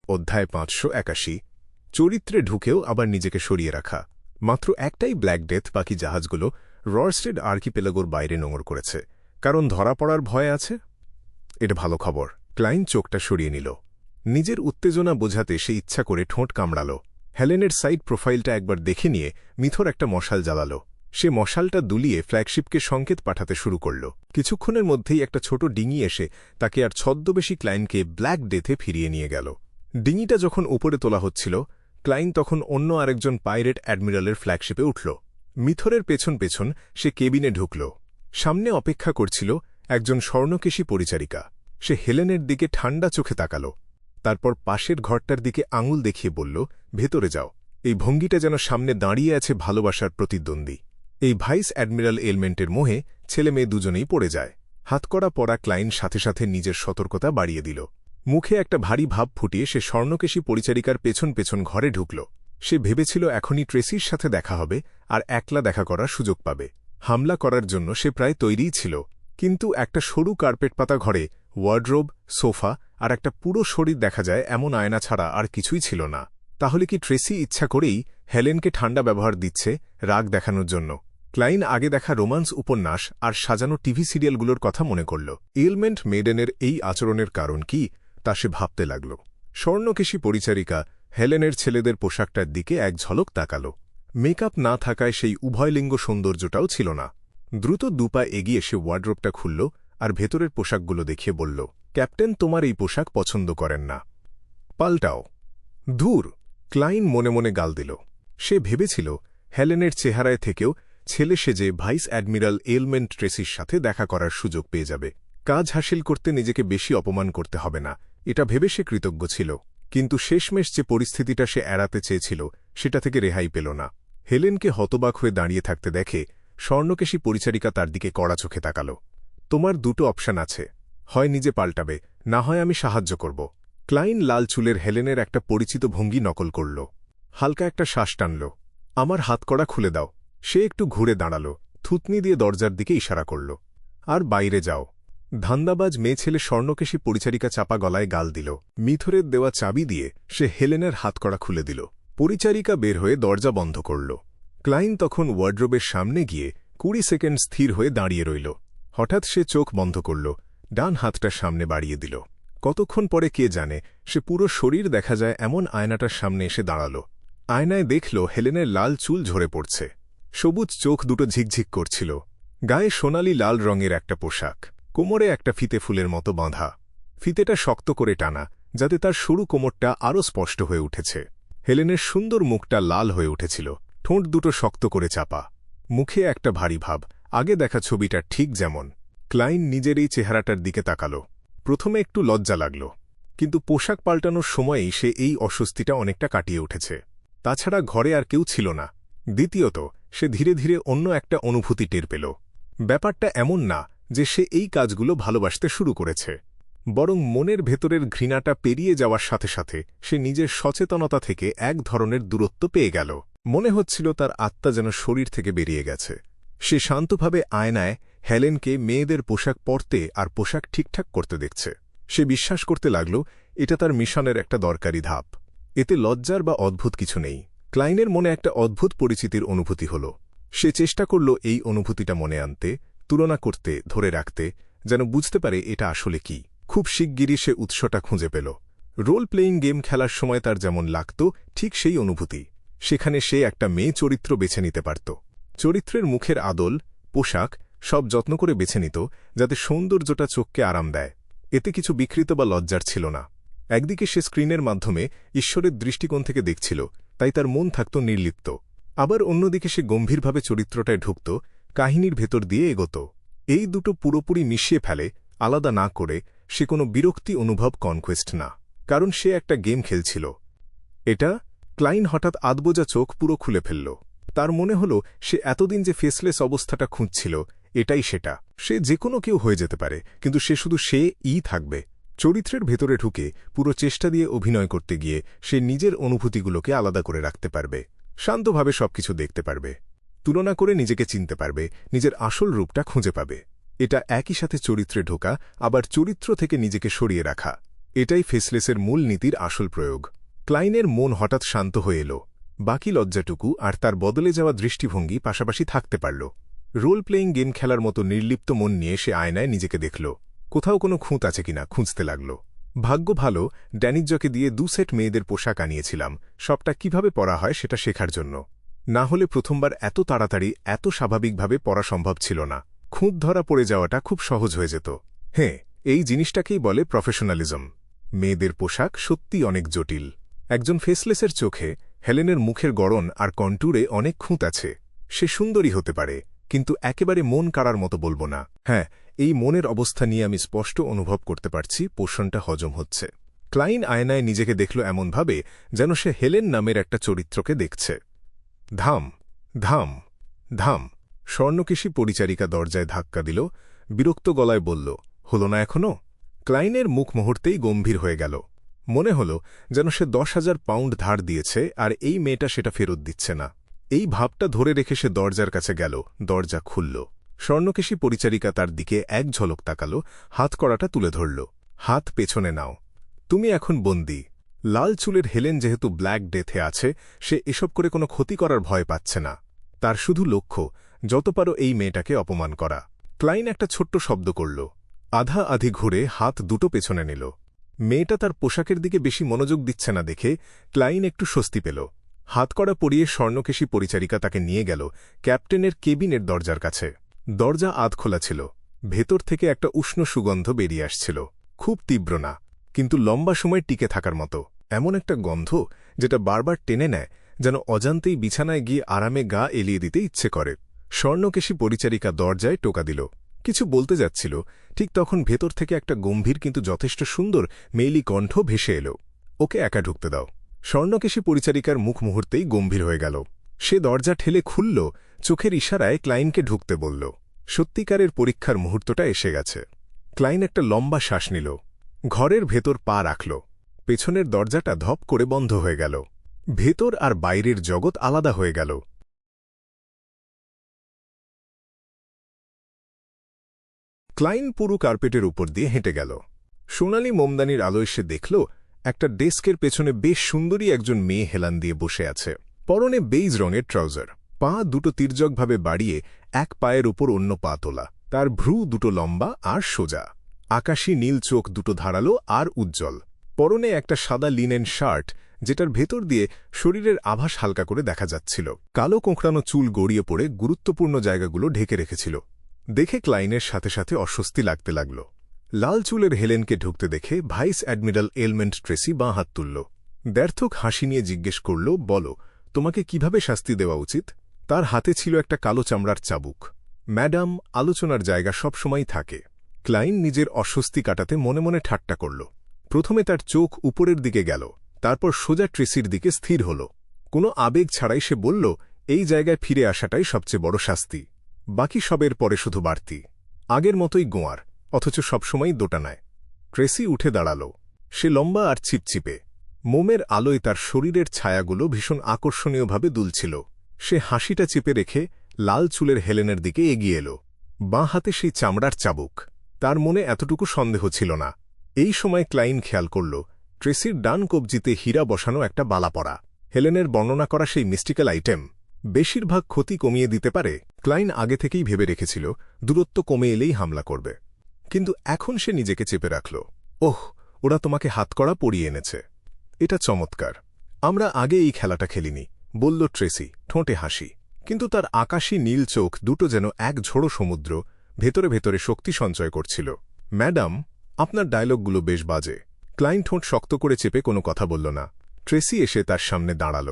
অধ্যায় 581 চরিত্রে ঢুকেও আবার নিজেকে সরিয়ে রাখা। মাত্র একটাই ব্ল্যাক ডেথ বাকি জাহাজগুলো ররস্টেড আর্কিপেলাগোর বাইরে নোঙর করেছে, কারণ ধরা পড়ার ভয় আছে। এটা ভালো খবর। ক্লাইন চোখটা সরিয়ে নিল। নিজের উত্তেজনা বোঝাতে সে ইচ্ছা করে ঠোঁট কামড়াল। হেলেনের সাইড প্রোফাইলটা একবার দেখে নিয়ে মিথর একটা মশাল জ্বালাল। সে মশালটা দুলিয়ে ফ্ল্যাগশিপকে সংকেত পাঠাতে শুরু করল। কিছুক্ষণের মধ্যেই একটা ছোট ডিঙি এসে তাকে আর ছদ্মবেশী ক্লাইনকে ব্ল্যাক ডেথে ফিরিয়ে নিয়ে গেল। ডিঙিটা যখন উপরে তোলা হচ্ছিল, ক্লাইন তখন অন্য আরেকজন পাইরেট অ্যাডমিরালের ফ্ল্যাগশিপে উঠল। মিথরের পেছন পেছন সে কেবিনে ঢুকল। সামনে অপেক্ষা করছিল একজন স্বর্ণকেশী পরিচারিকা। সে হেলেনের দিকে ঠান্ডা চোখে তাকাল, তারপর পাশের ঘরটার দিকে আঙুল দেখিয়ে বলল, ভেতরে যাও। এই ভঙ্গিটা যেন সামনে দাঁড়িয়ে আছে ভালোবাসার প্রতিদ্বন্দ্বী। এই ভাইস অ্যাডমিরাল এলমেন্টের মোহে ছেলে মেয়ে দুজনেই পড়ে যায়। হাতকড়া পরা ক্লাইন সাথে সাথে নিজের সতর্কতা বাড়িয়ে দিল। মুখে একটা ভারী ভাব ফুটিয়ে সে স্বর্ণকেশী পরিচারিকার পেছন পেছন ঘরে ঢুকল। সে ভেবেছিল এখনই ট্রেসির সাথে দেখা হবে আর একলা দেখা করার সুযোগ পাবে। হামলা করার জন্য সে প্রায় তৈরিই ছিল, কিন্তু একটা সরু কার্পেট পাতা ঘরে ওয়ার্ডরোব, সোফা আর একটা পুরো শরীর দেখা যায় এমন আয়না ছাড়া আর কিছুই ছিল না। তাহলে কি ট্রেসি ইচ্ছা করেই হেলেনকে ঠান্ডা ব্যবহার দিচ্ছে রাগ দেখানোর জন্য? ক্লাইন আগে দেখা রোমান্স উপন্যাস আর সাজানো টিভি সিরিয়ালগুলোর কথা মনে করল। এলমেন্ট মেডেনের এই আচরণের কারণ কি তা সে ভাবতে লাগল। স্বর্ণকেশী পরিচারিকা হেলেনের ছেলেদের পোশাকটার দিকে এক ঝলক তাকাল। মেকআপ না থাকায় সেই উভয়লিঙ্গ সৌন্দর্যটাও ছিল না। দ্রুত দুপা এগিয়ে সে ওয়ার্ডরোবটা খুলল আর ভেতরের পোশাকগুলো দেখিয়ে বলল, ক্যাপ্টেন তোমার এই পোশাক পছন্দ করেন না, পাল্টাও। ধুর, ক্লাইন মনে মনে গাল দিল। সে ভেবেছিল হেলেনের চেহারায় থেকেও ছেলে সেজে ভাইস অ্যাডমিরাল এলমেন্ট ট্রেসির সাথে দেখা করার সুযোগ পেয়ে যাবে। কাজ হাসিল করতে নিজেকে বেশি অপমান করতে হবে না, এটা ভেবে সে কৃতজ্ঞ ছিল। কিন্তু শেষমেশ যে পরিস্থিতিটা সে এড়াতে চেয়েছিল সেটা থেকে রেহাই পেল না। হেলেনকে হতবাক হয়ে দাঁড়িয়ে থাকতে দেখে স্বর্ণকেশী পরিচারিকা তার দিকে কড়া চোখে তাকাল। তোমার দুটো অপশন আছে, হয় নিজে পাল্টাবে, না হয় আমি সাহায্য করব। ক্লাইন লাল চুলের হেলেনের একটা পরিচিত ভঙ্গি নকল করল। হালকা একটা শ্বাস টানল। আমার হাতকড়া খুলে দাও। সে একটু ঘুরে দাঁড়াল, থুতনি দিয়ে দরজার দিকে ইশারা করল। আর বাইরে যাও। ধান্দাবাজ মেয়ে ছেলে স্বর্ণকেশী পরিচারিকা চাপা গলায় গাল দিল। মিথরের দেওয়া চাবি দিয়ে সে হেলেনের হাতকড়া খুলে দিল। পরিচারিকা বের হয়ে দরজা বন্ধ করল। ক্লাইন তখন ওয়ার্ডরোবের সামনে গিয়ে 20 সেকেন্ড স্থির হয়ে দাঁড়িয়ে রইল। হঠাৎ সে চোখ বন্ধ করল, ডান হাতটা সামনে বাড়িয়ে দিল। কতক্ষণ পরে কে জানে সে পুরো শরীর দেখা যায় এমন আয়নাটার সামনে এসে দাঁড়াল। আয়নায় দেখল হেলেনের লাল চুল ঝরে পড়ছে। সবুজ চোখ দুটো ঝিকঝিক করছিল। গায়ে সোনালি লাল রঙের একটা পোশাক, কোমরে একটা ফিতে ফুলের মতো বাঁধা। ফিতেটা শক্ত করে টানা, যাতে তার সরু কোমরটা আরও স্পষ্ট হয়ে উঠেছে। হেলেনের সুন্দর মুখটা লাল হয়ে উঠেছিল, ঠোঁট দুটো শক্ত করে চাপা। মুখে একটা ভারী ভাব, আগে দেখা ছবিটা ঠিক যেমন। ক্লাইন নিজের এই চেহারাটার দিকে তাকাল। প্রথমে একটু লজ্জা লাগল, কিন্তু পোশাক পাল্টানোর সময়েই সে এই অস্বস্তিটা অনেকটা কাটিয়ে উঠেছে। তাছাড়া ঘরে আর কেউ ছিল না। দ্বিতীয়ত, সে ধীরে ধীরে অন্য একটা অনুভূতি টের পেল। ব্যাপারটা এমন না যে সে এই কাজগুলো ভালোবাসতে শুরু করেছে, বরং মনের ভেতরের ঘৃণাটা পেরিয়ে যাওয়ার সাথে সাথে সে নিজের সচেতনতা থেকে এক ধরনের দূরত্ব পেয়ে গেল। মনে হচ্ছিল তার আত্মা যেন শরীর থেকে বেরিয়ে গেছে। সে শান্তভাবে আয়নায় হেলেনকে মেয়েদের পোশাক পরতে আর পোশাক ঠিকঠাক করতে দেখছে। সে বিশ্বাস করতে লাগল এটা তার মিশনের একটা দরকারি ধাপ। এতে লজ্জার বা অদ্ভুত কিছু নেই। ক্লাইনের মনে একটা অদ্ভুত পরিচিতির অনুভূতি হল। সে চেষ্টা করল এই অনুভূতিটা মনে আনতে, তুলনা করতে, ধরে রাখতে, যেন বুঝতে পারে এটা আসলে কি। খুব শিগগিরই সে উৎসটা খুঁজে পেল। রোল প্লেয়িং গেম খেলার সময় তার যেমন লাগত ঠিক সেই অনুভূতি। সেখানে সে একটা মেয়ে চরিত্র বেছে নিতে পারত। চরিত্রের মুখের আদল, পোশাক সব যত্ন করে বেছে নিত, যাতে সৌন্দর্যটা চোখকে আরাম দেয়। এতে কিছু বিকৃত বা লজ্জার ছিল না। একদিকে সে স্ক্রিনের মাধ্যমে ঈশ্বরের দৃষ্টিকোণ থেকে দেখছিল, তাই তার মন থাকত নির্লিপ্ত। আবার অন্যদিকে সে গম্ভীরভাবে চরিত্রটায় ঢুকত, কাহিনীর ভেতর দিয়ে এগোত। এই দুটো পুরোপুরি মিশিয়ে ফেলে, আলাদা না করে সে কোনো বিরক্তি অনুভব কনকোয়েস্ট না, কারণ সে একটা গেম খেলছিল। এটা ক্লাইন হঠাৎ আধবোজা চোখ পুরো খুলে ফেলল। তার মনে হল সে এতদিন যে ফেসলেস অবস্থাটা খুঁজছিল এটাই সেটা। সে যে কোনো কেউ হয়ে যেতে পারে, কিন্তু সে শুধু সে-ই থাকবে। চরিত্রের ভেতরে ঢুকে পুরো চেষ্টা দিয়ে অভিনয় করতে গিয়ে সে নিজের অনুভূতিগুলোকে আলাদা করে রাখতে পারবে, শান্তভাবে সবকিছু দেখতে পারবে, তুলনা করে নিজেকে চিনতে পারবে, নিজের আসল রূপটা খুঁজে পাবে। এটা একই সাথে চরিত্রে ঢোকা, আবার চরিত্র থেকে নিজেকে সরিয়ে রাখা। এটাই ফেসলেসের মূল নীতির আসল প্রয়োগ। ক্লাইনের মন হঠাৎ শান্ত হয়ে এল। বাকি লজ্জাটুকু আর তার বদলে যাওয়া দৃষ্টিভঙ্গি পাশাপাশি থাকতে পারল। রোল প্লেয়িং গেম খেলার মতো নির্লিপ্ত মন নিয়ে সে আয়নায় নিজেকে দেখল। কোথাও কোনো খুঁত আছে কিনা খুঁজতে লাগল। ভাগ্য ভালো, ড্যানিজ্জকে দিয়ে 2 সেট মেয়েদের পোশাক আনিয়েছিলাম, সবটা কিভাবে পরা হয় সেটা শেখার জন্য। না হলে প্রথমবার এত তাড়াতাড়ি এত স্বাভাবিকভাবে পরা সম্ভব ছিল না। খুঁত ধরা পড়ে যাওয়াটা খুব সহজ হয়ে যেত। হ্যাঁ, এই জিনিসটাকেই বলে প্রফেশনালিজম। মেয়েদের পোশাক সত্যি অনেক জটিল। একজন ফেসলেসের চোখে হেলেনের মুখের গড়ন আর কন্ট্যুরে অনেক খুঁত আছে। সে সুন্দরী হতে পারে, কিন্তু একেবারে মন কাড়ার মতো বলবো না। হ্যাঁ, এই মনের অবস্থা নিয়ে আমি স্পষ্ট অনুভব করতে পারছি পোষণটা হজম হচ্ছে। ক্লাইন আয়নায় নিজেকে দেখল এমনভাবে যেন সে হেলেন নামের একটা চরিত্রকে দেখছে। ধাম ধাম ধাম। স্বর্ণকেশী পরিচারিকা দরজায় ধাক্কা দিল, বিরক্ত গলায় বলল, হলো না এখনো? ক্লাইনের মুখ মুহূর্তেই গম্ভীর হয়ে গেল। মনে হল যেন সে 10,000 পাউন্ড ধার দিয়েছে আর এই মেয়েটা সেটা ফেরত দিচ্ছে না। এই ভাবটা ধরে রেখে সে দরজার কাছে গেল। দরজা খুলল। স্বর্ণকেশী পরিচারিকা তার দিকে এক ঝলক তাকাল, হাতকড়াটা তুলে ধরল। হাত পেছনে নাও, তুমি এখন বন্দী। লাল চুলের হেলেন যেহেতু ব্ল্যাক ডেথে আছে, সে এসব করে কোনো ক্ষতি করার ভয় পাচ্ছে না। তার শুধু লক্ষ্য যত পারো এই মেয়েটাকে অপমান করা। ক্লাইন একটা ছোট্ট শব্দ করল। আধা আধি ঘুরে হাত দুটো পেছনে নিল। মেয়েটা তার পোশাকের দিকে বেশি মনোযোগ দিচ্ছে না দেখে ক্লাইন একটু স্বস্তি পেল। হাতকড়া পরিয়ে স্বর্ণকেশী পরিচারিকা তাকে নিয়ে গেল ক্যাপ্টেনের কেবিনের দরজার কাছে। দরজা আধ খোলা ছিল। ভেতর থেকে একটা উষ্ণ সুগন্ধ বেরিয়ে আসছিল। খুব তীব্র না, কিন্তু লম্বা সময় টিকে থাকার মতো। এমন একটা গন্ধ যেটা বারবার টেনে নেয়, যেন অজান্তেই বিছানায় গিয়ে আরামে গা এলিয়ে দিতে ইচ্ছে করে। স্বর্ণকেশী পরিচারিকা দরজায় টোকা দিল। কিছু বলতে যাচ্ছিল, ঠিক তখন ভেতর থেকে একটা গম্ভীর কিন্তু যথেষ্ট সুন্দর মেইলি কণ্ঠ ভেসে এল, ওকে একা ঢুকতে দাও। স্বর্ণকেশী পরিচারিকার মুখ মুহূর্তেই গম্ভীর হয়ে গেল। সে দরজা ঠেলে খুলল, চোখের ইশারায় ক্লাইনকে ঢুকতে বলল। সত্যিকারের পরীক্ষার মুহূর্তটা এসে গেছে। ক্লাইন একটা লম্বা শ্বাস নিল, ঘরের ভেতর পা রাখল। পেছনের দরজাটা ধপ করে বন্ধ হয়ে গেল। ভেতর আর বাইরের জগৎ আলাদা হয়ে গেল। ক্লাইন পুরো কার্পেটের উপর দিয়ে হেঁটে গেল। সোনালি মোমদানির আলোয় সে দেখল একটা ডেস্কের পেছনে বেশ সুন্দরী একজন মেয়ে হেলান দিয়ে বসে আছে। পরনে বেইজ রঙের ট্রাউজার, পা দুটো তির্যকভাবে বাড়িয়ে এক পায়ের উপর অন্য পা তোলা। তার ভ্রু দুটো লম্বা আর সোজা। আকাশী নীল চোখ দুটো ধারালো আর উজ্জ্বল। পরনে একটা সাদা লিনেন শার্ট, যেটার ভেতর দিয়ে শরীরের আভাস হালকা করে দেখা যাচ্ছিল। কালো কোঁকড়ানো চুল গড়িয়ে পড়ে গুরুত্বপূর্ণ জায়গাগুলো ঢেকে রেখেছিল। দেখে ক্লাইনের সাথে সাথে অস্বস্তি লাগতে লাগল। লাল চুলের হেলেনকে ঢুকতে দেখে ভাইস অ্যাডমিরাল এলমেন্ট ট্রেসি বাঁ হাত তুলল। দ্ব্যর্থক হাসি নিয়ে জিজ্ঞেস করল, বলো, তোমাকে কিভাবে শাস্তি দেওয়া উচিত? তার হাতে ছিল একটা কালো চামড়ার চাবুক। ম্যাডাম, আলোচনার জায়গা সবসময়ই থাকে। ক্লাইন নিজের অস্বস্তি কাটাতে মনে মনে ঠাট্টা করল। প্রথমে তার চোখ উপরের দিকে গেল, তারপর সোজা ট্রেসির দিকে স্থির হল। কোনো আবেগ ছাড়াই সে বলল, এই জায়গায় ফিরে আসাটাই সবচেয়ে বড় শাস্তি। বাকি সবের পরে শুধু বাড়তি। আগের মতোই গোয়ার, অথচ সবসময়ই দোটানায়। ট্রেসি উঠে দাঁড়াল। সে লম্বা আর ছিপছিপে। মোমের আলোয় তার শরীরের ছায়াগুলো ভীষণ আকর্ষণীয়ভাবে দুলছিল। সে হাসিটা চেপে রেখে লাল চুলের হেলেনের দিকে এগিয়ে এল। বাঁ হাতে সেই চামড়ার চাবুক। তার মনে এতটুকু সন্দেহ ছিল না। এই সময় ক্লাইন খেয়াল করল, ট্রেসির ডান কবজিতে হীরা বসানো একটা বালা পরা। হেলেনের বর্ণনা করা সেই মিস্টিক্যাল আইটেম বেশিরভাগ ক্ষতি কমিয়ে দিতে পারে। ক্লাইন আগে থেকেই ভেবে রেখেছিল দূরত্ব কমে এলেই হামলা করবে। কিন্তু এখন সে নিজেকে চেপে রাখল। ওহ, ওরা তোমাকে হাতকড়া পরিয়ে এনেছে। এটা চমৎকার। আমরা আগে এই খেলাটা খেলিনি, বলল ট্রেসি, ঠোঁটে হাসি। কিন্তু তার আকাশী নীল চোখ দুটো যেন এক ঝোড়ো সমুদ্র, ভেতরে ভেতরে শক্তি সঞ্চয় করছিল। ম্যাডাম, আপনার ডায়লগগুলো বেশ বাজে। ক্লাইন ঠোঁট শক্ত করে চেপে কোনো কথা বলল না। ট্রেসি এসে তার সামনে দাঁড়াল।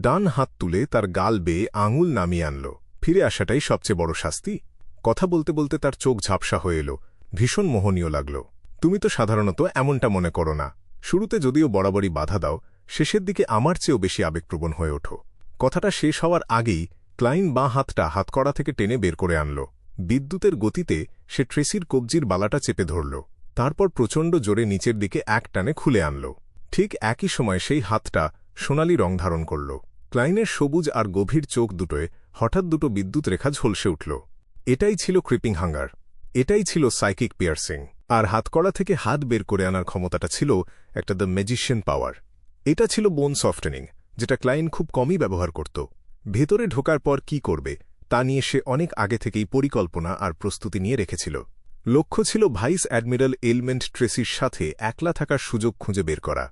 ডান হাত তুলে তার গাল বেয়ে আঙুল নামিয়ে আনল। ফিরে আসাটাই সবচেয়ে বড় শাস্তি? কথা বলতে বলতে তার চোখ ঝাপসা হয়ে এল। ভীষণ মোহনীয় লাগল। তুমি তো সাধারণত এমনটা মনে করো না। শুরুতে যদিও বরাবরই বাধা দাও, শেষের দিকে আমার চেয়েও বেশি আবেগপ্রবণ হয়ে ওঠো। কথাটা শেষ হওয়ার আগেই ক্লাইন বাঁ হাতটা হাতকড়া থেকে টেনে বের করে আনল। বিদ্যুতের গতিতে সে ট্রেসির কবজির বালাটা চেপে ধরল। তারপর প্রচণ্ড জোরে নিচের দিকে এক টানে খুলে আনল। ঠিক একই সময় সেই হাতটা সোনালি রং ধারণ করল। ক্লাইনের সবুজ আর গভীর চোখ দুটোয় হঠাৎ দুটো বিদ্যুৎ রেখা ঝলসে উঠল। এটাই ছিল ক্রিপিং হাঙ্গার। এটাই ছিল সাইকিক পিয়ার্সিং। আর হাতকড়া থেকে হাত বের করে আনার ক্ষমতাটা ছিল একটা দ্য ম্যাজিশিয়ান পাওয়ার। এটা ছিল বোন সফটেনিং, যেটা ক্লাইন খুব কমই ব্যবহার করত। ভেতরে ঢোকার পর কি করবে তা নিয়ে সে অনেক আগে থেকেই পরিকল্পনা আর প্রস্তুতি নিয়ে রেখেছিল। লক্ষ্য ছিল ভাইস অ্যাডমিরাল এলমেন্ট ট্রেসির সাথে একলা থাকার সুযোগ খুঁজে বের করা,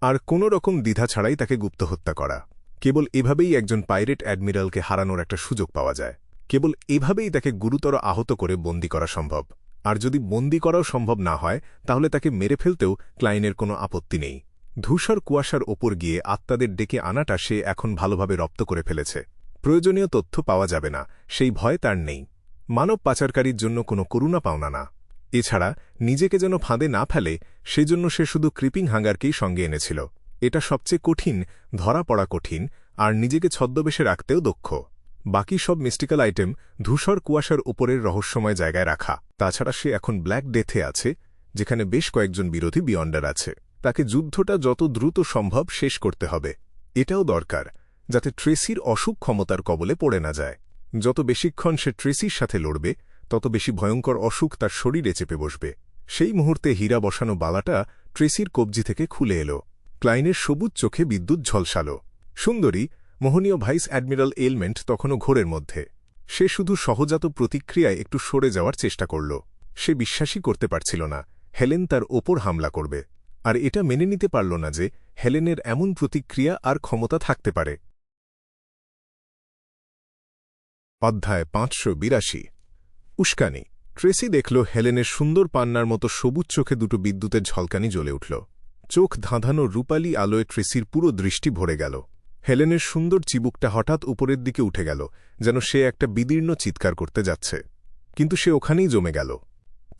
আর কোনো রকম দ্বিধা ছাড়াই তাকে গুপ্ত হত্যা করা। কেবল এভাবেই একজন পাইরেট অ্যাডমিরালকে হারানোর একটা সুযোগ পাওয়া যায়। কেবল এভাবেই তাকে গুরুতর আহত করে বন্দী করা সম্ভব। আর যদি বন্দী করাও সম্ভব না হয়, তাহলে তাকে মেরে ফেলতেও ক্লাইনের কোনো আপত্তি নেই। ধূসর কুয়াশার ওপর গিয়ে আত্মাদের ডেকে আনাটা সে এখন ভালোভাবে রপ্ত করে ফেলেছে। প্রয়োজনীয় তথ্য পাওয়া যাবে না, সেই ভয় তার নেই। মানব পাচারকারীর জন্য কোনো করুণা পাওনা না। এছাড়া নিজেকে যেন ফাঁদে না ফেলে, সেজন্য সে শুধু ক্রিপিং হাঙ্গারকেই সঙ্গে এনেছিল। এটা সবচেয়ে কঠিন, ধরা পড়া কঠিন, আর নিজেকে ছদ্মবেশে রাখতেও দক্ষ। বাকি সব মিস্টিক্যাল আইটেম ধূসর কুয়াশার ওপরের রহস্যময় জায়গায় রাখা। তাছাড়া সে এখন ব্ল্যাক ডেথে আছে, যেখানে বেশ কয়েকজন বিরোধী বিয়ন্ডার আছে। তাকে যুদ্ধটা যত দ্রুত সম্ভব শেষ করতে হবে। এটাও দরকার যাতে ট্রেসির অসুখ ক্ষমতার কবলে পড়ে না যায়। যত বেশিক্ষণ সে ট্রেসির সাথে লড়বে, তত বেশি ভয়ঙ্কর অসুখ তার শরীরে চেপে বসবে। সেই মুহূর্তে হীরা বসানো বালাটা ট্রেসির কবজি থেকে খুলে এলো। ক্লাইনের সবুজ চোখে বিদ্যুৎ ঝলসালো। সুন্দরী, মোহনীয় ভাইস অ্যাডমিরাল এলমেন্ট তখনও ঘোরের মধ্যে। সে শুধু সহজাত প্রতিক্রিয়ায় একটু সরে যাওয়ার চেষ্টা করল। সে বিশ্বাসই করতে পারছিল না হেলেন তার ওপর হামলা করবে, আর এটা মেনে নিতে পারল না যে হেলেনের এমন প্রতিক্রিয়া আর ক্ষমতা থাকতে পারে। অধ্যায় 582। উস্কানি। ট্রেসি দেখল হেলেনের সুন্দর পান্নার মতো সবুজ চোখে দুটো বিদ্যুতের ঝলকানি জ্বলে উঠল। চোখ ধাঁধানো রূপালী আলোয় ট্রেসির পুরো দৃষ্টি ভরে গেল। হেলেনের সুন্দর চিবুকটা হঠাৎ উপরের দিকে উঠে গেল, যেন সে একটা বিদীর্ণ চিৎকার করতে যাচ্ছে। কিন্তু সে ওখানেই জমে গেল।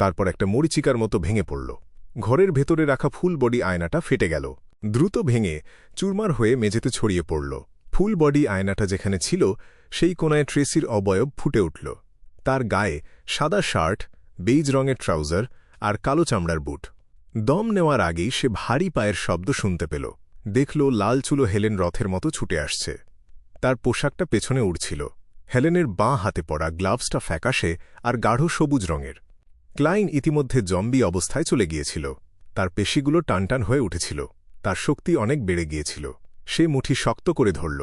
তারপর একটা মরিচিকার মতো ভেঙে পড়ল। ঘরের ভেতরে রাখা ফুল বডি আয়নাটা ফেটে গেল। দ্রুত ভেঙে চুরমার হয়ে মেঝেতে ছড়িয়ে পড়ল। ফুল বডি আয়নাটা যেখানে ছিল, সেই কোনায় ট্রেসির অবয়ব ফুটে উঠল। তার গায়ে সাদা শার্ট, বেইজ রঙের ট্রাউজার আর কালো চামড়ার বুট। দম নেওয়ার আগেই সে ভারী পায়ের শব্দ শুনতে পেল। দেখল লাল চুলো হেলেন রথের মতো ছুটে আসছে। তার পোশাকটা পেছনে উড়ছিল। হেলেনের বাঁ হাতে পড়া গ্লাভসটা ফ্যাকাশে আর গাঢ় সবুজ রঙের। ক্লাইন ইতিমধ্যে জম্বি অবস্থায় চলে গিয়েছিল। তার পেশিগুলো টানটান হয়ে উঠেছিল। তার শক্তি অনেক বেড়ে গিয়েছিল। সে মুঠি শক্ত করে ধরল।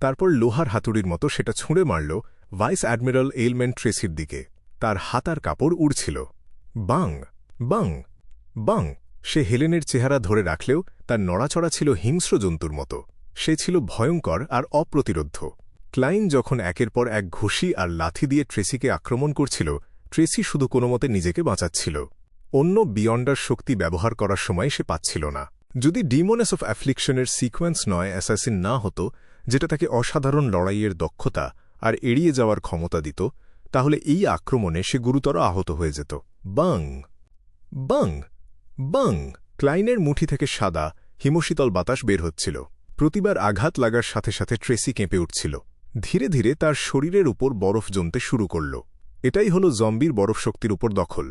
তারপর লোহার হাতুড়ির মতো সেটা ছুঁড়ে মারল ভাইস অ্যাডমিরাল এলমেন্ট ট্রেসির দিকে। তার হাতার কাপড় উড়ছিল। বাং বাং বাং। সে হেলেনের চেহারা ধরে রাখলেও তার নড়াচড়া ছিল হিংস্র জন্তুর মতো। সে ছিল ভয়ঙ্কর আর অপ্রতিরোধ্য। ক্লাইন যখন একের পর এক ঘুষি আর লাথি দিয়ে ট্রেসিকে আক্রমণ করছিল, ট্রেসি শুধু কোনোমতে নিজেকে বাঁচাচ্ছিল। অন্য বিয়ন্ডার শক্তি ব্যবহার করার সময় সে পাচ্ছিল না। যদি ডিমোনেস অফ অ্যাফ্লিকশনের সিকোয়েন্স নয় অ্যাসাসিন না হতো, যেটা তাকে অসাধারণ লড়াইয়ের দক্ষতা আর এড়িয়ে যাওয়ার ক্ষমতা দিত, তাহলে এই আক্রমণে সে গুরুতর আহত হয়ে যেত। বাং বাং বাং। ক্লাইনের মুঠি থেকে সাদা, হিমশীতল বাতাস বের হচ্ছিল। প্রতিবার আঘাত লাগার সাথে সাথে ট্রেসি কেঁপে উঠছিল। ধীরে ধীরে তার শরীরের উপর বরফ জমতে শুরু করল। এটাই হল জম্বির বরফ শক্তির উপর দখল।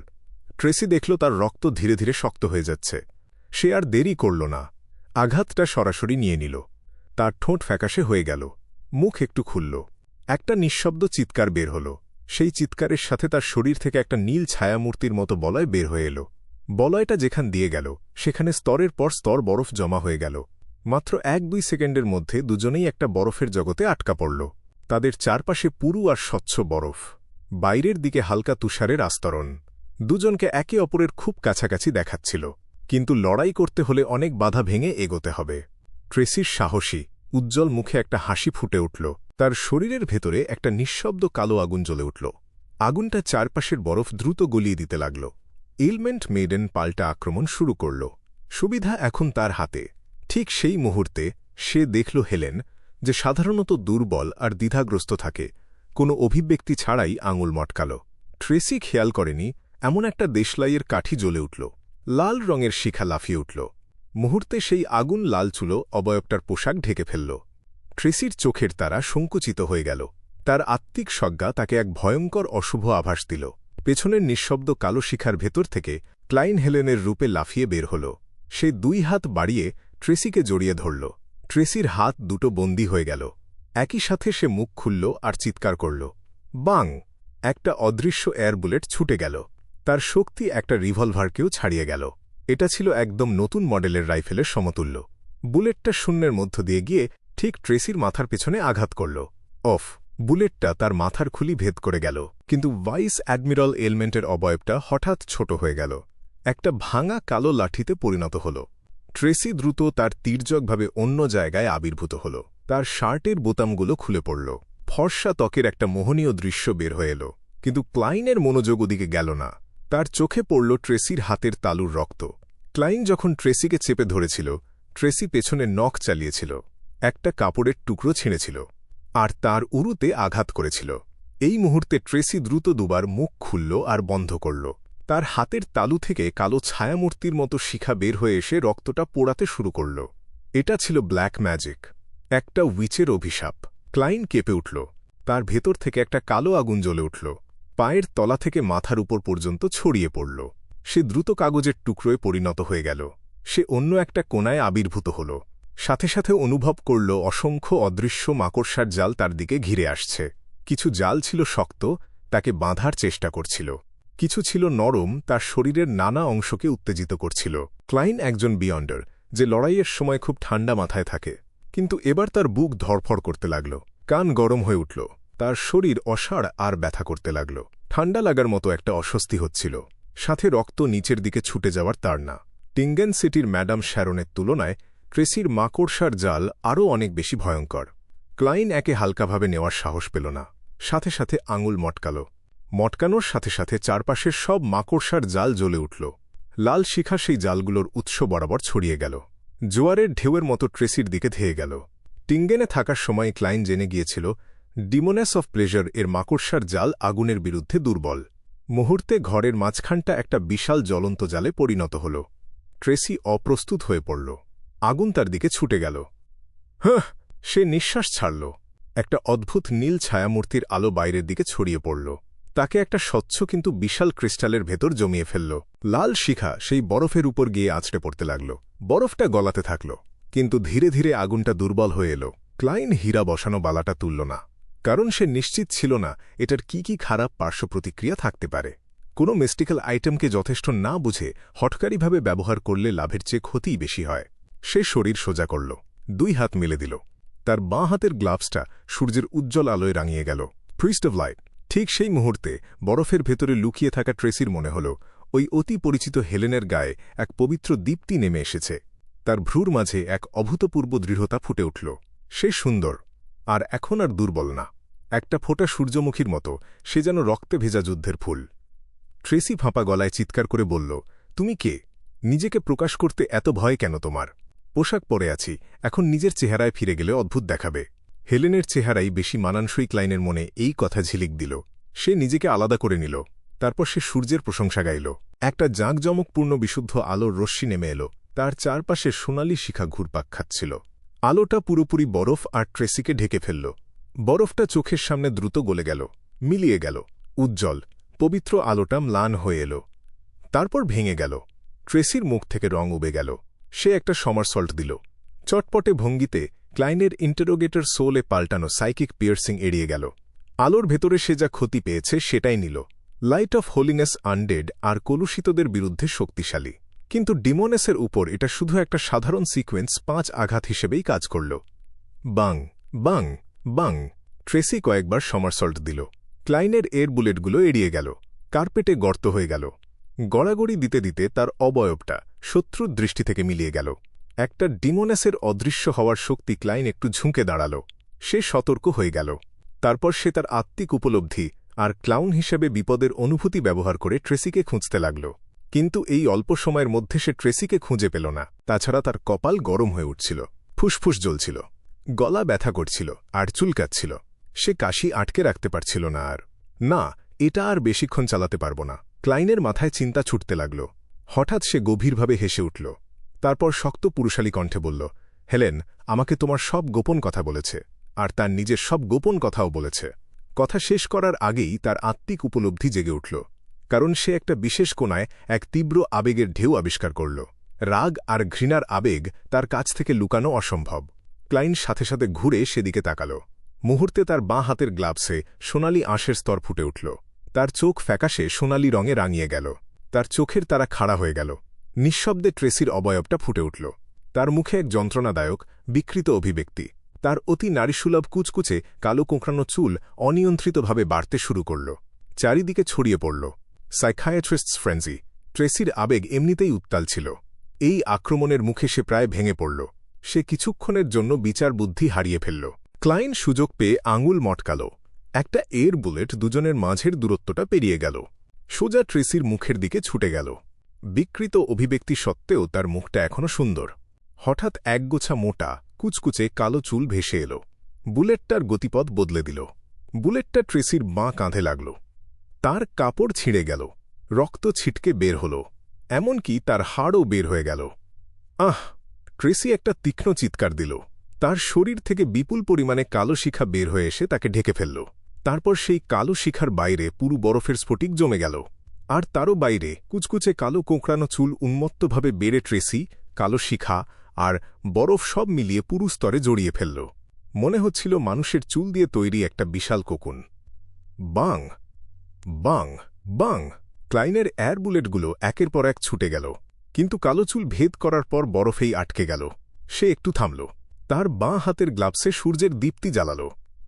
ট্রেসি দেখল তার রক্ত ধীরে ধীরে শক্ত হয়ে যাচ্ছে। সে আর দেরি করল না। আঘাতটা সরাসরি নিয়ে নিল। তার ঠোঁট ফ্যাকাশে হয়ে গেল। মুখ একটু খুলল। একটা নিঃশব্দ চিৎকার বের হল। সেই চিৎকারের সাথে তার শরীর থেকে একটা নীল ছায়ামূর্তির মতো বলয় বের হয়ে এলো। বলয়টা যেখান দিয়ে গেল, সেখানে স্তরের পর স্তর বরফ জমা হয়ে গেল। মাত্র 1-2 সেকেন্ডের মধ্যে দুজনেই একটা বরফের জগতে আটকা পড়ল। তাদের চারপাশে পুরু আর স্বচ্ছ বরফ। বাইরের দিকে হালকা তুষারের আস্তরণ। দুজনকে একে অপরের খুব কাছাকাছি দেখাচ্ছিল। কিন্তু লড়াই করতে হলে অনেক বাধা ভেঙে এগোতে হবে। ট্রেসির সাহসী, উজ্জ্বল মুখে একটা হাসি ফুটে উঠল। তার শরীরের ভেতরে একটা নিঃশব্দ কালো আগুন জ্বলে উঠল। আগুনটা চারপাশের বরফ দ্রুত গলিয়ে দিতে লাগল। এলমেন্ট মেডেন পাল্টা আক্রমণ শুরু করল। সুবিধা এখন তার হাতে। ঠিক সেই মুহূর্তে সে দেখল হেলেন, যে সাধারণত দুর্বল আর দ্বিধাগ্রস্ত থাকে, কোনো অভিব্যক্তি ছাড়াই আঙুল মটকাল। ট্রেসি খেয়াল করেনি এমন একটা দেশলাইয়ের কাঠি জ্বলে উঠল। লাল রঙের শিখা লাফিয়ে উঠল। মুহূর্তে সেই আগুন লাল চুলো অবয়বটার পোশাক ঢেকে ফেলল। ট্রেসির চোখের তারা সংকুচিত হয়ে গেল। তার আত্মিক সজ্ঞা তাকে এক ভয়ঙ্কর অশুভ আভাস দিল। পেছনের নিঃশব্দ কালো শিখার ভেতর থেকে ক্লাইন হেলেনের রূপে লাফিয়ে বের হল। সে 2 হাত বাড়িয়ে ট্রেসিকে জড়িয়ে ধরল। ট্রেসির হাত দুটো বন্দী হয়ে গেল। একই সাথে সে মুখ খুলল আর চিৎকার করল। বাং! একটা অদৃশ্য এয়ার বুলেট ছুটে গেল। তার শক্তি একটা রিভলভারকেও ছাড়িয়ে গেল। এটা ছিল একদম নতুন মডেলের রাইফেলের সমতুল্য। বুলেটটা শূন্যের মধ্য দিয়ে গিয়ে ঠিক ট্রেসির মাথার পেছনে আঘাত করল। অফ! বুলেটটা তার মাথার খুলি ভেদ করে গেল, কিন্তু ভাইস অ্যাডমিরাল এলমেন্টের অবয়বটা হঠাৎ ছোট হয়ে গেল, একটা ভাঙা কালো লাঠিতে পরিণত হল। ট্রেসি দ্রুত তার তীর্যকভাবে অন্য জায়গায় আবির্ভূত হল। তার শার্টের বোতামগুলো খুলে পড়ল। ফর্সা ত্বকের একটা মোহনীয় দৃশ্য বের হয়ে এল। কিন্তু ক্লাইনের মনোযোগ ওদিকে গেল না। তার চোখে পড়ল ট্রেসির হাতের তালুর রক্ত। ক্লাইন যখন ট্রেসিকে চেপে ধরেছিল, ট্রেসি পেছনে নখ চালিয়েছিল, একটা কাপড়ের টুকরো ছিঁড়েছিল, আর তার উরুতে আঘাত করেছিল। এই মুহূর্তে ট্রেসি দ্রুত দুবার মুখ খুলল আর বন্ধ করল। তার হাতের তালু থেকে কালো ছায়ামূর্তির মতো শিখা বের হয়ে এসে রক্তটা পোড়াতে শুরু করল। এটা ছিল ব্ল্যাক ম্যাজিক, একটা উইচের অভিশাপ। ক্লাইন কেঁপে উঠল। তার ভেতর থেকে একটা কালো আগুন জ্বলে উঠল, পায়ের তলা থেকে মাথার উপর পর্যন্ত ছড়িয়ে পড়ল। সে দ্রুত কাগজের টুকরোয় পরিণত হয়ে গেল। সে অন্য একটা কোণায় আবির্ভূত হল। সাথে সাথে অনুভব করল অসংখ্য অদৃশ্য মাকড়সার জাল তার দিকে ঘিরে আসছে। কিছু জাল ছিল শক্ত, তাকে বাঁধার চেষ্টা করছিল। কিছু ছিল নরম, তার শরীরের নানা অংশকে উত্তেজিত করছিল। ক্লাইন একজন বিয়ন্ডার, যে লড়াইয়ের সময় খুব ঠান্ডা মাথায় থাকে, কিন্তু এবার তার বুক ধড়ফড় করতে লাগল, কান গরম হয়ে উঠল, তার শরীর অসাড় আর ব্যথা করতে লাগল। ঠান্ডা লাগার মতো একটা অস্বস্তি হচ্ছিল, সাথে রক্ত নিচের দিকে ছুটে যাওয়ার তাড়না। টিঙ্গেন সিটির ম্যাডাম শ্যারনের তুলনায় ট্রেসির মাকড়সার জাল আরও অনেক বেশি ভয়ঙ্কর। ক্লাইন একে হালকাভাবে নেওয়ার সাহস পেল না। সাথে সাথে আঙুল মটকানোর সাথে সাথে চারপাশের সব মাকড়সার জাল জ্বলে উঠল। লাল শিখা সেই জালগুলোর উৎস বরাবর ছড়িয়ে গেল, জোয়ারের ঢেউয়ের মতো ট্রেসির দিকে ধেয়ে গেল। টিঙ্গেনে থাকার সময় ক্লাইন জেনে গিয়েছিল ডিমোনেস অফ প্লেজার এর মাকড়সার জাল আগুনের বিরুদ্ধে দুর্বল। মুহূর্তে ঘরের মাঝখানটা একটা বিশাল জ্বলন্ত জালে পরিণত হল। ট্রেসি অপ্রস্তুত হয়ে পড়ল। আগুন তার দিকে ছুটে গেল। সে নিঃশ্বাস ছাড়ল। একটা অদ্ভুত নীল ছায়ামূর্তির আলো বাইরের দিকে ছড়িয়ে পড়ল। তাকে একটা স্বচ্ছ কিন্তু বিশাল ক্রিস্টালের ভেতর জমিয়ে ফেলল। লাল শিখা সেই বরফের উপর গিয়ে আছড়ে পড়তে লাগল। বরফটা গলাতে থাকল, কিন্তু ধীরে ধীরে আগুনটা দুর্বল হয়ে এল। ক্লাইন হীরা বসানো বালাটা তুলল না, কারণ সে নিশ্চিত ছিল না এটার কি খারাপ পার্শ্ব প্রতিক্রিয়া থাকতে পারে। কোনো মিস্টিক্যাল আইটেমকে যথেষ্ট না বুঝে হঠকারীভাবে ব্যবহার করলে লাভের চেয়ে ক্ষতিই বেশি হয়। সে শরীর সোজা করল, 2 হাত মেলে দিল। তার বাঁ হাতের গ্লাভসটা সূর্যের উজ্জ্বল আলোয় রাঙিয়ে গেল। Priest of light. ঠিক সেই মুহূর্তে বরফের ভেতরে লুকিয়ে থাকা ট্রেসির মনে হল ওই অতি পরিচিত হেলেনের গায়ে এক পবিত্র দীপ্তি নেমে এসেছে। তার ভ্রুর মাঝে এক অভূতপূর্ব দৃঢ়তা ফুটে উঠল। সে সুন্দর, আর এখন আর দুর্বল না। একটা ফোঁটা সূর্যমুখীর মতো সে যেন রক্তে ভেজা যুদ্ধের ফুল। ট্রেসি ফাঁপা গলায় চিৎকার করে বলল, তুমি কে? নিজেকে প্রকাশ করতে এত ভয় কেন তোমার? পোশাক পরে আছি, এখন নিজের চেহারায় ফিরে গেলে অদ্ভুত দেখাবে। হেলেনের চেহারাই বেশি মানানসই। ক্লাইনের মনে এই কথা ঝিলিক দিল। সে নিজেকে আলাদা করে নিল। তারপর সে সূর্যের প্রশংসা গাইল। একটা জাঁকজমকপূর্ণ বিশুদ্ধ আলোর রশ্মি নেমে এলো। তার চারপাশে সোনালি শিখা ঘুরপাক খাচ্ছিল। আলোটা পুরোপুরি বরফ আর ট্রেসিকে ঢেকে ফেলল। বরফটা চোখের সামনে দ্রুত গলে গেল, মিলিয়ে গেল। উজ্জ্বল, পবিত্র আলোটা ম্লান হয়ে এল, তারপর ভেঙে গেল। ট্রেসির মুখ থেকে রং উবে গেল। সে একটা সমারসল্ট দিল। চটপটে ভঙ্গিতে ক্লাইনের ইন্টারোগেটর সোলে পাল্টানো সাইকিক পিয়ার্সিং এড়িয়ে গেল। আলোর ভেতরে সে যা ক্ষতি পেয়েছে সেটাই নিল। লাইট অফ হোলিনেস আনডেড আর কলুষিতদের বিরুদ্ধে শক্তিশালী, কিন্তু ডিমোনেসের উপর এটা শুধু একটা সাধারণ সিকোয়েন্স 5 আঘাত হিসেবেই কাজ করল। বাং বাং বাং। ট্রেসি কয়েকবার সমারসল্ট দিল। ক্লাইনের এর বুলেটগুলো এড়িয়ে গেল, কার্পেটে গর্ত হয়ে গেল। গড়াগড়ি দিতে দিতে তার অবয়বটা শত্রুর দৃষ্টি থেকে মিলিয়ে গেল। একটা ডিমোনেসের অদৃশ্য হওয়ার শক্তি। ক্লাইন একটু ঝুঁকে দাঁড়াল। সে সতর্ক হয়ে গেল। তারপর সে তার আত্মিক উপলব্ধি আর ক্লাউন হিসেবে বিপদের অনুভূতি ব্যবহার করে ট্রেসিকে খুঁজতে লাগল। কিন্তু এই অল্প সময়ের মধ্যে সে ট্রেসিকে খুঁজে পেল না। তাছাড়া তার কপাল গরম হয়ে উঠছিল, ফুসফুস জ্বলছিল, গলা ব্যথা করছিল আর চুলকাচ্ছিল। সে কাশি আটকে রাখতে পারছিল না। না, এটা আর বেশিক্ষণ চালাতে পারব না। ক্লাইনের মাথায় চিন্তা ছুটতে লাগল। হঠাৎ সে গভীরভাবে হেসে উঠল। তারপর শক্ত পুরুষালী কণ্ঠে বলল, হেলেন আমাকে তোমার সব গোপন কথা বলেছে, আর তার নিজের সব গোপন কথাও বলেছে। কথা শেষ করার আগেই তার আত্মিক উপলব্ধি জেগে উঠল, কারণ সে একটা বিশেষ কোণায় এক তীব্র আবেগের ঢেউ আবিষ্কার করল। রাগ আর ঘৃণার আবেগ তার কাছ থেকে লুকানো অসম্ভব। ক্লাইন সাথে সাথে ঘুরে সেদিকে তাকাল। মুহূর্তে তার বাঁ হাতের গ্লাভসে সোনালি আঁশের স্তর ফুটে উঠল। তার চোখ ফ্যাকাশে সোনালি রঙে রাঙিয়ে গেল। তার চোখের তারা খাড়া হয়ে গেল। নিঃশব্দে ট্রেসির অবয়বটা ফুটে উঠল। তার মুখে এক যন্ত্রণাদায়ক, বিকৃত অভিব্যক্তি। তার অতি নারীসুলভ কুচকুচে কালো কোঁকড়ানো চুল অনিয়ন্ত্রিতভাবে বাড়তে শুরু করল। চারিদিকে ছড়িয়ে পড়ল। সাইকিয়াট্রিস্টস ফ্রেন্জি। ট্রেসির আবেগ এমনিতেই উত্তাল ছিল। এই আক্রমণের মুখে সে প্রায় ভেঙে পড়ল। সে কিছুক্ষণের জন্য বিচার বুদ্ধি হারিয়ে ফেলল। ক্লাইন সুযোগ পেয়ে আঙুল মটকাল। একটা এর বুলেট দুজনের মাঝের দূরত্বটা পেরিয়ে গেল। সোজা ট্রেসির মুখের দিকে ছুটে গেল। বিকৃত অভিব্যক্তি সত্ত্বেও তার মুখটা এখনও সুন্দর। হঠাৎ একগোছা মোটা, কুচকুচে কালো চুল ভেসে এল। বুলেটটার গতিপথ বদলে দিল। বুলেটটা ট্রেসির বাঁ কাঁধে লাগল। তার কাপড় ছিঁড়ে গেল। রক্ত ছিটকে বের হল। এমনকি তার হাড়ও বের হয়ে গেল। আহ! ট্রেসি একটা তীক্ষ্ণ চিৎকার দিল। তার শরীর থেকে বিপুল পরিমাণে কালো শিখা বের হয়ে এসে তাকে ঢেকে ফেলল। তারপর সেই কালো শিখার বাইরে পুরু বরফের স্ফটিক জমে গেল। আর তারও বাইরে কুচকুচে কালো কোঁকড়ানো চুল উন্মত্তভাবে বেড়ে ট্রেসি, কালো শিখা আর বরফ সব মিলিয়ে পুরু স্তরে জড়িয়ে ফেলল। মনে হচ্ছিল মানুষের চুল দিয়ে তৈরি একটা বিশাল কোকুন। বাং বাং বাং! ক্লাইনের এয়ার বুলেটগুলো একের পর এক ছুটে গেল। কিন্তু কালো চুল ভেদ করার পর বরফেই আটকে গেল। সে একটু থামল। তার বাঁ হাতের গ্লাভসে সূর্যের দীপ্তি জ্বালাল।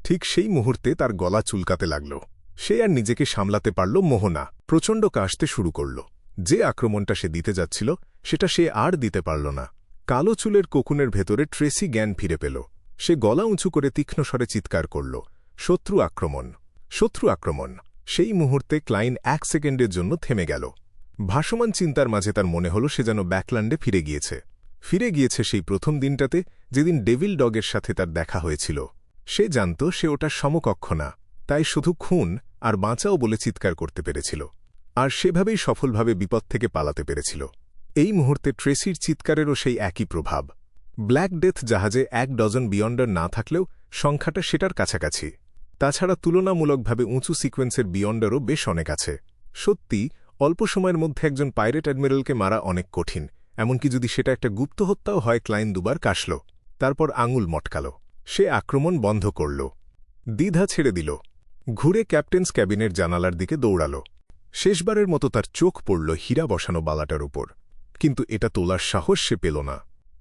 ঠিক সেই মুহূর্তে তার গলা চুলকাতে লাগল। সে আর নিজেকে সামলাতে পারল মোহনা। প্রচণ্ড কাশতে শুরু করল। যে আক্রমণটা সে দিতে যাচ্ছিল সেটা সে আর দিতে পারল না। কালো চুলের কোকুনের ভেতরে ট্রেসি জ্ঞান ফিরে পেল। সে গলা উঁচু করে তীক্ষ্ণ স্বরে চিৎকার করল, শত্রু আক্রমণ! শত্রু আক্রমণ! সেই মুহূর্তে ক্লাইন 1 সেকেন্ডের জন্য থেমে গেল। ভাসমান চিন্তার মাঝে তার মনে হল সে যেন ব্যাকল্যান্ডে ফিরে গিয়েছে সেই প্রথম দিনটাতে, যেদিন ডেভিল ডগের সাথে তার দেখা হয়েছিল। সে জানত সে ওটার সমকক্ষ না, তাই শুধু খুন আর বাঁচাও বলে চিৎকার করতে পেরেছিল। আর সেভাবেই সফলভাবে বিপদ থেকে পালাতে পেরেছিল। এই মুহূর্তে ট্রেসির চিৎকারেরও সেই একই প্রভাব। ব্ল্যাক ডেথ জাহাজে 1 ডজন বিয়ন্ডার না থাকলেও সংখ্যাটা সেটার কাছাকাছি। তাছাড়া তুলনামূলকভাবে উঁচু সিকোয়েন্সের বিয়ন্ডারও বেশ অনেক আছে। সত্যি, অল্প সময়ের মধ্যে একজন পাইরেট অ্যাডমিরালকে মারা অনেক কঠিন, এমনকি যদি সেটা একটা গুপ্ত হত্যাও হয়। ক্লাইন দুবার কাশল, তারপর আঙুল মটকাল। সে আক্রমণ বন্ধ করল। দ্বিধা ছেড়ে দিল। ঘুরে ক্যাপ্টেন্স ক্যাবিনের জানালার দিকে দৌড়াল। শেষবারের মতো তার চোখ পড়ল হীরা বসানো বালাটার উপর। কিন্তু এটা তোলার সাহস সে পেল না।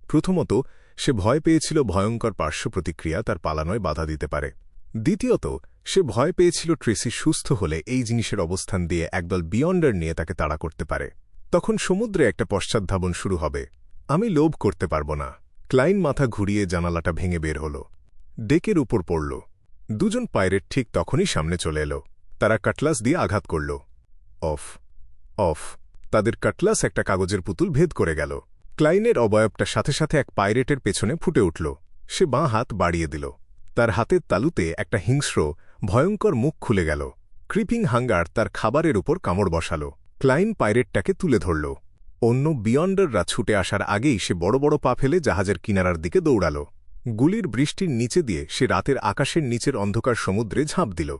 প্রথমত, সে ভয় পেয়েছিল ভয়ঙ্কর পার্শ্ব প্রতিক্রিয়া তার পালানোয় বাধা দিতে পারে। দ্বিতীয়ত, সে ভয় পেয়েছিল ট্রেসি সুস্থ হলে এই জিনিসের অবস্থান দিয়ে একদল বিয়ন্ডার নিয়ে তাকে তাড়া করতে পারে। তখন সমুদ্রে একটা পশ্চাৎধাবন শুরু হবে। আমি লোভ করতে পারব না। ক্লাইন মাথা ঘুরিয়ে জানালাটা ভেঙে বের হল। ডেকের উপর পড়ল। দুজন পাইরেট ঠিক তখনই সামনে চলে এলো। তারা কাটলাস দিয়ে আঘাত করল। Of of! তাদের কাটলাস একটা কাগজের পুতুল ভেদ করে গেল। ক্লাইনের অবয়বটা সাথে সাথে এক পাইরেটের পেছনে ফুটে উঠল। সে বাঁ হাত বাড়িয়ে দিল। তার হাতের তালুতে একটা হিংস্র, ভয়ঙ্কর মুখ খুলে গেল। ক্রিপিং হাঙ্গার তার খাবারের উপর কামড় বসাল। ক্লাইন পাইরেটটাকে তুলে ধরল। অন্য বিয়ন্ডাররা ছুটে আসার আগেই সে বড় বড় পা ফেলে জাহাজের কিনারার দিকে দৌড়াল। গুলির বৃষ্টির নিচে দিয়ে সে রাতের আকাশের নিচের অন্ধকার সমুদ্রে ঝাঁপ দিল।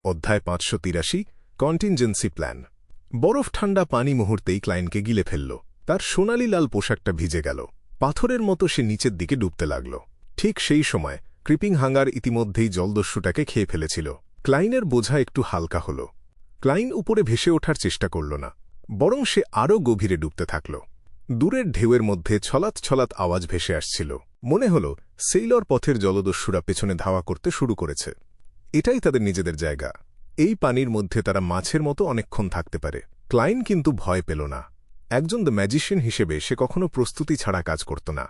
অধ্যায় 583, কন্টিনজেন্সি প্ল্যান। বরফ ঠান্ডা পানি মুহূর্তেই ক্লাইনকে গিলে ফেলল। তার সোনালি লাল পোশাকটা ভিজে গেল। পাথরের মতো সে নিচের দিকে ডুবতে লাগল। ঠিক সেই সময় ক্রিপিং হাঙ্গার ইতিমধ্যেই জলদস্যুটাকে খেয়ে ফেলেছিল। ক্লাইনের বোঝা একটু হালকা হল। ক্লাইন উপরে ভেসে ওঠার চেষ্টা করল না, বরং সে আরও গভীরে ডুবতে থাকল। দূরের ঢেউয়ের মধ্যে ছলাৎ ছলাৎ আওয়াজ ভেসে আসছিল। মনে হল সেইলর পথের জলদস্যুরা পেছনে ধাওয়া করতে শুরু করেছে। এটাই তাদের নিজেদের জায়গা। এই পানির মধ্যে তারা মাছের মতো অনেকক্ষণ থাকতে পারে। ক্লাইন কিন্তু ভয় পেল না। একজন দ্য ম্যাজিশিয়ান হিসেবে সে কখনো প্রস্তুতি ছাড়া কাজ করত না।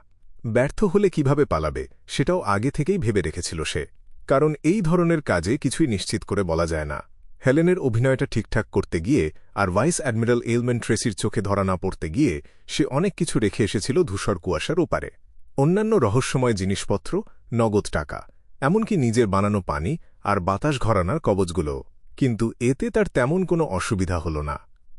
ব্যর্থ হলে কিভাবে পালাবে সেটাও আগে থেকেই ভেবে রেখেছিল সে। কারণ এই ধরনের কাজে কিছুই নিশ্চিত করে বলা যায় না। হেলেনের অভিনয়টা ঠিকঠাক করতে গিয়ে আর ভাইস অ্যাডমিরাল এলমেন ট্রেসির চোখে ধরা না পড়তে গিয়ে সে অনেক কিছু রেখে এসেছিল ধূসর কুয়াশার ওপারে। অন্যান্য রহস্যময় জিনিসপত্র, নগদ টাকা, এমনকি নিজের বানানো পানি আর বাতাস ঘরানার কবচগুলো। কিন্তু এতে তার তেমন কোনো অসুবিধা হল না।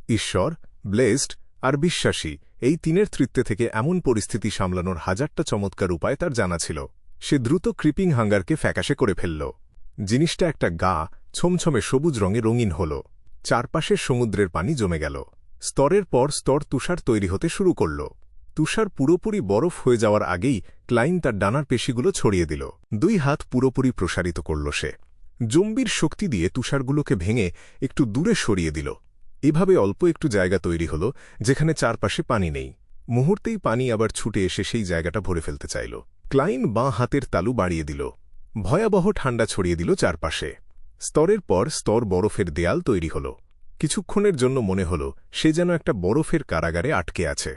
ঈশ্বর, ব্লেসড আর বিশ্বাসী, এই তিনের তৃত্বে থেকে এমন পরিস্থিতি সামলানোর হাজারটা চমৎকার উপায় তার জানা ছিল। সে দ্রুত ক্রিপিং হাঙ্গারকে ফ্যাকাশে করে ফেলল। জিনিসটা একটা গা ছমছমে সবুজ রঙে রঙিন হল। চারপাশের সমুদ্রের পানি জমে গেল। স্তরের পর স্তর তুষার তৈরি হতে শুরু করল। তুষার পুরোপুরি বরফ হয়ে যাওয়ার আগেই ক্লাইন তার ডানার পেশিগুলো ছড়িয়ে দিল। 2 হাত পুরোপুরি প্রসারিত করল সে। জম্বির শক্তি দিয়ে তুষারগুলোকে ভেঙে একটু দূরে সরিয়ে দিল। এভাবে অল্প একটু জায়গা তৈরি হল যেখানে চারপাশে পানি নেই। মুহূর্তেই পানি আবার ছুটে এসে সেই জায়গাটা ভরে ফেলতে চাইল। ক্লাইন বাঁ হাতের তালু বাড়িয়ে দিল। ভয়াবহ ঠান্ডা ছড়িয়ে দিল চারপাশে। স্তরের পর স্তর বরফের দেয়াল তৈরি হল। কিছুক্ষণের জন্য মনে হল সে যেন একটা বরফের কারাগারে আটকে আছে।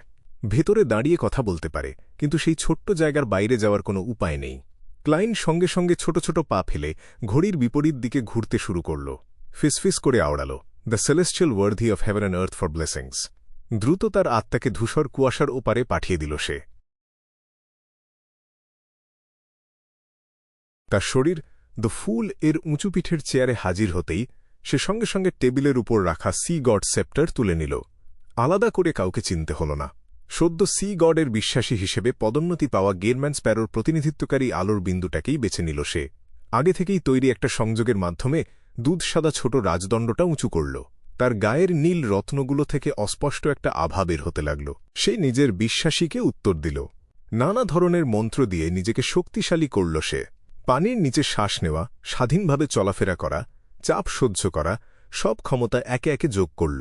ভেতরে দাঁড়িয়ে কথা বলতে পারে, কিন্তু সেই ছোট্ট জায়গার বাইরে যাওয়ার কোনো উপায় নেই। ক্লাইন সঙ্গে সঙ্গে ছোট ছোট পা ফেলে ঘড়ির বিপরীত দিকে ঘুরতে শুরু করল। ফিসফিস করে আওড়াল, the celestial worthy of heaven and earth for blessings. দ্রুত তার আত্মাকে ধূসর কুয়াশার ওপারে পাঠিয়ে দিল সে। তার শরীর দ্য ফুল এর উঁচু পিঠের চেয়ারে হাজির হতেই সে সঙ্গে সঙ্গে টেবিলের উপর রাখা সি গড সেপ্টার তুলে নিল। আলাদা করে কাউকে চিনতে হল না। সদ্য সি গডের বিশ্বাসী হিসেবে পদোন্নতি পাওয়া গেরম্যান স্প্যারোর প্রতিনিধিত্বকারী আলোর বিন্দুটাকেই বেছে নিল সে। আগে থেকেই তৈরি একটা সংযোগের মাধ্যমে দুধসাদা ছোট রাজদণ্ডটা উঁচু করল। তার গায়ের নীল রত্নগুলো থেকে অস্পষ্ট একটা আভা বের হতে লাগল। সে নিজের বিশ্বাসীকে উত্তর দিল। নানা ধরনের মন্ত্র দিয়ে নিজেকে শক্তিশালী করল সে। পানির নিচে শ্বাস নেওয়া, স্বাধীনভাবে চলাফেরা করা, চাপ সহ্য করা, সব ক্ষমতা একে একে যোগ করল।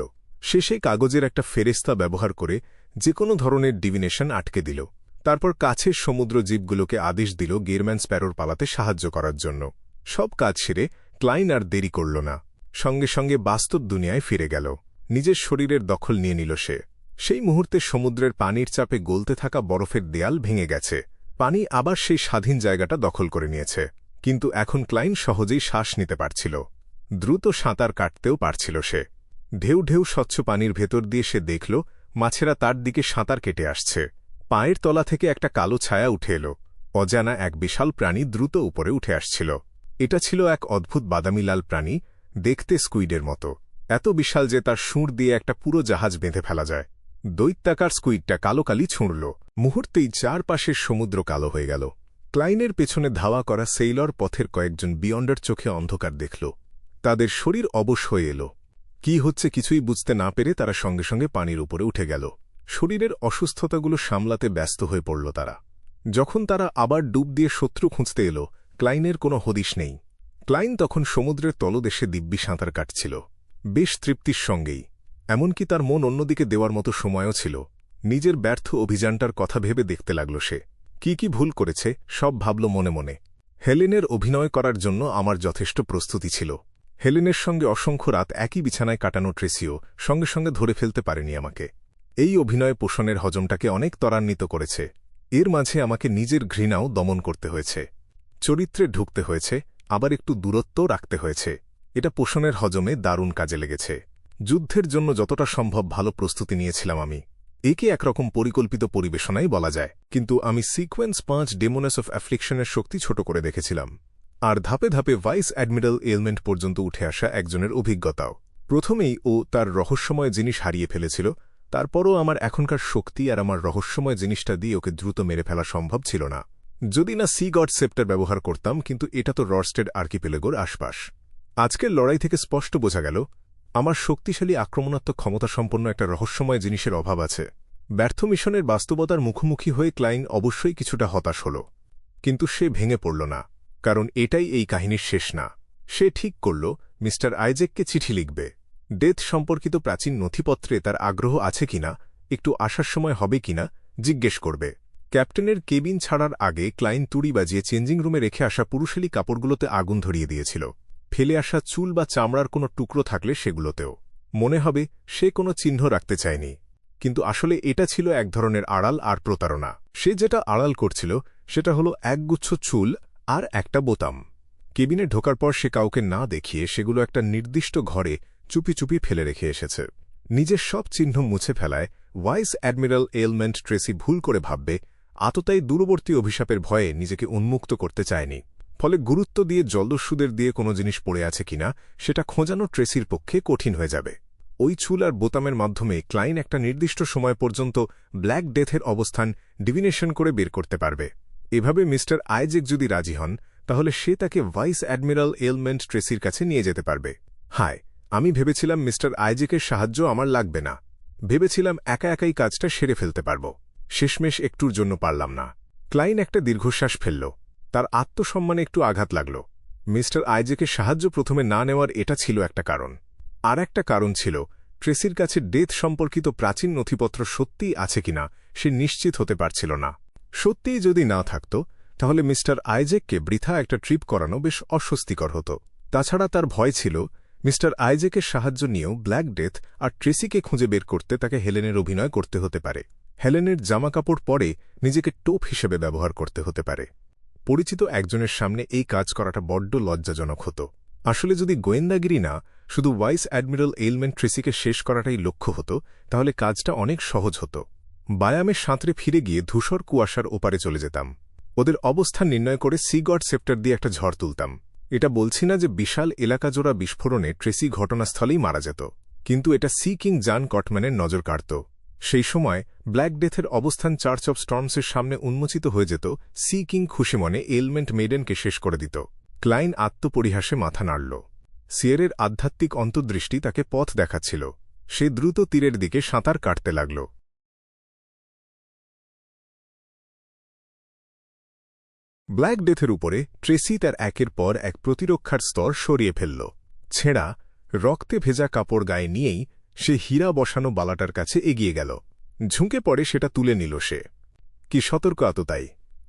শেষে কাগজের একটা ফেরেস্তা ব্যবহার করে যে কোনো ধরনের ডিভিনেশন আটকে দিল। তারপর কাছের সমুদ্র জীবগুলোকে আদেশ দিল গেরম্যান স্প্যারোর পালাতে সাহায্য করার জন্য। সব কাজ সেরে ক্লাইন আর দেরি করল না। সঙ্গে সঙ্গে বাস্তব দুনিয়ায় ফিরে গেল। নিজের শরীরের দখল নিয়ে নিল সে। সেই মুহূর্তে সমুদ্রের পানির চাপে গলতে থাকা বরফের দেয়াল ভেঙে গেছে। পানি আবার সেই স্বাধীন জায়গাটা দখল করে নিয়েছে। কিন্তু এখন ক্লাইন সহজেই শ্বাস নিতে পারছিল। দ্রুত সাঁতার কাটতেও পারছিল সে। ঢেউ ঢেউ স্বচ্ছ পানির ভেতর দিয়ে সে দেখল মাছেরা তার দিকে সাঁতার কেটে আসছে। পায়ের তলা থেকে একটা কালো ছায়া উঠে এল। অজানা এক বিশাল প্রাণী দ্রুত উপরে উঠে আসছিল। এটা ছিল এক অদ্ভুত বাদামি লাল প্রাণী, দেখতে স্কুইডের মতো। এত বিশাল যে তার সুঁড় দিয়ে একটা পুরো জাহাজ বেঁধে ফেলা যায়। দৈত্যাকার স্কুইডটা কালো কালি ছুঁড়ল। মুহূর্তেই চারপাশের সমুদ্র কালো হয়ে গেল। ক্লাইনের পেছনে ধাওয়া করা সেইলর পথের কয়েকজন বিয়ন্ডার চোখে অন্ধকার দেখল। তাদের শরীর অবশ হয়ে এল। কি হচ্ছে কিছুই বুঝতে না পেরে তারা সঙ্গে সঙ্গে পানির উপরে উঠে গেল। শরীরের অসুস্থতাগুলো সামলাতে ব্যস্ত হয়ে পড়ল তারা। যখন তারা আবার ডুব দিয়ে শত্রু খুঁজতে এল, ক্লাইনের কোনো হদিশ নেই। ক্লাইন তখন সমুদ্রের তলদেশে দিব্যি সাঁতার কাটছিল, বেশ তৃপ্তির সঙ্গেই। এমনকি তার মন অন্যদিকে দেওয়ার মতো সময়ও ছিল। নিজের ব্যর্থ অভিযানটার কথা ভেবে দেখতে লাগল সে। কি কি ভুল করেছে সব ভাবল মনে মনে। হেলেনের অভিনয় করার জন্য আমার যথেষ্ট প্রস্তুতি ছিল। হেলেনের সঙ্গে অসংখ্য রাত একই বিছানায় কাটানো ট্রেসিও সঙ্গে সঙ্গে ধরে ফেলতে পারেনি আমাকে। এই অভিনয় পোষণের হজমটাকে অনেক ত্বরান্বিত করেছে। এর মাঝে আমাকে নিজের ঘৃণাও দমন করতে হয়েছে। চরিত্রে ঢুকতে হয়েছে, আবার একটু দূরত্বও রাখতে হয়েছে। এটা পোষণের হজমে দারুণ কাজে লেগেছে। যুদ্ধের জন্য যতটা সম্ভব ভালো প্রস্তুতি নিয়েছিলাম আমি। একে একরকম পরিকল্পিত পরিবেশনাই বলা যায়। কিন্তু আমি সিকোয়েন্স 5 ডেমোনেস অফ অ্যাফ্লিকশনের শক্তি ছোট করে দেখেছিলাম। আর ধাপে ধাপে ভাইস অ্যাডমিরাল এলমেন্ট পর্যন্ত উঠে আসা একজনের অভিজ্ঞতাও। প্রথমেই ও তার রহস্যময় জিনিস হারিয়ে ফেলেছিল, তারপরও আমার এখনকার শক্তি আর আমার রহস্যময় জিনিসটা দিয়ে ওকে দ্রুত মেরে ফেলা সম্ভব ছিল না। যদি না সি গড সেপ্টার ব্যবহার করতাম, কিন্তু এটা তো রর্স্টেড আর্কিপেলেগোর আশপাশ। আজকের লড়াই থেকে স্পষ্ট বোঝা গেল আমার শক্তিশালী আক্রমণাত্মক ক্ষমতাসম্পন্ন একটা রহস্যময় জিনিসের অভাব আছে। ব্যর্থ মিশনের বাস্তবতার মুখোমুখি হয়ে ক্লাইন অবশ্যই কিছুটা হতাশ হল, কিন্তু সে ভেঙে পড়ল না। কারণ এটাই এই কাহিনীর শেষ না। সে ঠিক করল মিস্টার আইজ্যাককে চিঠি লিখবে। ডেথ সম্পর্কিত প্রাচীন নথিপত্রে তার আগ্রহ আছে কিনা, একটু আসার সময় হবে কিনা জিজ্ঞেস করবে। ক্যাপ্টেনের কেবিন ছাড়ার আগে ক্লাইন তুড়ি বাজিয়ে চেঞ্জিং রুমে রেখে আসা পুরুষালী কাপড়গুলোতে আগুন ধরিয়ে দিয়েছিল। ফেলে আসা চুল বা চামড়ার কোনো টুকরো থাকলে সেগুলোতেও। মনে হবে সে কোনো চিহ্ন রাখতে চায়নি, কিন্তু আসলে এটা ছিল এক ধরনের আড়াল আর প্রতারণা। সে যেটা আড়াল করছিল সেটা হলো একগুচ্ছ চুল আর একটা বোতাম। কেবিনে ঢোকার পর সে কাউকে না দেখিয়ে সেগুলো একটা নির্দিষ্ট ঘরে চুপি চুপি ফেলে রেখে এসেছে। নিজের সব চিহ্ন মুছে ফেলায় ভাইস অ্যাডমিরাল এলমেন্ট ট্রেসি ভুল করে ভাববে আততায়ী দূরবর্তী অভিশাপের ভয়ে নিজেকে উন্মুক্ত করতে চায়নি। ফলে গুরুত্ব দিয়ে জলদস্যুদের দিয়ে কোনো জিনিস পড়ে আছে কিনা সেটা খোঁজানো ট্রেসির পক্ষে কঠিন হয়ে যাবে। ওই চুল আর বোতামের মাধ্যমে ক্লাইন একটা নির্দিষ্ট সময় পর্যন্ত ব্ল্যাক ডেথের অবস্থান ডিভিনেশন করে বের করতে পারবে। এভাবে মিস্টার আইজ্যাক যদি রাজি হন, তাহলে সে তাকে ভাইস অ্যাডমিরাল এলমেন্ট ট্রেসির কাছে নিয়ে যেতে পারবে। হায়, আমি ভেবেছিলাম মিস্টার আইজ্যাকের সাহায্য আমার লাগবে না। ভেবেছিলাম একা একাই কাজটা সেরে ফেলতে পারব। শেষমেশ একটুর জন্য পারলাম না। ক্লাইন একটা দীর্ঘশ্বাস ফেলল। তার আত্মসম্মানে একটু আঘাত লাগল। মিস্টার আইজেকের সাহায্য প্রথমে না নেওয়ার এটা ছিল একটা কারণ। আর একটা কারণ ছিল ট্রেসির কাছে ডেথ সম্পর্কিত প্রাচীন নথিপত্র সত্যিই আছে কিনা সে নিশ্চিত হতে পারছিল না। সত্যিই যদি না থাকত তাহলে মিস্টার আইজেককে বৃথা একটা ট্রিপ করানো বেশ অস্বস্তিকর হতো। তাছাড়া তার ভয় ছিল মিস্টার আইজেকের সাহায্য নিয়েও ব্ল্যাক ডেথ আর ট্রেসিকে খুঁজে বের করতে তাকে হেলেনের অভিনয় করতে হতে পারে। হেলেনের জামাকাপড় পরে নিজেকে টোপ হিসেবে ব্যবহার করতে হতে পারে। পরিচিত একজনের সামনে এই কাজ করাটা বড্ড লজ্জাজনক হতো। আসলে যদি গোয়েন্দাগিরি না, শুধু ভাইস অ্যাডমিরাল এইলম্যান ট্রেসিকে শেষ করাটাই লক্ষ্য হতো, তাহলে কাজটা অনেক সহজ হতো। বায়ামের সাঁতরে ফিরে গিয়ে ধূসর কুয়াশার ওপারে চলে যেতাম। ওদের অবস্থান নির্ণয় করে সিগড সেপ্টার দিয়ে একটা ঝড় তুলতাম। এটা বলছি না যে বিশাল এলাকাজোড়া বিস্ফোরণে ট্রেসি ঘটনাস্থলেই মারা যেত, কিন্তু এটা সি কিং জন কটম্যানের নজর কাড়ত। সেই সময় ব্ল্যাক ডেথের অবস্থান চার্চ অব স্টর্মসের সামনে উন্মোচিত হয়ে যেত। সি কিং খুশি মনে এলমেন্ট মেডেনকে শেষ করে দিত। ক্লাইন আত্মপরিহাসে মাথা নাড়ল। সিয়েরের আধ্যাত্মিক অন্তর্দৃষ্টি তাকে পথ দেখাচ্ছিল। সে দ্রুত তীরের দিকে সাঁতার কাটতে লাগল। ব্ল্যাক ডেথের উপরে ট্রেসি তার একের পর এক প্রতিরক্ষার স্তর সরিয়ে ফেলল। ছেঁড়া, রক্তে ভেজা কাপড় গায়ে নিয়েই সে হীরা বসানো বালাটার কাছে এগিয়ে গেল। ঝুঁকে পড়ে সেটা তুলে নিল সে। কি সতর্ক আততাই!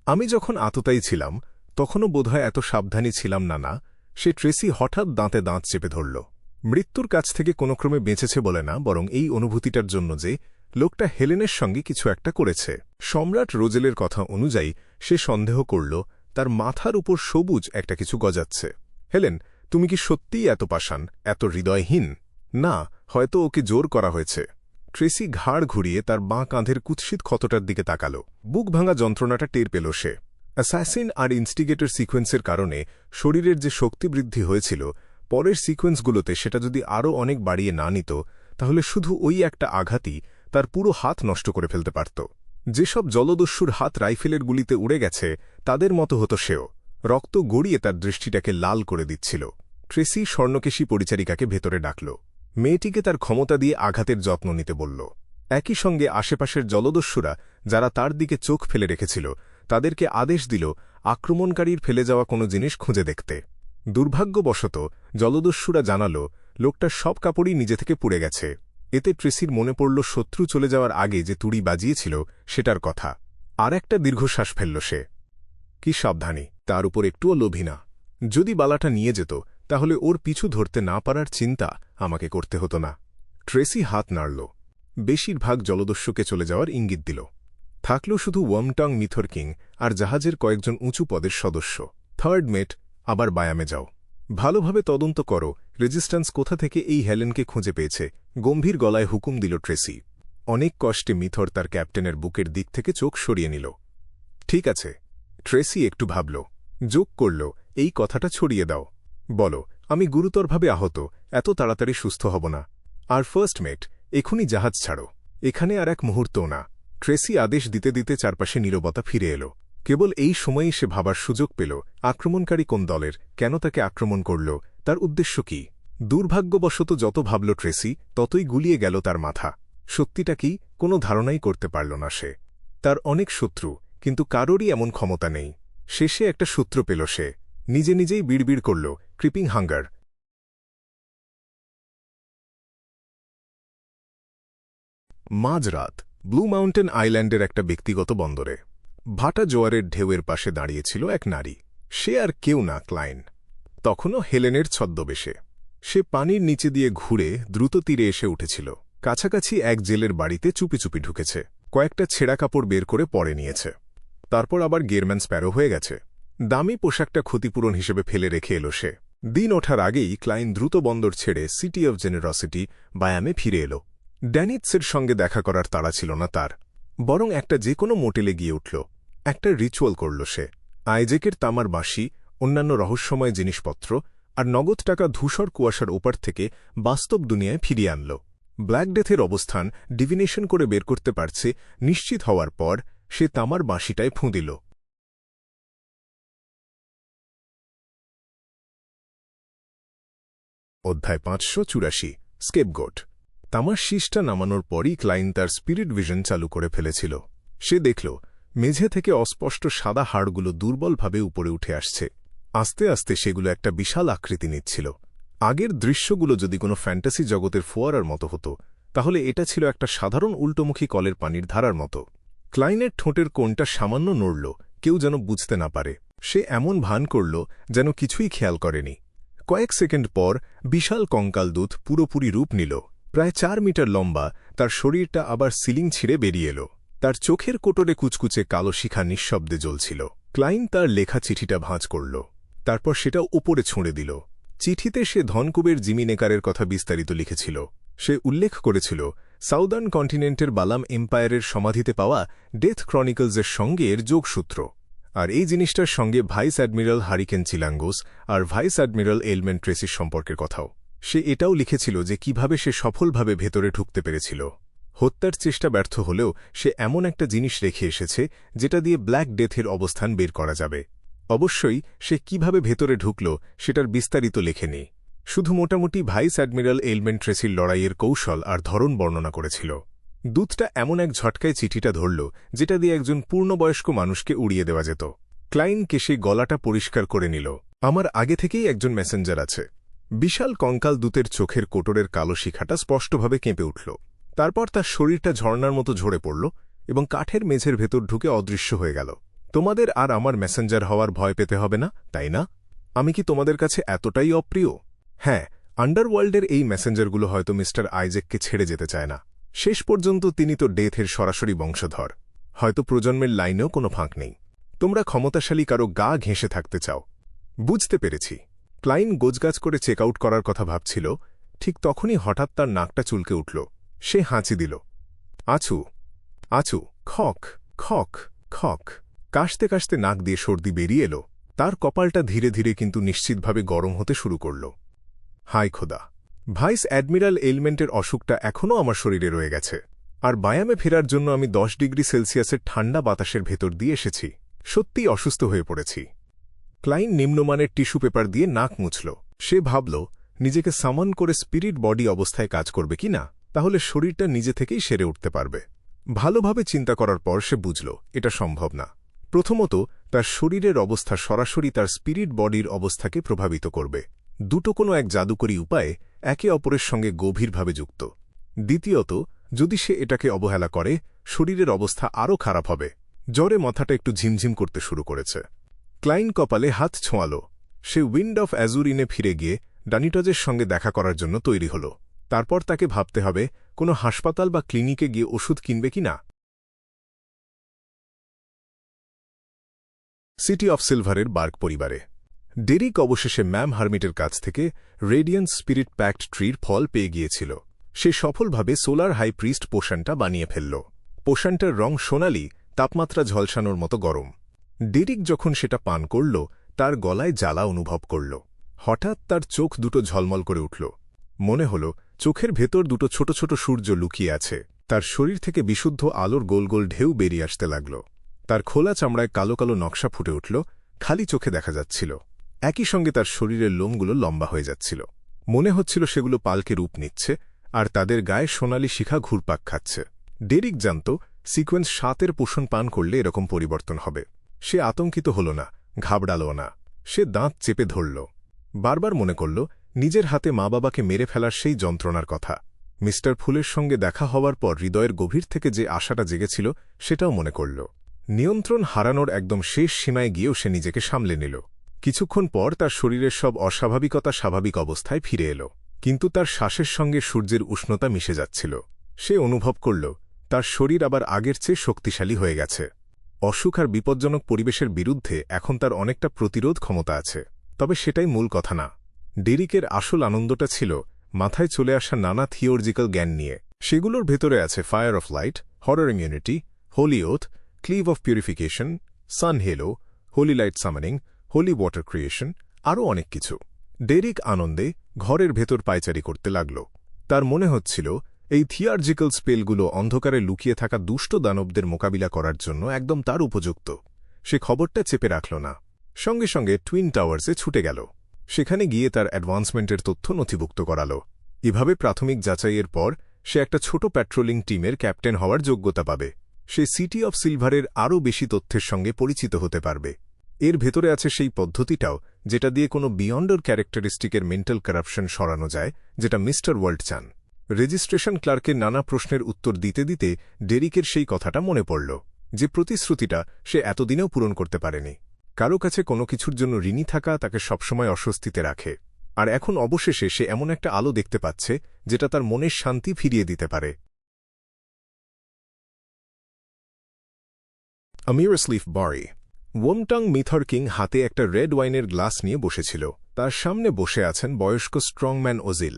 আমি যখন আততাই ছিলাম তখনও বোধহয় এত সাবধানী ছিলাম না। না, সে ট্রেসি হঠাৎ দাঁতে দাঁত চেপে ধরল। মৃত্যুর কাছ থেকে কোনোক্রমে বেঁচেছে বলে না, বরং এই অনুভূতিটার জন্য যে লোকটা হেলেনের সঙ্গে কিছু একটা করেছে। সম্রাট রোজেলের কথা অনুযায়ী সে সন্দেহ করল তার মাথার উপর সবুজ একটা কিছু গজাচ্ছে। হেলেন, তুমি কি সত্যিই এত পাষাণ, এত হৃদয়হীন? না, হয়তো ওকে জোর করা হয়েছে। ট্রেসি ঘাড় ঘুরিয়ে তার বাঁ কাঁধের কুৎসিত ক্ষতটার দিকে তাকাল। বুক ভাঙা যন্ত্রণাটা টের পেল সে। অ্যাসাসিন আর ইনস্টিগেটর সিকোয়েন্সের কারণে শরীরের যে শক্তিবৃদ্ধি হয়েছিল, পরের সিকোয়েন্সগুলোতে সেটা যদি আরও অনেক বাড়িয়ে না নিত, তাহলে শুধু ওই একটা আঘাতই তার পুরো হাত নষ্ট করে ফেলতে পারত। যেসব জলদস্যুর হাত রাইফেলের গুলিতে উড়ে গেছে তাদের মতো হতো সেও। রক্ত গড়িয়ে তার দৃষ্টিটাকে লাল করে দিচ্ছিল। ট্রেসি স্বর্ণকেশী পরিচারিকাকে ভেতরে ডাকল। মেয়েটিকে তার ক্ষমতা দিয়ে আঘাতের যত্ন নিতে বলল। একই সঙ্গে আশেপাশের জলদস্যুরা যারা তার দিকে চোখ ফেলে রেখেছিল তাদেরকে আদেশ দিল আক্রমণকারীর ফেলে যাওয়া কোনো জিনিস খুঁজে দেখতে। দুর্ভাগ্যবশত জলদস্যুরা জানাল লোকটার সব কাপড়ই নিজে থেকে পুড়ে গেছে। এতে ট্রেসির মনে পড়ল শত্রু চলে যাওয়ার আগে যে তুড়ি বাজিয়েছিল সেটার কথা। আর একটা দীর্ঘশ্বাস ফেলল সে। কি সাবধানী, তার উপর একটুও লোভী না। যদি বালাটা নিয়ে যেত তাহলে ওর পিছু ধরতে না পারার চিন্তা আমাকে করতে হতো না। ট্রেসি হাত নাড়ল। বেশিরভাগ জলদস্যুকে চলে যাওয়ার ইঙ্গিত দিল। থাকল শুধু ওয়ামটং মিথর কিং আর জাহাজের কয়েকজন উঁচু পদের সদস্য। থার্ড মেট, আবার বায়ামে যাও। ভালোভাবে তদন্ত করো রেজিস্ট্যান্স কোথা থেকে এই হেলেনকে খুঁজে পেয়েছে। গম্ভীর গলায় হুকুম দিল ট্রেসি। অনেক কষ্টে মিথর তার ক্যাপ্টেনের বুকের দিক থেকে চোখ সরিয়ে নিল। ঠিক আছে। ট্রেসি একটু ভাবল, যোগ করল, এই কথাটা ছড়িয়ে দাও। বলো, আমি গুরুতরভাবে আহত, এত তাড়াতাড়ি সুস্থ হব না। আর ফার্স্ট মেট, এখনই জাহাজ ছাড়ো, এখানে আর এক মুহূর্তও না। ট্রেসি আদেশ দিতে দিতে চারপাশে নীরবতা ফিরে এলো। কেবল এই সময়েই সে ভাবার সুযোগ পেল আক্রমণকারী কোন দলের, কেন তাকে আক্রমণ করল, তার উদ্দেশ্য কি। দুর্ভাগ্যবশত যত ভাবল ট্রেসি ততই গুলিয়ে গেল তার মাথা। সত্যিটা কি কোনো ধারণাই করতে পারল না সে। তার অনেক শত্রু, কিন্তু কারোরই এমন ক্ষমতা নেই। শেষে একটা সূত্র পেল সে। নিজে নিজেই বিড়বিড় করল, ক্রিপিং হাঙ্গার। মাঝরাত ব্লু মাউন্টেন আইল্যান্ডের একটা ব্যক্তিগত বন্দরে ভাটা জোয়ারের ঢেউয়ের পাশে দাঁড়িয়েছিল এক নারী। সে আর কেউ না, ক্লাইন। তখনও হেলেনের ছদ্মবেশে। সে পানির নিচে দিয়ে ঘুরে দ্রুত তীরে এসে উঠেছিল। কাছাকাছি এক জেলের বাড়িতে চুপি চুপি ঢুকেছে। কয়েকটা ছেঁড়া কাপড় বের করে পরে নিয়েছে। তারপর আবার গেরম্যান স্প্যারো হয়ে গেছে। দামি পোশাকটা ক্ষতিপূরণ হিসেবে ফেলে রেখে এলো সে। দিন ওঠার আগেই ক্লাইন দ্রুত বন্দর ছেড়ে সিটি অব জেনারসিটি বায়ামে ফিরে এলো। ড্যানিটসের সঙ্গে দেখা করার তাড়া ছিল না তার, বরং একটা যে কোনো মোটেলে গিয়ে উঠল। একটা রিচুয়াল করল সে। আইজেকের তামার বাঁশি, অন্যান্য রহস্যময় জিনিসপত্র আর নগদ টাকা ধূসর কুয়াশার ওপার থেকে বাস্তব দুনিয়ায় ফিরিয়ে আনল। ব্ল্যাক ডেথের অবস্থান ডিভিনেশন করে বের করতে পারছে নিশ্চিত হওয়ার পর সে তামার বাঁশিটায় ফুঁ দিল। অধ্যায় 584, স্কেপগোট। তামার শীষটা নামানোর পরই ক্লাইন তার স্পিরিট ভিশন চালু করে ফেলেছিল। সে দেখল মেঝে থেকে অস্পষ্ট সাদা হাড়গুলো দুর্বলভাবে উপরে উঠে আসছে। আস্তে আস্তে সেগুলো একটা বিশাল আকৃতি নিচ্ছিল। আগের দৃশ্যগুলো যদি কোনো ফ্যান্টাসি জগতের ফোয়ারার মতো হতো, তাহলে এটা ছিল একটা সাধারণ উল্টোমুখী কলের পানির ধারার মতো। ক্লাইনের ঠোঁটের কোণটা সামান্য নড়ল, কেউ যেন বুঝতে না পারে। সে এমন ভান করল যেন কিছুই খেয়াল করেনি। কয়েক সেকেন্ড পর বিশাল কঙ্কালদূত পুরোপুরি রূপ নিল। প্রায় 4 মিটার লম্বা, তার শরীরটা আবার সিলিং ছিঁড়ে বেরিয়ে এলো। তার চোখের কোটরে কুচকুচে কালো শিখা নিঃশব্দে জ্বলছিল। ক্লাইন তার লেখা চিঠিটা ভাঁজ করল, তারপর সেটা উপরে ছুঁড়ে দিল। চিঠিতে সে ধনকুবের জিমি নেকারের কথা বিস্তারিত লিখেছিল। সে উল্লেখ করেছিল সাউদার্ন কন্টিনেন্টের বালাম এম্পায়ারের সমাধিতে পাওয়া ডেথ ক্রনিকলসের সঙ্গে এর যোগসূত্র, আর এই জিনিসটার সঙ্গে ভাইস অ্যাডমিরাল হারিকেন চিলাঙ্গোস আর ভাইস অ্যাডমিরাল এলমেন্ট ট্রেসির সম্পর্কের কথাও। সে এটাও লিখেছিল যে কিভাবে সে সফলভাবে ভেতরে ঢুকতে পেরেছিল। হত্যার চেষ্টা ব্যর্থ হলেও সে এমন একটা জিনিস রেখে এসেছে যেটা দিয়ে ব্ল্যাক ডেথের অবস্থান বের করা যাবে। অবশ্যই সে কিভাবে ভেতরে ঢুকল সেটার বিস্তারিত লেখেনি, শুধু মোটামুটি ভাইস অ্যাডমিরাল এলমেন্ট ট্রেসির লড়াইয়ের কৌশল আর ধরন বর্ণনা করেছিল। দূতটা এমন এক ঝটকায় চিঠিটা ধরল যেটা দিয়ে একজন পূর্ণবয়স্ক মানুষকে উড়িয়ে দেওয়া যেত। ক্লাইনকে সেই গলাটা পরিষ্কার করে নিল। আমার আগে থেকেই একজন মেসেঞ্জার আছে। বিশাল কঙ্কাল দূতের চোখের কোটরের কালো শিখাটা স্পষ্টভাবে কেঁপে উঠল। তারপর তার শরীরটা ঝর্ণার মতো ঝরে পড়ল এবং কাঠের মেঝের ভেতর ঢুকে অদৃশ্য হয়ে গেল। তোমাদের আর আমার মেসেঞ্জার হওয়ার ভয় পেতে হবে না, তাই না? আমি কি তোমাদের কাছে এতটাই অপ্রিয়? হ্যাঁ, আন্ডারওয়ার্ল্ডের এই মেসেঞ্জারগুলো হয়তো মিস্টার আইজ্যাককে ছেড়ে যেতে চায় না। শেষ পর্যন্ত তিনি তো ডেথের সরাসরি বংশধর। হয়তো প্রজন্মের লাইনেও কোনো ফাঁক নেই। তোমরা ক্ষমতাশালী কারো গা ঘেঁষে থাকতে চাও। বুঝতে পেরেছি। ক্লাইন গোজগাছ করে চেক আউট করার কথা ভাবছিল, ঠিক তখনই হঠাৎ তার নাকটা চুলকে উঠল। সে হাঁচি দিল। আছু আছু, খক খক খক। কাশতে কাশতে নাক দিয়ে সর্দি বেরিয়ে এলো। তার কপালটা ধীরে ধীরে কিন্তু নিশ্চিতভাবে গরম হতে শুরু করল। হায় খোদা! ভাইস অ্যাডমিরাল এলমেন্টের অসুখটা এখনও আমার শরীরে রয়ে গেছে, আর বায়ামে ফেরার জন্য আমি 10 ডিগ্রি সেলসিয়াসের ঠান্ডা বাতাসের ভেতর দিয়ে এসেছি। সত্যিই অসুস্থ হয়ে পড়েছি। ক্লাইন নিম্নমানের টিস্যু পেপার দিয়ে নাক মুছল। সে ভাবল নিজেকে সামন করে স্পিরিট বডি অবস্থায় কাজ করবে কি না, তাহলে শরীরটা নিজে থেকেই সেরে উঠতে পারবে। ভালোভাবে চিন্তা করার পর সে বুঝল এটা সম্ভব না। প্রথমত, তার শরীরের অবস্থা সরাসরি তার স্পিরিট বডির অবস্থাকে প্রভাবিত করবে। দুটো কোনো এক জাদুকরী উপায়ে একে অপরের সঙ্গে গভীরভাবে যুক্ত। দ্বিতীয়ত, যদি সে এটাকে অবহেলা করে, শরীরের অবস্থা আরও খারাপ হবে। জ্বরে মাথাটা একটু ঝিমঝিম করতে শুরু করেছে। ক্লাইন কপালে হাত ছোঁয়াল। সে উইন্ড অফ অ্যাজুরিনে ফিরে গিয়ে ডানিটজের সঙ্গে দেখা করার জন্য তৈরি হল। তারপর তাকে ভাবতে হবে কোনো হাসপাতাল বা ক্লিনিকে গিয়ে ওষুধ কিনবে কিনা। সিটি অফ সিলভারের বার্গ পরিবারে ডেরিক অবশেষে ম্যাম হার্মিটের কাছ থেকে রেডিয়েন্ট স্পিরিট প্যাক্ট ট্রির ফল পেয়ে গিয়েছিল। সে সফলভাবে সোলার হাই প্রিস্ট পোশনটা বানিয়ে ফেলল। পোশনটার রং সোনালি, তাপমাত্রা ঝলসানোর মতো গরম। ডেরিক যখন সেটা পান করল, তার গলায় জ্বালা অনুভব করল। হঠাৎ তার চোখ দুটো ঝলমল করে উঠল। মনে হল চোখের ভেতর দুটো ছোট ছোট সূর্য লুকিয়ে আছে। তার শরীর থেকে বিশুদ্ধ আলোর গোল গোল ঢেউ বেরিয়ে আসতে লাগল। তার খোলা চামড়ায় কালো কালো নকশা ফুটে উঠল, খালি চোখে দেখা যাচ্ছিল। একই সঙ্গে তার শরীরের লোমগুলো লম্বা হয়ে যাচ্ছিল। মনে হচ্ছিল সেগুলো পালকে রূপ নিচ্ছে, আর তাদের গায়ে সোনালি শিখা ঘুরপাক খাচ্ছে। ডেরিক জানত সিকোয়েন্স 7-এর পোষণ পান করলে এরকম পরিবর্তন হবে। সে আতঙ্কিত হল না, ঘাবড়ালও না। সে দাঁত চেপে ধরল। বারবার মনে করল নিজের হাতে মা বাবাকে মেরে ফেলার সেই যন্ত্রণার কথা। মিস্টার ফুলের সঙ্গে দেখা হওয়ার পর হৃদয়ের গভীর থেকে যে আশাটা জেগেছিল সেটাও মনে করল। নিয়ন্ত্রণ হারানোর একদম শেষ সীমায় গিয়েও সে নিজেকে সামলে নিল। কিছুক্ষণ পর তার শরীরের সব অস্বাভাবিকতা স্বাভাবিক অবস্থায় ফিরে এল, কিন্তু তার শ্বাসের সঙ্গে সূর্যের উষ্ণতা মিশে যাচ্ছিল। সে অনুভব করল তার শরীর আবার আগের চেয়ে শক্তিশালী হয়ে গেছে। অসুখ আর বিপজ্জনক পরিবেশের বিরুদ্ধে এখন তার অনেকটা প্রতিরোধ ক্ষমতা আছে। তবে সেটাই মূল কথা না। ডেরিকের আসল আনন্দটা ছিল মাথায় চলে আসা নানা থিওলজিক্যাল জ্ঞান নিয়ে। সেগুলোর ভেতরে আছে fire of light, horror immunity, holy oath, cleave of purification, sun halo, holy light summoning, holy water creation, আরও অনেক কিছু। ডেরিক আনন্দে ঘরের ভেতর পায়চারি করতে লাগল। তার মনে হচ্ছিল এই থিওলজিক্যাল স্পেলগুলো অন্ধকারে লুকিয়ে থাকা দুষ্ট দানবদের মোকাবিলা করার জন্য একদম তার উপযুক্ত। সে খবরটা চেপে রাখল না। সঙ্গে সঙ্গে টুইন টাওয়ার্সে ছুটে গেল। সেখানে গিয়ে তার অ্যাডভান্সমেন্টের তথ্য নথিভুক্ত করাল। এভাবে প্রাথমিক যাচাইয়ের পর সে একটা ছোট প্যাট্রোলিং টিমের ক্যাপ্টেন হওয়ার যোগ্যতা পাবে। সে সিটি অফ সিলভারের আরও বেশি তথ্যের সঙ্গে পরিচিত হতে পারবে। এর ভেতরে আছে সেই পদ্ধতিটাও যেটা দিয়ে কোনো বিয়ন্ডর ক্যারেক্টারিস্টিকের মেন্টাল কারাপশন সরানো যায়, যেটা মিস্টার ওয়ার্ল্ড চান। রেজিস্ট্রেশন ক্লার্কের নানা প্রশ্নের উত্তর দিতে দিতে ডেরিকের সেই কথাটা মনে পড়ল, যে প্রতিশ্রুতিটা সে এতদিনেও পূরণ করতে পারেনি। কারো কাছে কোনো কিছুর জন্য ঋণী থাকা তাকে সবসময় অস্বস্তিতে রাখে, আর এখন অবশেষে সে এমন একটা আলো দেখতে পাচ্ছে যেটা তার মনের শান্তি ফিরিয়ে দিতে পারে। আমিরাসলিফ বারি। ওমটাং মিথর কিং হাতে একটা রেড ওয়াইনের গ্লাস নিয়ে বসেছিল। তার সামনে বসে আছেন বয়স্ক স্ট্রংম্যান ওজিল।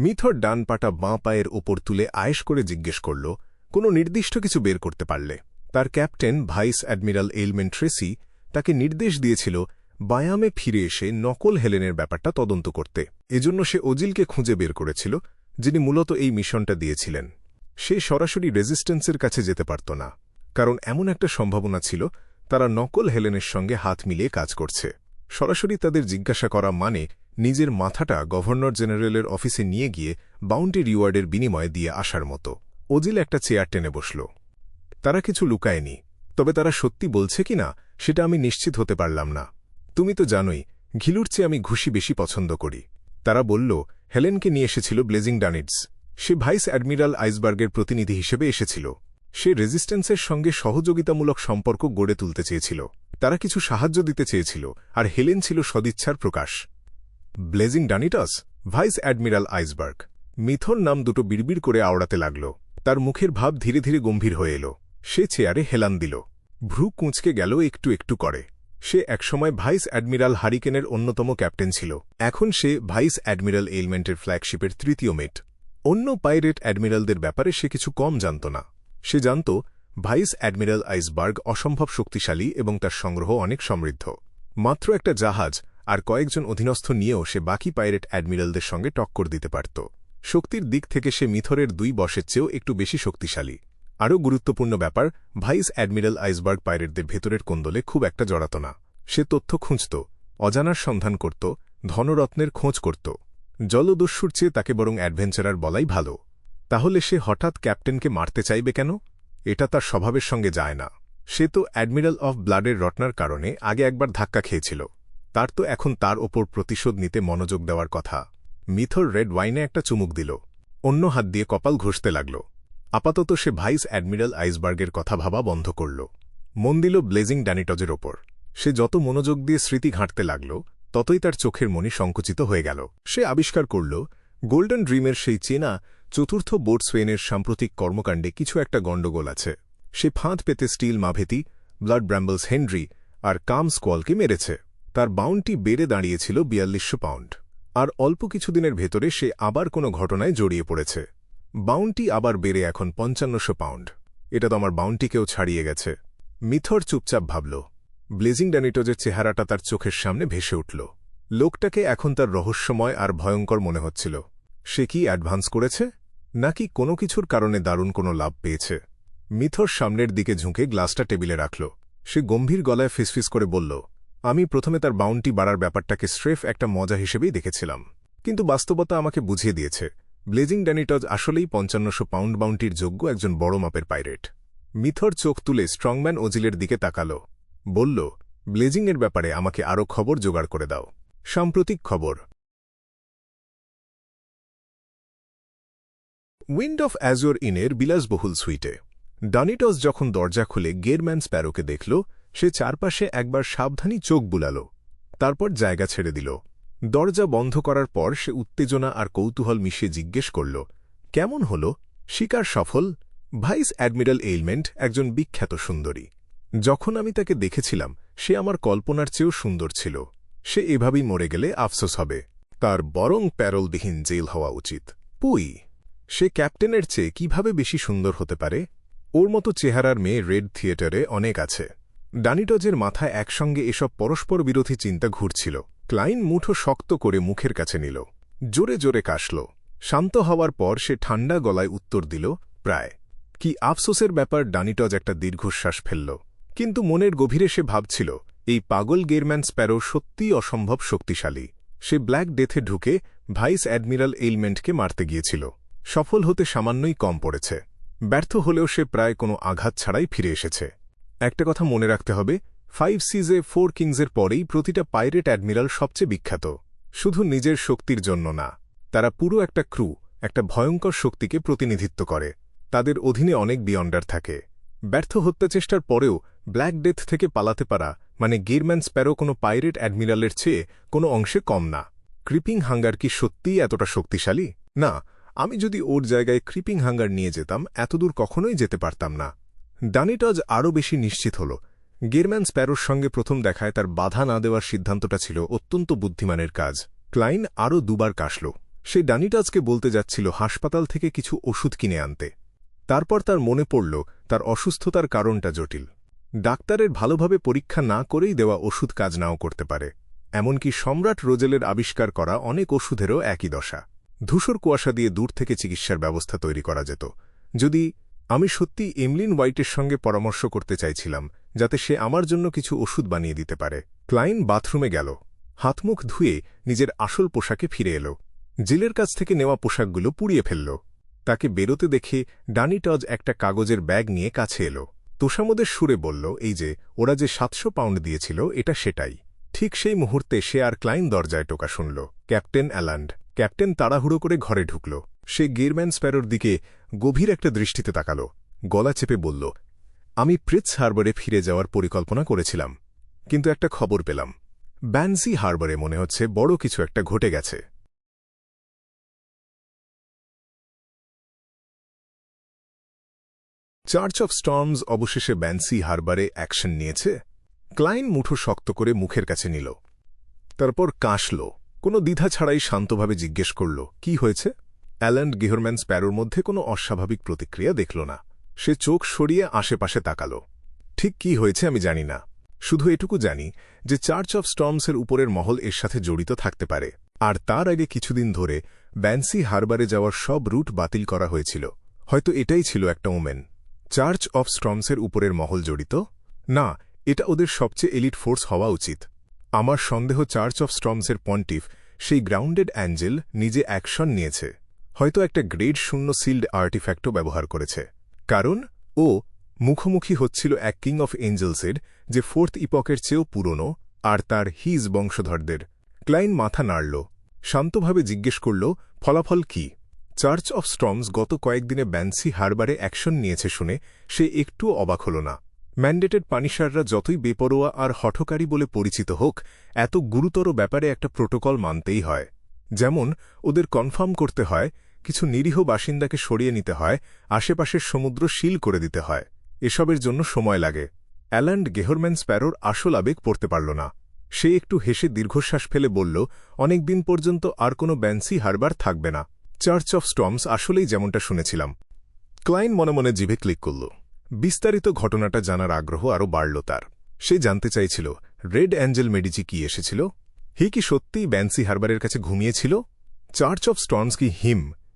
মিথর ডান পাটা বাঁ পায়ের ওপর তুলে আয়েশ করে জিজ্ঞেস করল, কোনো নির্দিষ্ট কিছু বের করতে পারলে? তার captain vice admiral element Tracy তাকে নির্দেশ দিয়েছিল বায়ামে ফিরে এসে নকল হেলেনের ব্যাপারটা তদন্ত করতে। এজন্য সে ওজিলকে খুঁজে বের করেছিল, যিনি মূলত এই মিশনটা দিয়েছিলেন। সে সরাসরি রেজিস্ট্যান্সের কাছে যেতে পারত না, কারণ এমন একটা সম্ভাবনা ছিল তারা নকল হেলেনের সঙ্গে হাত মিলিয়ে কাজ করছে। সরাসরি তাদের জিজ্ঞাসা করা মানে নিজের মাথাটা গভর্নর জেনারেলের অফিসে নিয়ে গিয়ে বাউন্টি রিওয়ার্ডের বিনিময়ে দিয়ে আসার মতো। ওজিল একটা চেয়ার টেনে বসল। তারা কিছু লুকায়নি, তবে তারা সত্যি বলছে কিনা সেটা আমি নিশ্চিত হতে পারলাম না। তুমি তো জানোই, ঘিলুর চেয়ে আমি ঘুষি বেশি পছন্দ করি। তারা বলল হেলেনকে নিয়ে এসেছিল ব্লেজিং ডানিটস। সে ভাইস অ্যাডমিরাল আইসবার্গের প্রতিনিধি হিসেবে এসেছিল। সে রেজিস্ট্যান্সের সঙ্গে সহযোগিতামূলক সম্পর্ক গড়ে তুলতে চেয়েছিল। তারা কিছু সাহায্য দিতে চেয়েছিল, আর হেলেন ছিল সদিচ্ছার প্রকাশ। ব্লেজিং ডানিটস, ভাইস অ্যাডমিরাল আইসবার্গ। মিথর নাম দুটো বিড়বিড় করে আওড়াতে লাগল। তার মুখের ভাব ধীরে ধীরে গম্ভীর হয়ে এলো। সে চেয়ারে হেলান দিল, ভ্রু কুঁচকে গেল একটু একটু করে। সে একসময় ভাইস অ্যাডমিরাল হারিকেনের অন্যতম ক্যাপ্টেন ছিল। এখন সে ভাইস অ্যাডমিরাল এলমেন্টের ফ্ল্যাগশিপের তৃতীয় মেট। অন্য পাইরেট অ্যাডমিরালদের ব্যাপারে সে কিছু কম জানত না। সে জানত ভাইস অ্যাডমিরাল আইসবার্গ অসম্ভব শক্তিশালী এবং তার সংগ্রহ অনেক সমৃদ্ধ। মাত্র একটা জাহাজ আর কয়েকজন অধীনস্থ নিয়েও সে বাকি পাইরেট অ্যাডমিরালদের সঙ্গে টক্কর দিতে পারত। শক্তির দিক থেকে সে মিথরের 2 বসের চেয়েও একটু বেশি শক্তিশালী। আরও গুরুত্বপূর্ণ ব্যাপার, ভাইস অ্যাডমিরাল আইসবার্গ পাইরেটদের ভেতরের কোন্দলে খুব একটা জড়াত না। সে তথ্য খুঁজত, অজানার সন্ধান করত, ধনরত্নের খোঁজ করত। জলদস্যুর চেয়ে তাকে বরং অ্যাডভেঞ্চারার বলাই ভালো। তাহলে সে হঠাৎ ক্যাপ্টেনকে মারতে চাইবে কেন? এটা তার স্বভাবের সঙ্গে যায় না। সে তো অ্যাডমিরাল অফ ব্লাডের রটনার কারণে আগে একবার ধাক্কা খেয়েছিল। তার তো এখন তার ওপর প্রতিশোধ নিতে মনোযোগ দেওয়ার কথা। মিথর রেড ওয়াইনে একটা চুমুক দিল, অন্য হাত দিয়ে কপাল ঘষতে লাগল। আপাতত সে ভাইস অ্যাডমিরাল আইসবার্গের কথা ভাবা বন্ধ করল। মন দিল ব্লেজিং ডানিটজের ওপর। সে যত মনোযোগ দিয়ে স্মৃতি ঘাঁটতে লাগল, ততই তার চোখের মনি সংকুচিত হয়ে গেল। সে আবিষ্কার করল গোল্ডেন ড্রিমের সেই চেনা চতুর্থ বোটসওয়েনের সাম্প্রতিক কর্মকাণ্ডে কিছু একটা গণ্ডগোল আছে। সে ফাঁদ পেতে স্টিল মাভেতি, ব্লাড ব্র্যাম্বলস হেনরি আর কাম স্কোয়ালকে মেরেছে। তার বাউন্টি বেড়ে দাঁড়িয়েছিল 4200 পাউন্ড। আর অল্প কিছুদিনের ভেতরে সে আবার কোনো ঘটনায় জড়িয়ে পড়েছে। বাউন্টি আবার বেড়ে এখন 5500 পাউন্ড। এটা তো আমার বাউন্টিকেও ছাড়িয়ে গেছে। মিথর চুপচাপ ভাবল। ব্লেজিং ডানিটজের চেহারাটা তার চোখের সামনে ভেসে উঠল। লোকটাকে এখন তার রহস্যময় আর ভয়ঙ্কর মনে হচ্ছিল। সে কি অ্যাডভান্স করেছে, নাকি কোনো কিছুর কারণে দারুণ কোনো লাভ পেয়েছে? মিথর সামনের দিকে ঝুঁকে গ্লাসটা টেবিলে রাখল। সে গম্ভীর গলায় ফিসফিস করে বলল, আমি প্রথমে তার বাউন্টি বাড়ার ব্যাপারটাকে স্রেফ একটা মজা হিসেবেই দেখেছিলাম, কিন্তু বাস্তবতা আমাকে বুঝিয়ে দিয়েছে ব্লেজিং ডানিটজ আসলেই 5500 পাউন্ড বাউন্টির যোগ্য একজন বড় মাপের পাইরেট। মিথর চোখ তুলে স্ট্রংম্যান ওজিলের দিকে তাকাল। বলল, ব্লেজিংয়ের ব্যাপারে আমাকে আরও খবর জোগাড় করে দাও। সাম্প্রতিক খবর। উইন্ড অফ অ্যাজোর ইনের বিলাসবহুল সুইটে ডানিটজ যখন দরজা খুলে গেরম্যান স্প্যারোকে দেখল, সে চারপাশে একবার সাবধানী চোখ বুলাল, তারপর জায়গা ছেড়ে দিল। দরজা বন্ধ করার পর সে উত্তেজনা আর কৌতূহল মিশিয়ে জিজ্ঞেস করল, কেমন হল? শিকার সফল? ভাইস অ্যাডমিরাল এইলমেন্ট একজন বিখ্যাত সুন্দরী। যখন আমি তাকে দেখেছিলাম সে আমার কল্পনার চেয়েও সুন্দর ছিল। সে এভাবেই মরে গেলে আফসোস হবে। তার বরং প্যারোলবিহীন জেল হওয়া উচিত। পুই, সে ক্যাপ্টেনের চেয়ে কিভাবে বেশি সুন্দর হতে পারে? ওর মতো চেহারার মেয়ে রেড থিয়েটারে অনেক আছে। ডানিটজের মাথায় একসঙ্গে এসব পরস্পর বিরোধী চিন্তা ঘুরছিল। ক্লাইন মুঠো শক্ত করে মুখের কাছে নিল, জোরে জোরে কাশল। শান্ত হওয়ার পর সে ঠান্ডা গলায় উত্তর দিল, প্রায়। কি আফসোসের ব্যাপার। ডানিটজ একটা দীর্ঘশ্বাস ফেলল, কিন্তু মনের গভীরে সে ভাবছিল, এই পাগল গেরম্যান স্প্যারো সত্যিই অসম্ভব শক্তিশালী। সে ব্ল্যাক ডেথে ঢুকে ভাইস অ্যাডমিরাল এইলমেন্টকে মারতে গিয়েছিল। সফল হতে সামান্যই কম পড়েছে। ব্যর্থ হলেও সে প্রায় কোনো আঘাত ছাড়াই ফিরে এসেছে। একটা কথা মনে রাখতে হবে, 5 সিজে 4 কিংসের পরেই প্রতিটা পাইরেট অ্যাডমিরাল সবচেয়ে বিখ্যাত, শুধু নিজের শক্তির জন্য না। তারা পুরো একটা ক্রু, একটা ভয়ঙ্কর শক্তিকে প্রতিনিধিত্ব করে। তাদের অধীনে অনেক বিয়ন্ডার থাকে। ব্যর্থ হত্যাচেষ্টার পরেও ব্ল্যাক ডেথ থেকে পালাতে পারা মানে গিরম্যান স্প্যারো কোনো পাইরেট অ্যাডমিরালের চেয়ে কোনো অংশে কম না। ক্রিপিং হাঙ্গার কি সত্যিই এতটা শক্তিশালী? না, আমি যদি ওর জায়গায় ক্রিপিং হাঙ্গার নিয়ে যেতাম এতদূর কখনোই যেতে পারতাম না। ডানিটজ আরও বেশি নিশ্চিত হল। গিরম্যান স্প্যারোর সঙ্গে প্রথম দেখায় তার বাধা না দেওয়ার সিদ্ধান্তটা ছিল অত্যন্ত বুদ্ধিমানের কাজ। ক্লাইন আরও দুবার কাশল। সে ডানিটজকে বলতে যাচ্ছিল হাসপাতাল থেকে কিছু ওষুধ কিনে আনতে। তারপর তার মনে পড়ল তার অসুস্থতার কারণটা জটিল। ডাক্তারের ভালোভাবে পরীক্ষা না করেই দেওয়া ওষুধ কাজ নাও করতে পারে। এমনকি সম্রাট রোজেলের আবিষ্কার করা অনেক ওষুধেরও একই দশা। ধূসর কুয়াশা দিয়ে দূর থেকে চিকিৎসার ব্যবস্থা তৈরি করা যেত। যদি আমি সত্যি এমলিন হোয়াইটের সঙ্গে পরামর্শ করতে চাইছিলাম যাতে সে আমার জন্য কিছু ওষুধ বানিয়ে দিতে পারে। ক্লাইন বাথরুমে গেল, হাতমুখ ধুয়ে নিজের আসল পোশাকে ফিরে এল। জেলের কাছ থেকে নেওয়া পোশাকগুলো পুড়িয়ে ফেলল। তাকে বেরোতে দেখে ডানিটজ একটা কাগজের ব্যাগ নিয়ে কাছে এল। তোষামোদের সুরে বলল, এই যে ওরা যে 700 পাউন্ড দিয়েছিল এটা সেটাই। ঠিক সেই মুহূর্তে সে আর ক্লাইন দরজায় টোকা শুনল। ক্যাপ্টেন অ্যালান্ড। ক্যাপ্টেন তাড়াহুড়ো করে ঘরে ঢুকল। সে গিরম্যান স্প্যারোর দিকে গভীর একটা দৃষ্টিতে তাকাল। গলা চেপে বলল, আমি প্রিন্স হারবারে ফিরে যাওয়ার পরিকল্পনা করেছিলাম, কিন্তু একটা খবর পেলাম। ব্যানসি হারবারে মনে হচ্ছে বড় কিছু একটা ঘটে গেছে। চার্চ অফ স্টর্মস অবশেষে ব্যানসি হারবারে অ্যাকশন নিয়েছে। ক্লাইন মুঠো শক্ত করে মুখের কাছে নিল। তারপর কাশল। কোনো দ্বিধা ছাড়াই শান্তভাবে জিজ্ঞেস করল, কি হয়েছে? অ্যালান্ড গিহরম্যান স্প্যারোর মধ্যে কোনো অস্বাভাবিক প্রতিক্রিয়া দেখল না। সে চোখ সরিয়ে আশেপাশে তাকাল। ঠিক কি হয়েছে আমি জানি না, শুধু এটুকু জানি যে চার্চ অফ স্টর্মসের উপরের মহল এর সাথে জড়িত থাকতে পারে। আর তার আগে কিছুদিন ধরে ব্যানসি হারবারে যাওয়ার সব রুট বাতিল করা হয়েছিল। হয়তো এটাই ছিল একটা ওমেন। চার্চ অফ স্টর্মসের উপরের মহল জড়িত? না, এটা ওদের সবচেয়ে এলিট ফোর্স হওয়া উচিত। আমার সন্দেহ চার্চ অফ স্টর্মসের পন্টিফ, সেই গ্রাউন্ডেড অ্যাঞ্জেল, নিজে অ্যাকশন নিয়েছে। হয়তো একটা গ্রেড 0 সিল্ড আর্টিফ্যাক্টও ব্যবহার করেছে। কারণ ও মুখোমুখি হচ্ছিল এক কিং অফ এঞ্জেলসের, যে 4th ইপকের চেয়েও পুরনো, আর তার হিজ বংশধরদের। ক্লাইন মাথা নাড়ল, শান্তভাবে জিজ্ঞেস করল, ফলাফল কি? চার্চ অফ স্টর্মস গত কয়েকদিনে ব্যানসি হারবারে অ্যাকশন নিয়েছে শুনে সে একটুও অবাক হল না। ম্যান্ডেটেড পানিশাররা যতই বেপরোয়া আর হঠকারী বলে পরিচিত হোক, এত গুরুতর ব্যাপারে একটা প্রোটোকল মানতেই হয়। যেমন ওদের কনফার্ম করতে হয়, কিছু নিরীহ বাসিন্দাকে সরিয়ে নিতে হয়, আশেপাশের সমুদ্র সিল করে দিতে হয়। এসবের জন্য সময় লাগে। অ্যালান্ড গিহরম্যান স্প্যারোর আসল আবেগ পড়তে পারল না। সে একটু হেসে দীর্ঘশ্বাস ফেলে বলল, অনেকদিন পর্যন্ত আর কোনো ব্যানসি হারবার থাকবে না। চার্চ অফ স্টর্মস আসলেই যেমনটা শুনেছিলাম। ক্লাইন মনে মনে জিভে ক্লিক করল। বিস্তারিত ঘটনাটা জানার আগ্রহ আরও বাড়ল তার। সে জানতে চাইছিল, রেড অ্যাঞ্জেল মেডিচি কি এসেছিল? হি কি সত্যিই ব্যানসি হারবারের কাছে ঘুমিয়েছিল? চার্চ অফ স্টর্মস কি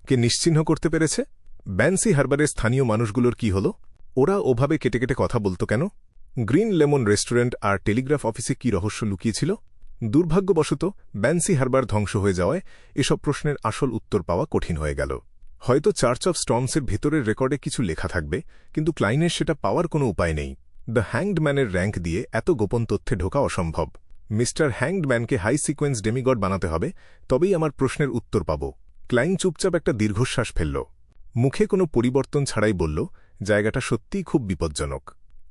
কে নিশ্চিহ্ন করতে পেরেছে? ব্যানসি হারবারের স্থানীয় মানুষগুলোর কি হল? ওরা ওভাবে কেটে কেটে কথা বলত কেন? গ্রিন লেমন রেস্টুরেন্ট আর টেলিগ্রাফ অফিসে কি রহস্য লুকিয়েছিল? দুর্ভাগ্যবশত ব্যানসি হারবার ধ্বংস হয়ে যাওয়ায় এসব প্রশ্নের আসল উত্তর পাওয়া কঠিন হয়ে গেল। হয়তো চার্চ অফ স্টর্মসের ভেতরের রেকর্ডে কিছু লেখা থাকবে, কিন্তু ক্লাইনের সেটা পাওয়ার কোনো উপায় নেই। দ্য হ্যাংড ম্যানের র্যাঙ্ক দিয়ে এত গোপন তথ্যে ঢোকা অসম্ভব। Mister hanged ম্যানকে high sequence demigod বানাতে হবে, তবেই আমার প্রশ্নের উত্তর পাব। ক্লাইন চুপচাপ একটা দীর্ঘশ্বাস ফেলল। মুখে কোনো পরিবর্তন ছাড়াই বলল, জায়গাটা সত্যিই খুব বিপজ্জনক।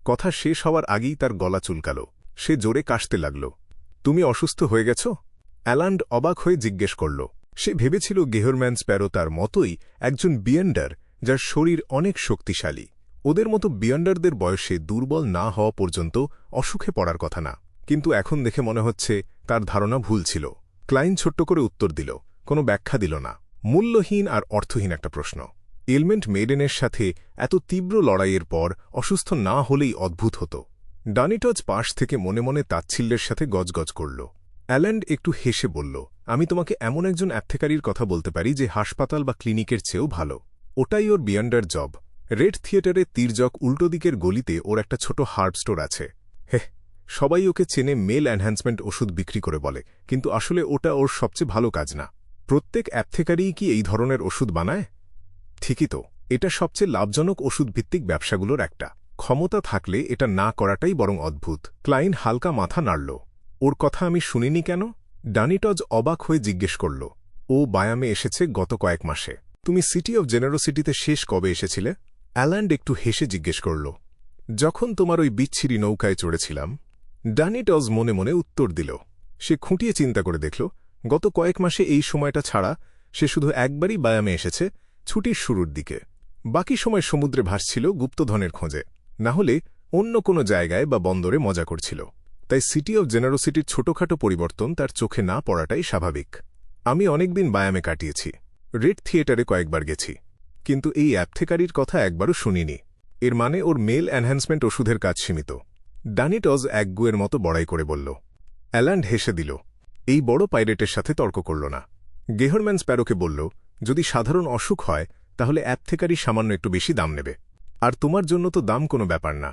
কথা শেষ হওয়ার আগেই তার গলা চুলকাল। সে জোরে কাশতে লাগল। তুমি অসুস্থ হয়ে গেছ? অ্যালান্ড অবাক হয়ে জিজ্ঞেস করল। সে ভেবেছিল গিহরম্যান স্প্যারো তার মতোই একজন বিয়ন্ডার, যার শরীর অনেক শক্তিশালী। ওদের মতো বিয়ন্ডারদের বয়সে দুর্বল না হওয়া পর্যন্ত অসুখে পড়ার কথা না। কিন্তু এখন দেখে মনে হচ্ছে তার ধারণা ভুল ছিল। ক্লাইন ছোট্ট করে উত্তর দিল, কোনো ব্যাখ্যা দিল না। মূল্যহীন আর অর্থহীন একটা প্রশ্ন। এলমেন্ট মেডেনের সাথে এত তীব্র লড়াইয়ের পর অসুস্থ না হলেই অদ্ভুত হতো। ডানিটজ পাশ থেকে মনে মনে তাচ্ছিল্যের সাথে গজগজ করল। অ্যাল্যান্ড একটু হেসে বলল, আমি তোমাকে এমন একজন অ্যাপথেকারির কথা বলতে পারি যে হাসপাতাল বা ক্লিনিকের চেয়েও ভালো। ওটাই ওর বিয়ন্ডার জব। রেড থিয়েটারে তির্যক উল্টো দিকের গলিতে ওর একটা ছোট হার্ব স্টোর আছে। হেহ, সবাই ওকে চেনে মেল এনহ্যান্সমেন্ট ওষুধ বিক্রি করে বলে, কিন্তু আসলে ওটা ওর সবচেয়ে ভালো কাজ না। প্রত্যেক অ্যাপথেকারিই কি এই ধরনের ওষুধ বানায়? ঠিকই তো। এটা সবচেয়ে লাভজনক ওষুধভিত্তিক ব্যবসাগুলোর একটা। ক্ষমতা থাকলে এটা না করাটাই বরং অদ্ভুত। ক্লাইন হালকা মাথা নাড়ল। ওর কথা আমি শুনিনি কেন? ডানিটজ অবাক হয়ে জিজ্ঞেস করল। ও বায়ামে এসেছে গত কয়েক মাসে। তুমি সিটি অফ জেনারোসিটিতে শেষ কবে এসেছিলে? অ্যাল্যান্ড একটু হেসে জিজ্ঞেস করল। যখন তোমার ওই বিচ্ছিরি নৌকায় চড়েছিলাম। ডানিটজ মনে মনে উত্তর দিল। সে খুঁটিয়ে চিন্তা করে দেখল, গত কয়েক মাসে এই সময়টা ছাড়া সে শুধু একবারই বায়ামে এসেছে, ছুটির শুরুর দিকে। বাকি সময় সমুদ্রে ভাসছিল গুপ্তধনের খোঁজে, না হলে অন্য কোনো জায়গায় বা বন্দরে মজা করছিল। তাই সিটি অফ জেনারোসিটির ছোটখাটো পরিবর্তন তার চোখে না পড়াটাই স্বাভাবিক। আমি অনেকদিন বায়ামে কাটিয়েছি, রেড থিয়েটারে কয়েকবার গেছি, কিন্তু এই অ্যাপথেকারির কথা একবারও শুনিনি। এর মানে ওর মেল এনহ্যান্সমেন্ট ওষুধের কাজ সীমিত। ডানিটজ একগুয়ের মতো বড়াই করে বলল। অ্যাল্যান্ড হেসে দিল। এই বড় পাইরেটের সাথে তর্ক করল না। গেহরম্যান স্প্যারোকে বলল, যদি সাধারণ অসুখ হয় তাহলে অ্যাপথেকারি সামান্য একটু বেশি দাম নেবে। আর তোমার জন্য তো দাম কোনো ব্যাপার না।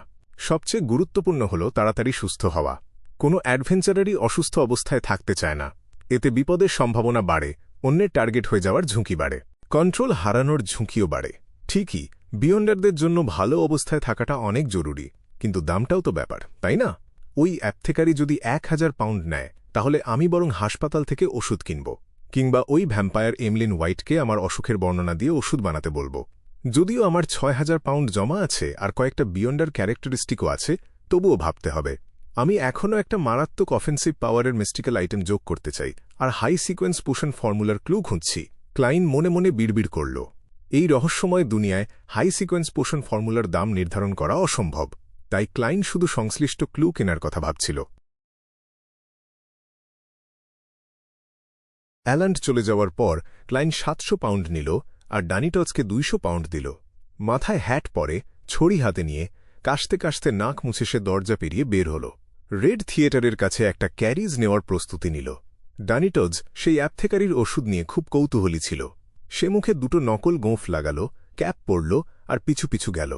সবচেয়ে গুরুত্বপূর্ণ হল তাড়াতাড়ি সুস্থ হওয়া। কোনো অ্যাডভেঞ্চারারই অসুস্থ অবস্থায় থাকতে চায় না। এতে বিপদের সম্ভাবনা বাড়ে, অন্যের টার্গেট হয়ে যাওয়ার ঝুঁকি বাড়ে, কন্ট্রোল হারানোর ঝুঁকিও বাড়ে। ঠিকই, বিয়ন্ডারদের জন্য ভালো অবস্থায় থাকাটা অনেক জরুরি, কিন্তু দামটাও তো ব্যাপার, তাই না? ওই অ্যাপথেকারি যদি 1000 পাউন্ড নেয়, তাহলে আমি বরং হাসপাতাল থেকে ওষুধ কিনব, কিংবা ওই ভ্যাম্পায়ার এমলিন হোয়াইটকে আমার অসুখের বর্ণনা দিয়ে ওষুধ বানাতে বলব। যদিও আমার 6000 পাউন্ড জমা আছে আর কয়েকটা বিয়ন্ডার ক্যারেক্টারিস্টিকও আছে, তবুও ভাবতে হবে। আমি এখনও একটা মারাত্মক অফেন্সিভ পাওয়ারের মিস্টিক্যাল আইটেম যোগ করতে চাই, আর হাই সিকোয়েন্স পোষণ ফর্মুলার ক্লু খুঁজছি। ক্লাইন মনে মনে বিড়বিড় করল। এই রহস্যময় দুনিয়ায় হাই সিকোয়েন্স পোষণ ফর্মুলার দাম নির্ধারণ করা অসম্ভব, তাই ক্লাইন শুধু সংশ্লিষ্ট ক্লু কেনার কথা ভাবছিল। অ্যাল্যান্ড চলে যাওয়ার পর ক্লাইন 700 পাউন্ড নিল আর ডানিটজকে 200 পাউন্ড দিল। মাথায় হ্যাট পরে, ছড়ি হাতে নিয়ে, কাশতে কাশতে নাক মুছে সে দরজা পেরিয়ে বের হল। রেড থিয়েটারের কাছে একটা ক্যারিজ নেওয়ার প্রস্তুতি নিল। ডানিটজ সেই অ্যাপথেকারির ওষুধ নিয়ে খুব কৌতূহলী ছিল। সে মুখে দুটো নকল গোঁফ লাগাল, ক্যাপ পরল আর পিছু পিছু গেল।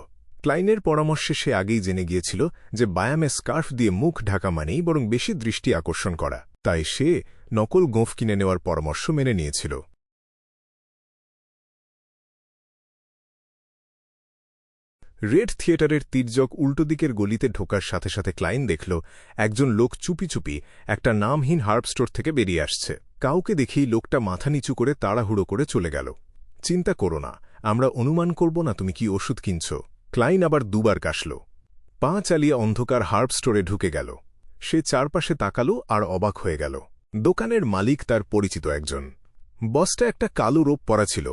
ক্লাইনের পরামর্শে সে আগেই জেনে গিয়েছিল যে বায়ামে স্কার্ফ দিয়ে মুখ ঢাকা মানেই বরং বেশি দৃষ্টি আকর্ষণ করা, তাই সে নকল গোঁফ কিনে নেওয়ার পরামর্শ মেনে নিয়েছিল। রেড থিয়েটারের তির্যক উল্টো দিকের গলিতে ঢোকার সাথে সাথে ক্লাইন দেখল একজন লোক চুপি চুপি একটা নামহীন হার্ব স্টোর থেকে বেরিয়ে আসছে। কাউকে দেখেই লোকটা মাথা নিচু করে তাড়াহুড়ো করে চলে গেল। চিন্তা করো না, আমরা অনুমান করব না তুমি কি ওষুধ কিনছ। ক্লাইন আবার দুবার কাশল। পা চালিয়ে অন্ধকার হার্ব স্টোরে ঢুকে গেল। সে চারপাশে তাকাল আর অবাক হয়ে গেল। দোকানের মালিক তার পরিচিত একজন। বসটা একটা কালো রোব পরা ছিল,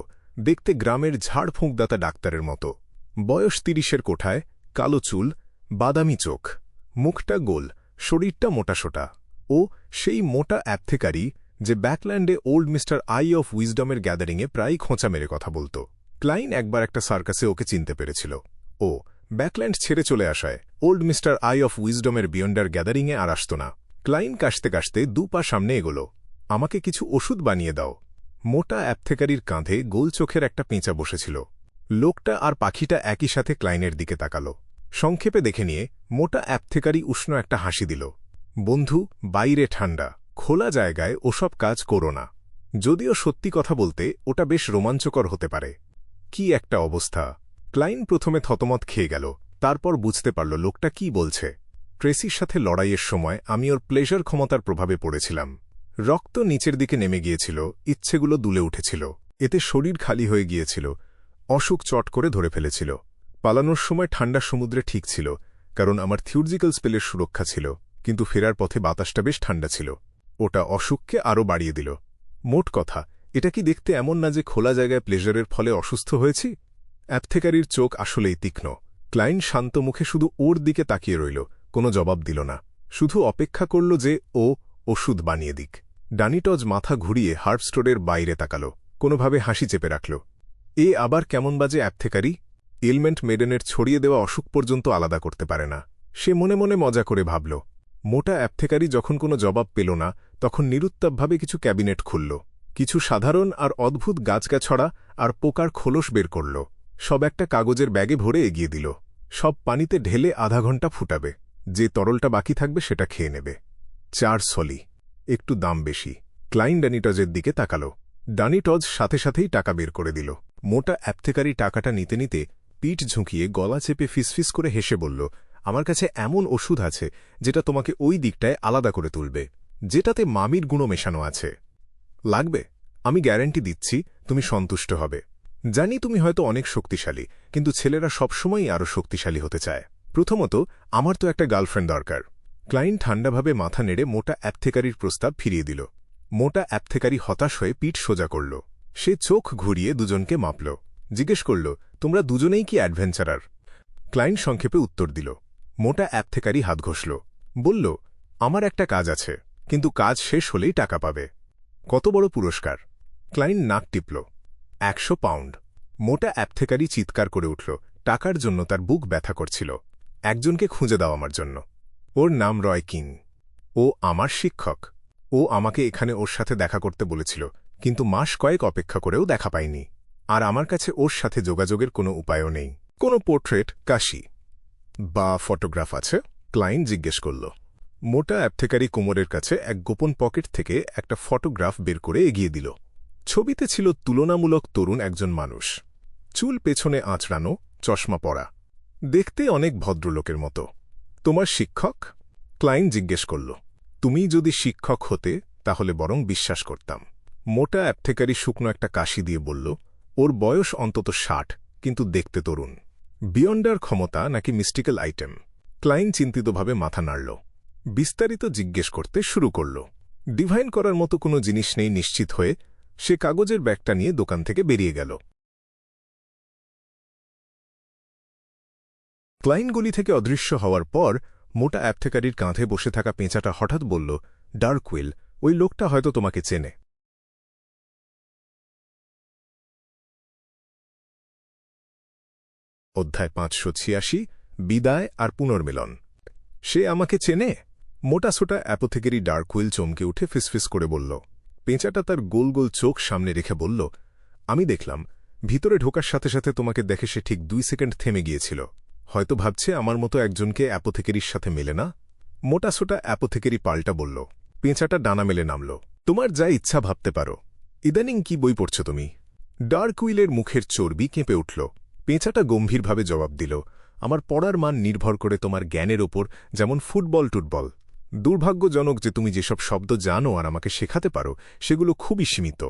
দেখতে গ্রামের ঝাড়ফুঁকদাতা ডাক্তারের মতো। বয়স 30-এর কোঠায়, কালো চুল, বাদামি চোখ, মুখটা গোল, শরীরটা মোটাসোটা। ও সেই মোটা অ্যাপথেকারি যে ব্যাকল্যান্ডে ওল্ড মিস্টার আই অফ উইজডমের গ্যাদারিংয়ে প্রায় খোঁচা মেরে কথা বলত। ক্লাইন একবার একটা সার্কাসে ওকে চিনতে পেরেছিল। ও ব্যাকল্যান্ড ছেড়ে চলে আসায় ওল্ড মিস্টার আই অফ উইজডমের বিয়ন্ডার গ্যাদারিংয়ে আর আসত না। ক্লাইন কাশতে কাশতে 2 পা সামনে এগোল। আমাকে কিছু ওষুধ বানিয়ে দাও। মোটা অ্যাপথেকারির কাঁধে গোল চোখের একটা পেঁচা বসেছিল। লোকটা আর পাখিটা একই সাথে ক্লাইনের দিকে তাকাল। সংক্ষেপে দেখে নিয়ে মোটা অ্যাপথেকারি উষ্ণ একটা হাসি দিল। বন্ধু, বাইরে ঠান্ডা, খোলা জায়গায় ওসব কাজ করো না। যদিও সত্যি কথা বলতে ওটা বেশ রোমাঞ্চকর হতে পারে। কি একটা অবস্থা! ক্লাইন প্রথমে থতমত খেয়ে গেল, তারপর বুঝতে পারল লোকটা কি বলছে। ট্রেসির সাথে লড়াইয়ের সময় আমি ওর প্লেজার ক্ষমতার প্রভাবে পড়েছিলাম। রক্ত নিচের দিকে নেমে গিয়েছিল, ইচ্ছেগুলো দুলে উঠেছিল। এতে শরীর খালি হয়ে গিয়েছিল, অসুখ চট করে ধরে ফেলেছিল। পালানোর সময় ঠান্ডা সমুদ্রে ঠিক ছিল, কারণ আমার থিওরজিক্যাল স্পেলের সুরক্ষা ছিল, কিন্তু ফেরার পথে বাতাসটা বেশ ঠান্ডা ছিল। ওটা অসুখকে আরও বাড়িয়ে দিল। মোট কথা, এটা কি দেখতে এমন না যে খোলা জায়গায় প্লেজারের ফলে অসুস্থ হয়েছি? অ্যাপথেকারির চোখ আসলেই তীক্ষ্ণ। ক্লাইন শান্ত মুখে শুধু ওর দিকে তাকিয়ে রইল, কোনো জবাব দিল না। শুধু অপেক্ষা করল যে ও ওষুধ বানিয়ে দিক। ডানিটজ মাথা ঘুরিয়ে হার্ব স্টোরের বাইরে তাকাল, কোনোভাবে হাসি চেপে রাখল। এ আবার কেমন বাজে অ্যাপথেকারি! এলমেন্ট মেডেনের ছড়িয়ে দেওয়া অসুখ পর্যন্ত আলাদা করতে পারে না। সে মনে মনে মজা করে ভাবল। মোটা অ্যাপথেকারি যখন কোনো জবাব পেল না, তখন নিরুত্তাপভাবে কিছু ক্যাবিনেট খুলল, কিছু সাধারণ আর অদ্ভুত গাছগাছড়া আর পোকার খোলস বের করল। সব একটা কাগজের ব্যাগে ভরে এগিয়ে দিল। সব পানিতে ঢেলে আধা ঘন্টা ফুটাবে, যে তরলটা বাকি থাকবে সেটা খেয়ে নেবে। 4 সলি, একটু দাম বেশি। ক্লাইন ডানিটজের দিকে তাকাল। ডানিটজ সাথে সাথেই টাকা বের করে দিল। মোটা অ্যাপথেকারি টাকাটা নিতে নিতে পিঠ ঝুঁকিয়ে গলা চেপে ফিসফিস করে হেসে বলল, আমার কাছে এমন ওষুধ আছে যেটা তোমাকে ওই দিকটায় আলাদা করে তুলবে, যেটাতে মামির গুঁড়ো মেশানো আছে। লাগবে? আমি গ্যারান্টি দিচ্ছি তুমি সন্তুষ্ট হবে। জানি তুমি হয়তো অনেক শক্তিশালী, কিন্তু ছেলেরা সবসময়ই আরও শক্তিশালী হতে চায়। প্রথমত, আমার তো একটা গার্লফ্রেন্ড দরকার। ক্লায়েন্ট ঠান্ডাভাবে মাথা নেড়ে মোটা অ্যাপথেকারির প্রস্তাব ফিরিয়ে দিল। মোটা অ্যাপথেকারি হতাশ হয়ে পিঠ সোজা করল। সে চোখ ঘুরিয়ে দুজনকে মাপল, জিজ্ঞেস করল, তোমরা দুজনেই কি অ্যাডভেঞ্চারার? ক্লায়েন্ট সংক্ষেপে উত্তর দিল। মোটা অ্যাপথেকারি হাত ঘষল, বলল, আমার একটা কাজ আছে, কিন্তু কাজ শেষ হলেই টাকা পাবে। কত বড় পুরস্কার? ক্লায়েন্ট নাক টিপল। 100 পাউন্ড। মোটা অ্যাপথেকারি চিৎকার করে উঠল, টাকার জন্য তার বুক ব্যথা করছিল। একজনকে খুঁজে দাও আমার জন্য। ওর নাম রয় কিং। ও আমার শিক্ষক। ও আমাকে এখানে ওর সাথে দেখা করতে বলেছিল, কিন্তু মাস কয়েক অপেক্ষা করেও দেখা পাইনি। আর আমার কাছে ওর সাথে যোগাযোগের কোনো উপায়ও নেই। কোনো পোর্ট্রেট, কাশি বা ফটোগ্রাফ আছে? ক্লায়েন্ট জিজ্ঞেস করল। মোটা অ্যাপথেকারি কোমরের কাছে এক গোপন পকেট থেকে একটা ফটোগ্রাফ বের করে এগিয়ে দিল। ছবিতে ছিল তুলনামূলক তরুণ একজন মানুষ, চুল পেছনে আঁচড়ানো, চশমা পরা, দেখতে অনেক ভদ্রলোকের মতো। তোমার শিক্ষক? ক্লায়েন্ট জিজ্ঞেস করল। তুমি যদি শিক্ষক হতে তাহলে বরং বিশ্বাস করতাম। মোটা অ্যাপথেকারি শুকনো একটা কাশি দিয়ে বলল, ওর বয়স অন্তত 60, কিন্তু দেখতে তরুণ। বিয়ন্ডার ক্ষমতা নাকি মিস্টিক্যাল আইটেম? ক্লায়েন্ট চিন্তিতভাবে মাথা নাড়ল। বিস্তারিত জিজ্ঞেস করতে শুরু করল। ডিভাইন করার মতো কোনো জিনিস নেই নিশ্চিত হয়ে সে কাগজের ব্যাগটা নিয়ে দোকান থেকে বেরিয়ে গেল। ক্লায়েন্টগুলি থেকে অদৃশ্য হওয়ার পর মোটা অ্যাপথেকারির কাঁধে বসে থাকা পেঁচাটা হঠাৎ বলল, ডার্কউইল, ওই লোকটা হয়তো তোমাকে চেনে। অধ্যায় 586, বিদায় আর পুনর্মিলন। সে আমাকে চেনে? মোটাসোটা অ্যাপথেকারি ডার্কউইল চমকে উঠে ফিসফিস করে বলল। পেঁচাটা তার গোল গোল চোখ সামনে রেখে বলল, আমি দেখলাম ভিতরে ঢোকার সাথে সাথে তোমাকে দেখে সে ঠিক 2 সেকেন্ড থেমে গিয়েছিল। হয়তো ভাবছে আমার মতো একজনকে অ্যাপথেকারির সাথে মেলে না। মোটাসোটা অ্যাপথেকারি পাল্টা বলল। পেঁচাটা ডানা মেলে নামল। তোমার যা ইচ্ছা ভাবতে পারো। ইদানিং কি বই পড়ছ তুমি? ডার্কউইলের মুখের চর্বি কেঁপে উঠল। পেঁচাটা গম্ভীরভাবে জবাব দিল, আমার পড়ার মান নির্ভর করে তোমার জ্ঞানের ওপর, যেমন ফুটবল টুটবল। দুর্ভাগ্যজনক যে তুমি যেসব শব্দ জানো আর আমাকে শেখাতে পারো সেগুলো খুবই সীমিত।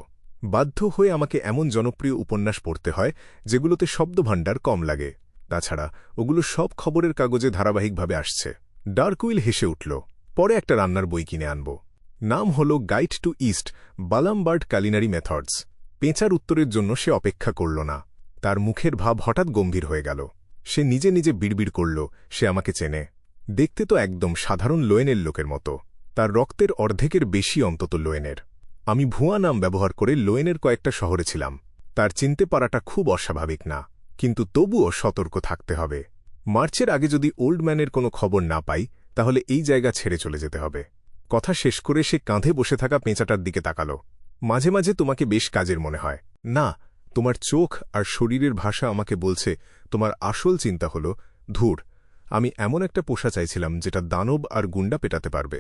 বাধ্য হয়ে আমাকে এমন জনপ্রিয় উপন্যাস পড়তে হয় যেগুলোতে শব্দভাণ্ডার কম লাগে। তাছাড়া ওগুলো সব খবরের কাগজে ধারাবাহিকভাবে আসছে। ডার্কউইল হেসে উঠল। পরে একটা রান্নার বই কিনে আনব। নাম হল গাইড টু ইস্ট বালামবার্ড কালিনারি মেথডস। পেঁচার উত্তরের জন্য সে অপেক্ষা করল না। তার মুখের ভাব হঠাৎ গম্ভীর হয়ে গেল। সে নিজে নিজে বিড়বিড় করল, সে আমাকে চেনে। দেখতে তো একদম সাধারণ লোয়েনের লোকের মতো। তার রক্তের অর্ধেকের বেশি অন্তত লোয়েনের। আমি ভুয়া নাম ব্যবহার করে লোয়েনের কয়েকটা শহরে ছিলাম। তার চিনতে পারাটা খুব অস্বাভাবিক না, কিন্তু তবুও সতর্ক থাকতে হবে। মার্চের আগে যদি ওল্ড ম্যানের কোনো খবর না পাই তাহলে এই জায়গা ছেড়ে চলে যেতে হবে। কথা শেষ করে সে কাঁধে বসে থাকা পেঁচাটার দিকে তাকাল। মাঝে মাঝে তোমাকে বেশ কাজের মনে হয় না? তোমার চোখ আর শরীরের ভাষা আমাকে বলছে তোমার আসল চিন্তা হল, ধুর, আমি এমন একটা পোষা চাইছিলাম যেটা দানব আর গুন্ডা পেটাতে পারবে।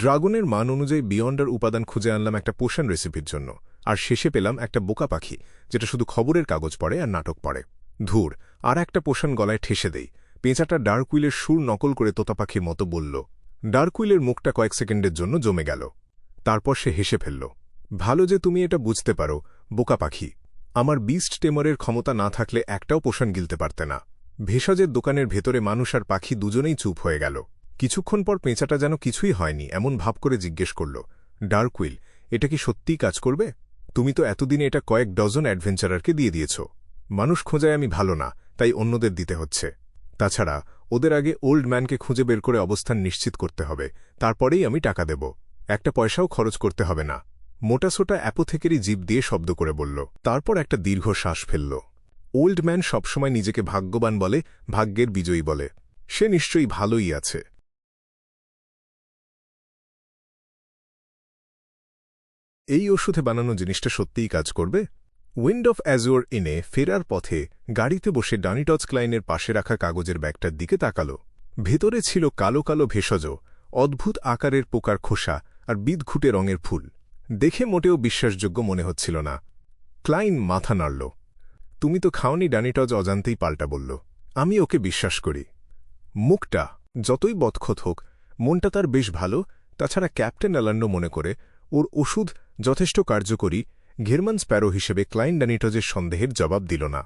ড্রাগনের মান অনুযায়ী বিয়ন্ডার উপাদান খুঁজে আনলাম একটা পোষণ রেসিপির জন্য, আর শেষে পেলাম একটা বোকা পাখি যেটা শুধু খবরের কাগজ পড়ে আর নাটক পড়ে। ধুর, আর একটা পোষণ গলায় ঠেসে দেই। পেঁচাটা ডার্কউইলের সুর নকল করে তোতা পাখির মতো বলল। ডার্কউইলের মুখটা কয়েক সেকেন্ডের জন্য জমে গেল। তারপর সে হেসে ফেলল। ভালো যে তুমি এটা বুঝতে পারো, বোকা পাখি। আমার বিস্ট টেমরের ক্ষমতা না থাকলে একটাও পোষণ গিলতে পারতে না। ভেষজের দোকানের ভেতরে মানুষ আর পাখি দুজনেই চুপ হয়ে গেল। কিছুক্ষণ পর পেঁচাটা যেন কিছুই হয়নি এমন ভাব করে জিজ্ঞেস করল, ডার্কউইল, এটা কি সত্যিই কাজ করবে? তুমি তো এতদিনে এটা কয়েক ডজন অ্যাডভেঞ্চারারকে দিয়ে দিয়েছ। মানুষ খোঁজায় আমি ভালো না, তাই অন্যদের দিতে হচ্ছে। তাছাড়া ওদের আগে ওল্ড ম্যানকে খুঁজে বের করে অবস্থান নিশ্চিত করতে হবে, তারপরেই আমি টাকা দেব। একটা পয়সাও খরচ করতে হবে না। মোটাসোটা অ্যাপথেকারি জিভ দিয়ে শব্দ করে বলল। তারপর একটা দীর্ঘ শ্বাস ফেলল। ওল্ড ম্যান সবসময় নিজেকে ভাগ্যবান বলে, ভাগ্যের বিজয়ী বলে। সে নিশ্চয়ই ভালোই আছে। এই ওষুধে বানানো জিনিসটা সত্যিই কাজ করবে? উইন্ড অফ অ্যাজোর ইনে ফেরার পথে গাড়িতে বসে ডানিটজ ক্লাইনের পাশে রাখা কাগজের ব্যাগটার দিকে তাকাল। ভেতরে ছিল কালো কালো ভেষজ, অদ্ভুত আকারের পোকার খোসা আর বিদঘুটে রঙের ফুল। দেখে মোটেও বিশ্বাসযোগ্য মনে হচ্ছিল না। ক্লাইন মাথা নাড়ল। তুমি তো খাওনি, ডানিটজ অজান্তেই পাল্টা বলল। আমি ওকে বিশ্বাস করি। মুখটা যতই বদখত হোক, মনটা তার বেশ ভালো। তাছাড়া ক্যাপ্টেন অ্যালান্ডো মনে করে ওর ওষুধ যথেষ্ট কার্যকরী। ঘেরমান স্প্যারো হিসেবে ক্লাইন ডানিটজের সন্দেহের জবাব দিল না।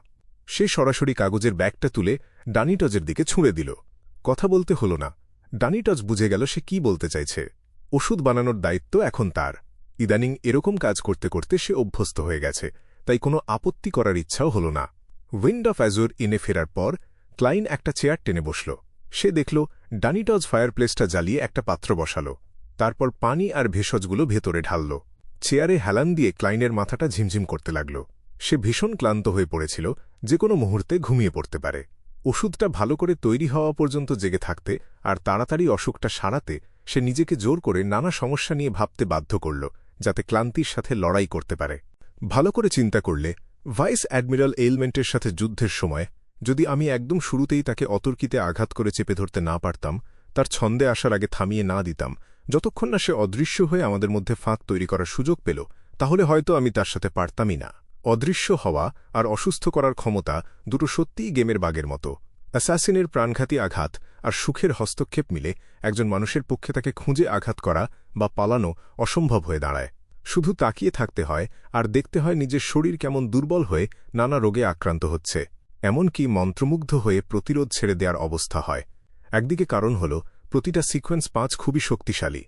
সে সরাসরি কাগজের ব্যাগটা তুলে ডানিটজের দিকে ছুঁড়ে দিল। কথা বলতে হল না। ডানিটজ বুঝে গেল সে কি বলতে চাইছে। ওষুধ বানানোর দায়িত্ব এখন তার। ইদানিং এরকম কাজ করতে করতে সে অভ্যস্ত হয়ে গেছে, তাই কোনো আপত্তি করার ইচ্ছাও হল না। উইন্ড অফ অ্যাজোর ইনে ফেরার পর ক্লাইন একটা চেয়ার টেনে বসল। সে দেখল ডানিটজ ফায়ারপ্লেসটা জ্বালিয়ে একটা পাত্র বসাল। তারপর পানি আর ভেষজগুলো ভেতরে ঢালল। চেয়ারে হেলান দিয়ে ক্লাইনের মাথাটা ঝিমঝিম করতে লাগল। সে ভীষণ ক্লান্ত হয়ে পড়েছিল, যে কোনো মুহূর্তে ঘুমিয়ে পড়তে পারে। ওষুধটা ভালো করে তৈরি হওয়া পর্যন্ত জেগে থাকতে আর তাড়াতাড়ি অসুখটা সারাতে সে নিজেকে জোর করে নানা সমস্যা নিয়ে ভাবতে বাধ্য করল, যাতে ক্লান্তির সাথে লড়াই করতে পারে। ভালো করে চিন্তা করলে, ভাইস অ্যাডমিরাল এলমেন্টের সাথে যুদ্ধের সময় যদি আমি একদম শুরুতেই তাকে অতর্কিতে আঘাত করে চেপে ধরতে না পারতাম, তার ছন্দে আসার আগে থামিয়ে না দিতাম, যতক্ষণ না সে অদৃশ্য হয়ে আমাদের মধ্যে ফাঁক তৈরি করার সুযোগ পেল, তাহলে হয়তো আমি তার সাথে পারতামই না। অদৃশ্য হওয়া আর অসুস্থ করার ক্ষমতা দুটো সত্যিই গেমের বাগের মতো। অ্যাসাসিনের প্রাণঘাতী আঘাত আর সুখের হস্তক্ষেপ মিলে একজন মানুষের পক্ষে তাকে খুঁজে আঘাত করা বা পালানো অসম্ভব হয়ে দাঁড়ায়। শুধু তাকিয়ে থাকতে হয় আর দেখতে হয় নিজের শরীর কেমন দুর্বল হয়ে নানা রোগে আক্রান্ত হচ্ছে। এমনকি মন্ত্রমুগ্ধ হয়ে প্রতিরোধ ছেড়ে দেওয়ার অবস্থা হয়। একদিকে কারণ হল প্রতিটা সিকোয়েন্স 5 খুবই শক্তিশালী,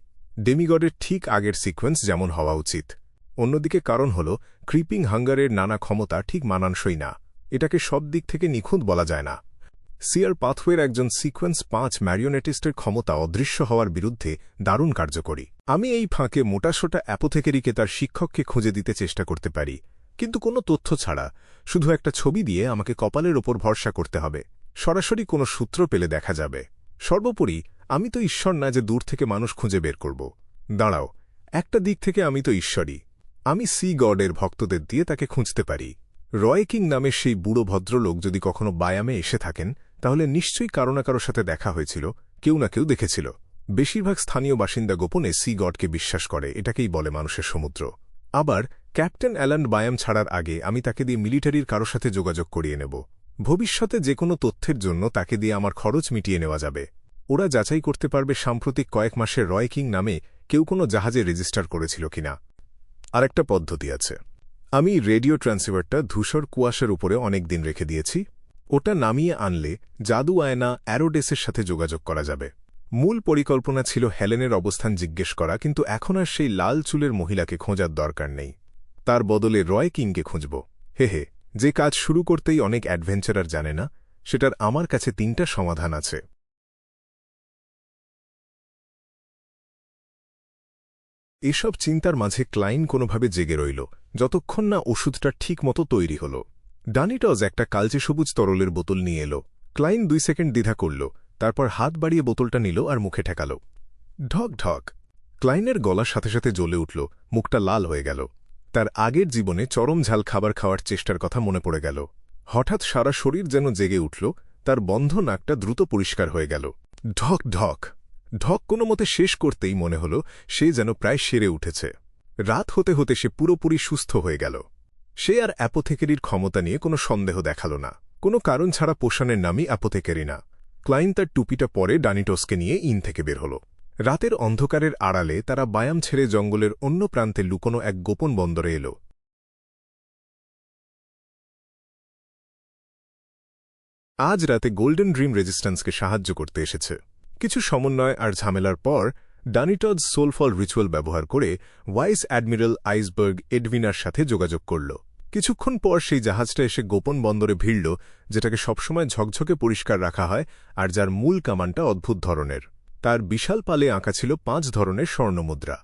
ডেমিগডের ঠিক আগের সিকোয়েন্স যেমন হওয়া উচিত। অন্যদিকে কারণ হল ক্রিপিং হাঙ্গারের নানা ক্ষমতা ঠিক মানানসই না। এটাকে সব দিক থেকে নিখুঁত বলা যায় না। সিয়ার পাথওয়ের একজন সিকোয়েন্স 5 ম্যারিওনেটিস্টের ক্ষমতা অদৃশ্য হওয়ার বিরুদ্ধে দারুণ কার্যকরী। আমি এই ফাঁকে মোটাসোটা অ্যাপোথেকেরিকে তার শিক্ষককে খুঁজে দিতে চেষ্টা করতে পারি, কিন্তু কোনো তথ্য ছাড়া। শুধু একটা ছবি দিয়ে আমাকে কপালের ওপর ভরসা করতে হবে। সরাসরি কোনো সূত্র পেলে দেখা যাবে। সর্বোপরি আমি তো ঈশ্বর না যে দূর থেকে মানুষ খুঁজে বের করব। দাঁড়াও, একটা দিক থেকে আমি তো ঈশ্বরই। আমি সি গডের ভক্তদের দিয়ে তাকে খুঁজতে পারি। রয় কিং নামের সেই বুড়ো ভদ্রলোক যদি কখনো বায়ামে এসে থাকেন, তাহলে নিশ্চয়ই কারো না কারোর সাথে দেখা হয়েছিল, কেউ না কেউ দেখেছিল। বেশিরভাগ স্থানীয় বাসিন্দা গোপনে সি গডকে বিশ্বাস করে, এটাকেই বলে মানুষের সমুদ্র। আবার ক্যাপ্টেন অ্যালান্ড বায়াম ছাড়ার আগে আমি তাকে দিয়ে মিলিটারির কারো সাথে যোগাযোগ করিয়ে নেব। ভবিষ্যতে যে কোনো তথ্যের জন্য তাকে দিয়ে আমার খরচ মিটিয়ে নেওয়া যাবে। ওরা যাচাই করতে পারবে সাম্প্রতিক কয়েক মাসে রয় কিং নামে কেউ কোনো জাহাজে রেজিস্টার করেছিল কিনা। আরেকটা পদ্ধতি আছে। আমি রেডিও ট্রান্সিভারটা ধূসর কুয়াশার উপরে অনেক দিন রেখে দিয়েছি। ওটা নামিয়ে আনলে জাদু আয়না অ্যারোডেসের সাথে যোগাযোগ করা যাবে। মূল পরিকল্পনা ছিল হেলেনের অবস্থান জিজ্ঞেস করা, কিন্তু এখন আর সেই লাল চুলের মহিলাকে খোঁজার দরকার নেই। তার বদলে রয় কিংকে খুঁজব। হে, যে কাজ শুরু করতেই অনেক অ্যাডভেঞ্চারার জানে না, সেটার আমার কাছে 3টা সমাধান আছে। এসব চিন্তার মাঝে ক্লাইন কোনোভাবে জেগে রইল, যতক্ষণ না ওষুধটা ঠিকমতো তৈরি হল। ডানিটজ একটা কালচে সবুজ তরলের বোতল নিয়ে এলো। ক্লাইন 2 সেকেন্ড দ্বিধা করল, তারপর হাত বাড়িয়ে বোতলটা নিল আর মুখে ঠেকাল। ঢক ঢক। ক্লাইনের গলার সাথে সাথে জ্বলে উঠল, মুখটা লাল হয়ে গেল। তার আগের জীবনে চরম ঝাল খাবার খাওয়ার চেষ্টার কথা মনে পড়ে গেল। হঠাৎ সারা শরীর যেন জেগে উঠল, তার বন্ধ নাকটা দ্রুত পরিষ্কার হয়ে গেল। ঢক ঢক ঢক কোনো মতে শেষ করতেই মনে হল সে যেন প্রায় সেরে উঠেছে। রাত হতে হতে সে পুরোপুরি সুস্থ হয়ে গেল। সে আর অ্যাপোথেকেরির ক্ষমতা নিয়ে কোনো সন্দেহ দেখাল না। কোনো কারণ ছাড়া পোষণের নামই অ্যাপোথেকেরি না। ক্লাইন তার টুপিটা পরে ডানিটসকে নিয়ে ইন থেকে বের হল। রাতের অন্ধকারের আড়ালে তারা বায়াম ছেড়ে জঙ্গলের অন্য প্রান্তে লুকোনো এক গোপন বন্দরে এল। আজ রাতে গোল্ডেন ড্রিম রেজিস্ট্যান্সকে সাহায্য করতে এসেছে। কিছু সমন্বয় আর ঝামেলার পর ডানিটজ সোলফল রিচুয়াল ব্যবহার করে ভাইস অ্যাডমিরাল আইসবার্গ এডভিনার সাথে যোগাযোগ করল। কিছুক্ষণ পর সেই জাহাজটা এসে গোপন বন্দরে ভিড়ল, যেটাকে সবসময় ঝকঝকে পরিষ্কার রাখা হয় আর যার মূল কামানটা অদ্ভুত ধরনের। তার বিশাল পালে আঁকা ছিল 5 ধরনের স্বর্ণমুদ্রা।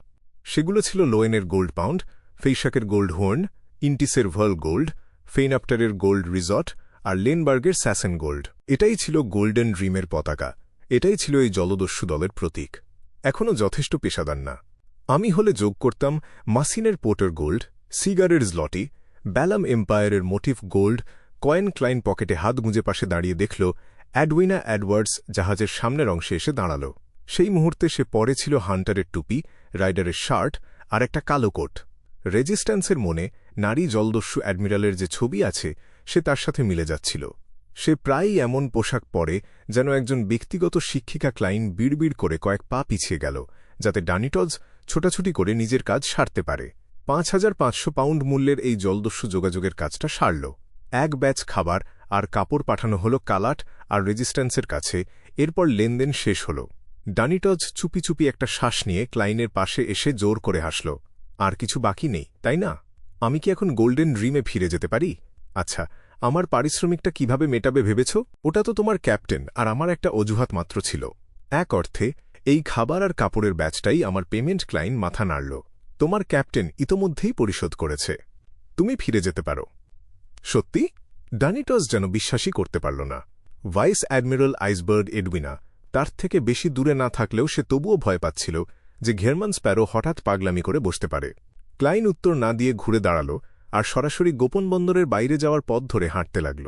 সেগুলো ছিল লোয়েনের গোল্ড পাউন্ড, ফেইশাকের গোল্ড হোর্ন, ইন্টিসের ভার্ল গোল্ড, ফেইনাপ্টারের গোল্ড রিজর্ট আর লেনবার্গের স্যাসেন গোল্ড। এটাই ছিল গোল্ডেন ড্রিমের পতাকা। এটাই ছিল এই জলদস্যু দলের প্রতীক। এখনও যথেষ্ট পেশাদার না। আমি হলে যোগ করতাম মাসিনের পোর্টার গোল্ড, সিগারের জলটি, ব্যালাম এম্পায়ারের মোটিভ গোল্ড। কয়েন ক্লাইন পকেটে হাত গুঁজে পাশে দাঁড়িয়ে দেখল অ্যাডউইনা অ্যাডওয়ার্ডস জাহাজের সামনের অংশে এসে দাঁড়াল। সেই মুহূর্তে সে পরে ছিল হান্টারের টুপি, রাইডারের শার্ট আর একটা কালো কোট। রেজিস্ট্যান্সের মনে নারী জলদস্যু অ্যাডমিরালের যে ছবি আছে, সে তার সাথে মিলে যাচ্ছিল। সে প্রায়ই এমন পোশাক পরে যেন একজন ব্যক্তিগত শিক্ষিকা। ক্লাইন বিড়বিড় করে কয়েক পা পিছিয়ে গেল, যাতে ডানিটজ ছোটাছুটি করে নিজের কাজ সারতে পারে। ৫,৫০০ পাউন্ড মূল্যের এই জলদস্যু যোগাযোগের কাজটা সারল। এক ব্যাচ খাবার আর কাপড় পাঠানো হল কালাট আর রেজিস্ট্যান্সের কাছে। এরপর লেনদেন শেষ হল। ডানিটজ চুপি চুপি একটা শ্বাস নিয়ে ক্লাইনের পাশে এসে জোর করে হাসল। আর কিছু বাকি নেই, তাই না? আমি কি এখন গোল্ডেন ড্রিমে ফিরে যেতে পারি? আচ্ছা, আমার পারিশ্রমিকটা কিভাবে মেটাবে ভেবেছ? ওটা তো তোমার ক্যাপ্টেন আর আমার একটা অজুহাত মাত্র ছিল। এক অর্থে এই খাবার আর কাপড়ের ব্যাচটাই আমার পেমেন্ট। ক্লাইন মাথা নাড়ল। তোমার ক্যাপ্টেন ইতোমধ্যেই পরিশোধ করেছে। তুমি ফিরে যেতে পারো। সত্যি? ডানিটজ যেন বিশ্বাসই করতে পারল না। ভাইস অ্যাডমিরাল আইসবার্গ এডউইনা তার থেকে বেশি দূরে না থাকলেও সে তবুও ভয় পাচ্ছিল যে ঘেরমান স্প্যারো হঠাৎ পাগলামি করে বসতে পারে। ক্লাইন উত্তর না দিয়ে ঘুরে দাঁড়াল আর সরাসরি গোপন বন্দরের বাইরে যাওয়ার পথ ধরে হাঁটতে লাগল।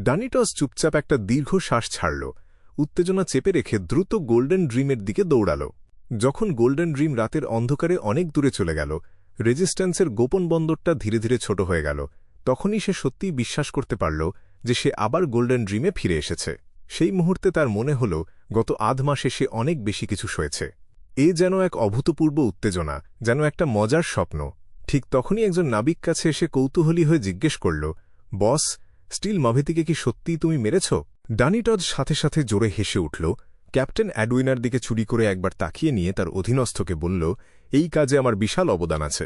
ডানিটজ চুপচাপ একটা দীর্ঘ শ্বাস ছাড়ল, উত্তেজনা চেপে রেখে দ্রুত গোল্ডেন ড্রিমের দিকে দৌড়াল। যখন গোল্ডেন ড্রিম রাতের অন্ধকারে অনেক দূরে চলে গেল, রেজিস্ট্যান্সের গোপন বন্দরটা ধীরে ধীরে ছোট হয়ে গেল, তখনই সে সত্যিই বিশ্বাস করতে পারল যে সে আবার গোল্ডেন ড্রিমে ফিরে এসেছে। সেই মুহূর্তে তার মনে হল গত আধ মাসে সে অনেক বেশি কিছু সয়েছে। এ যেন এক অভূতপূর্ব উত্তেজনা, যেন একটা মজার স্বপ্ন। ঠিক তখনই একজন নাবিক কাছে এসে কৌতূহলী হয়ে জিজ্ঞেস করল, বস, স্টিল মাভেতিকে কি সত্যিই তুমি মেরেছ? ডানিটজ সাথে সাথে জোরে হেসে উঠল। ক্যাপ্টেন অ্যাডউইনার দিকে চুরি করে একবার তাকিয়ে নিয়ে তার অধীনস্থকে বলল, এই কাজে আমার বিশাল অবদান আছে।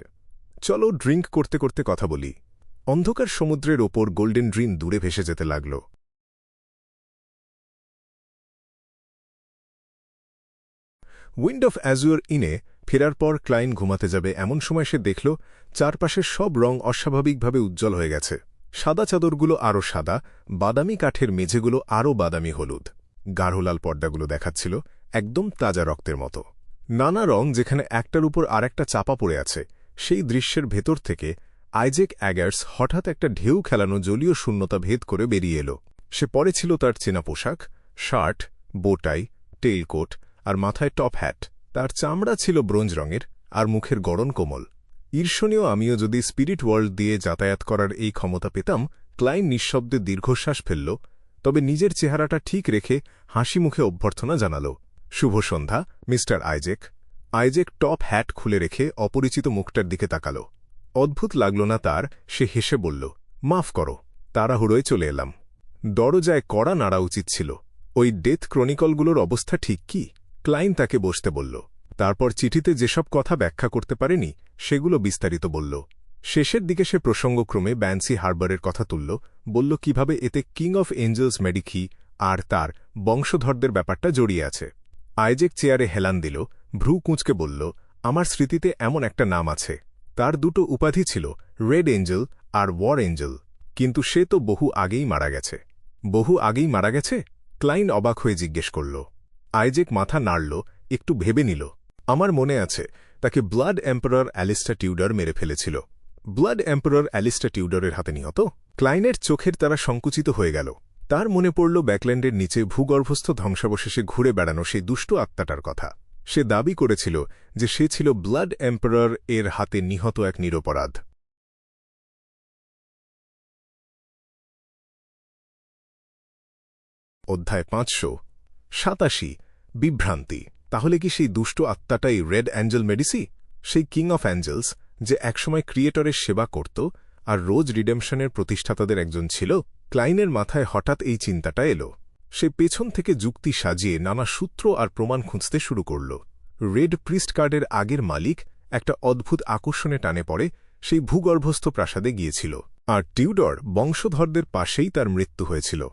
চলো ড্রিঙ্ক করতে করতে কথা বলি। অন্ধকার সমুদ্রের ওপর গোল্ডেন ড্রিম দূরে ভেসে যেতে লাগল। উইন্ড অফ অ্যাজুয়ার ইনে ফেরার পর ক্লাইন ঘুমাতে যাবে এমন সময় সে দেখল চারপাশের সব রং অস্বাভাবিকভাবে উজ্জ্বল হয়ে গেছে। সাদা চাদরগুলো আরও সাদা, বাদামি কাঠের মেঝেগুলো আরও বাদামি হলুদ, গাঢ়লাল পর্দাগুলো দেখাচ্ছিল একদম তাজা রক্তের মতো। নানা রং যেখানে একটার উপর আরেকটা চাপা পড়ে আছে, সেই দৃশ্যের ভেতর থেকে আইজ্যাক অ্যাগার্স হঠাৎ একটা ঢেউ খেলানো জলীয় শূন্যতা ভেদ করে বেরিয়ে এল। সে পরে ছিল তার চেনা পোশাক, শার্ট, বোটাই, টেইলকোট আর মাথায় টপ হ্যাট। তার চামড়া ছিল ব্রোঞ্জ রঙের আর মুখের গড়ন কোমল। ঈর্ষণীয় আমিও যদি স্পিরিট ওয়ার্ল্ড দিয়ে যাতায়াত করার এই ক্ষমতা পেতাম। ক্লাইন নিঃশব্দে দীর্ঘশ্বাস ফেলল, তবে নিজের চেহারাটা ঠিক রেখে হাসি মুখে অভ্যর্থনা জানাল। শুভ সন্ধ্যা, mister Isaac. Isaac top hat খুলে রেখে অপরিচিত মুখটার দিকে তাকাল। অদ্ভুত লাগল না তার। সে হেসে বলল, মাফ করো, তাড়াহুড়োয় চলে এলাম। দরজায় কড়া নাড়া উচিত ছিল। ওই ডেথ ক্রনিকলগুলোর অবস্থা ঠিক কি? ক্লাইন তাকে বসতে বলল। তারপর চিঠিতে যেসব কথা ব্যাখ্যা করতে পারেনি সেগুলো বিস্তারিত বলল। শেষের দিকে সে প্রসঙ্গক্রমে ব্যান্সি হারবারের কথা তুলল, বলল কিভাবে এতে কিং অফ এঞ্জেলস মেডিকি আর তার বংশধরদের ব্যাপারটা জড়িয়ে আছে। আইজ্যাক চেয়ারে হেলান দিল, ভ্রু কুঁচকে বলল, আমার স্মৃতিতে এমন একটা নাম আছে। তার দুটো উপাধি ছিল, রেড এঞ্জেল আর ওয়ার এঞ্জেল। কিন্তু সে তো বহু আগেই মারা গেছে। বহু আগেই মারা গেছে? ক্লাইন অবাক হয়ে জিজ্ঞেস করল। আইজ্যাক মাথা নাড়ল, একটু ভেবে নিল। আমার মনে আছে, তাকে ব্লাড এম্পারার অ্যালিস্টা টিউডার মেরে ফেলেছিল। ব্লাড এম্পারার অ্যালিস্টা টিউডারের হাতে নিহত? ক্লাইনের চোখের তারা সংকুচিত হয়ে গেল। তার মনে পড়ল ব্যাকল্যান্ডের নিচে ভূগর্ভস্থ ধ্বংসাবশেষে ঘুরে বেড়ানো সেই দুষ্ট আত্মাটার কথা। সে দাবি করেছিল যে সে ছিল ব্লাড এম্পারার এর হাতে নিহত এক নিরপরাধ। অধ্যায় ৫৮৭ বিভ্রান্তি। তাহলে কি সেই দুষ্ট আত্মাটাই রেড অ্যাঞ্জেল মেডিসি, সেই কিং অফ অ্যাঞ্জেলস যে একসময় ক্রিয়েটরের সেবা করত আর রোজ রিডেমশনের প্রতিষ্ঠাতাদের একজন ছিল? ক্লাইনের মাথায় হঠাৎ এই চিন্তাটা এলো। সে পেছন থেকে যুক্তি সাজিয়ে নানা সূত্র আর প্রমাণ খুঁজতে শুরু করল। রেড প্রিস্ট কার্ডের আগের মালিক একটা অদ্ভুত আকর্ষণে টানে পড়ে সেই ভূগর্ভস্থ প্রাসাদে গিয়েছিল, আর টিউডর বংশধরদের পাশেই তার মৃত্যু হয়েছিল।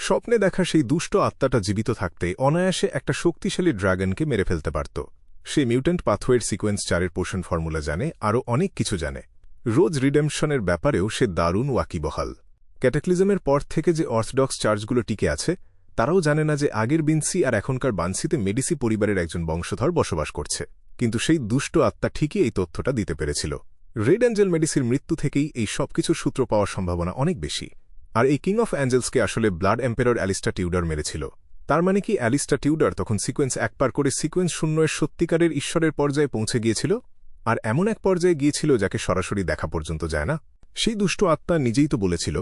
স্বপ্নে দেখা সেই দুষ্ট আত্মাটা জীবিত থাকতে অনায়াসে একটা শক্তিশালী ড্রাগনকে মেরে ফেলতে পারত। সে মিউট্যান্ট পাথওয়ের সিকোয়েন্স 4-এর পোষণ ফর্মুলা জানে, আরও অনেক কিছু জানে। রোজ রিডেমশনের ব্যাপারেও সে দারুণ ওয়াকিবহাল। ক্যাটাক্লিজমের পর থেকে যে অর্থোডক্স চার্চগুলো টিকে আছে, তারাও জানে না যে আগের বিনসি আর এখনকার বানসিতে মেডিসি পরিবারের একজন বংশধর বসবাস করছে। কিন্তু সেই দুষ্ট আত্মা ঠিকই এই তথ্যটা দিতে পেরেছিল। রেড অ্যাঞ্জেল মেডিসির মৃত্যু থেকেই এই সবকিছুর সূত্র পাওয়ার সম্ভাবনা অনেক বেশি। আর এই কিং অফ অ্যাঞ্জেলসকে আসলে ব্লাড এম্পারার অ্যালিস্টা টিউডার মেরেছিল। তার মানে কি অ্যালিস্টা টিউডার তখন সিকোয়েন্স 1 পার করে সিকোয়েন্স 0-এর সত্যিকারের ঈশ্বরের পর্যায়ে পৌঁছে গিয়েছিল? আর এমন এক পর্যায়ে গিয়েছিল যাকে সরাসরি দেখা পর্যন্ত যায় না। সেই দুষ্ট আত্মা নিজেই তো বলেছিল,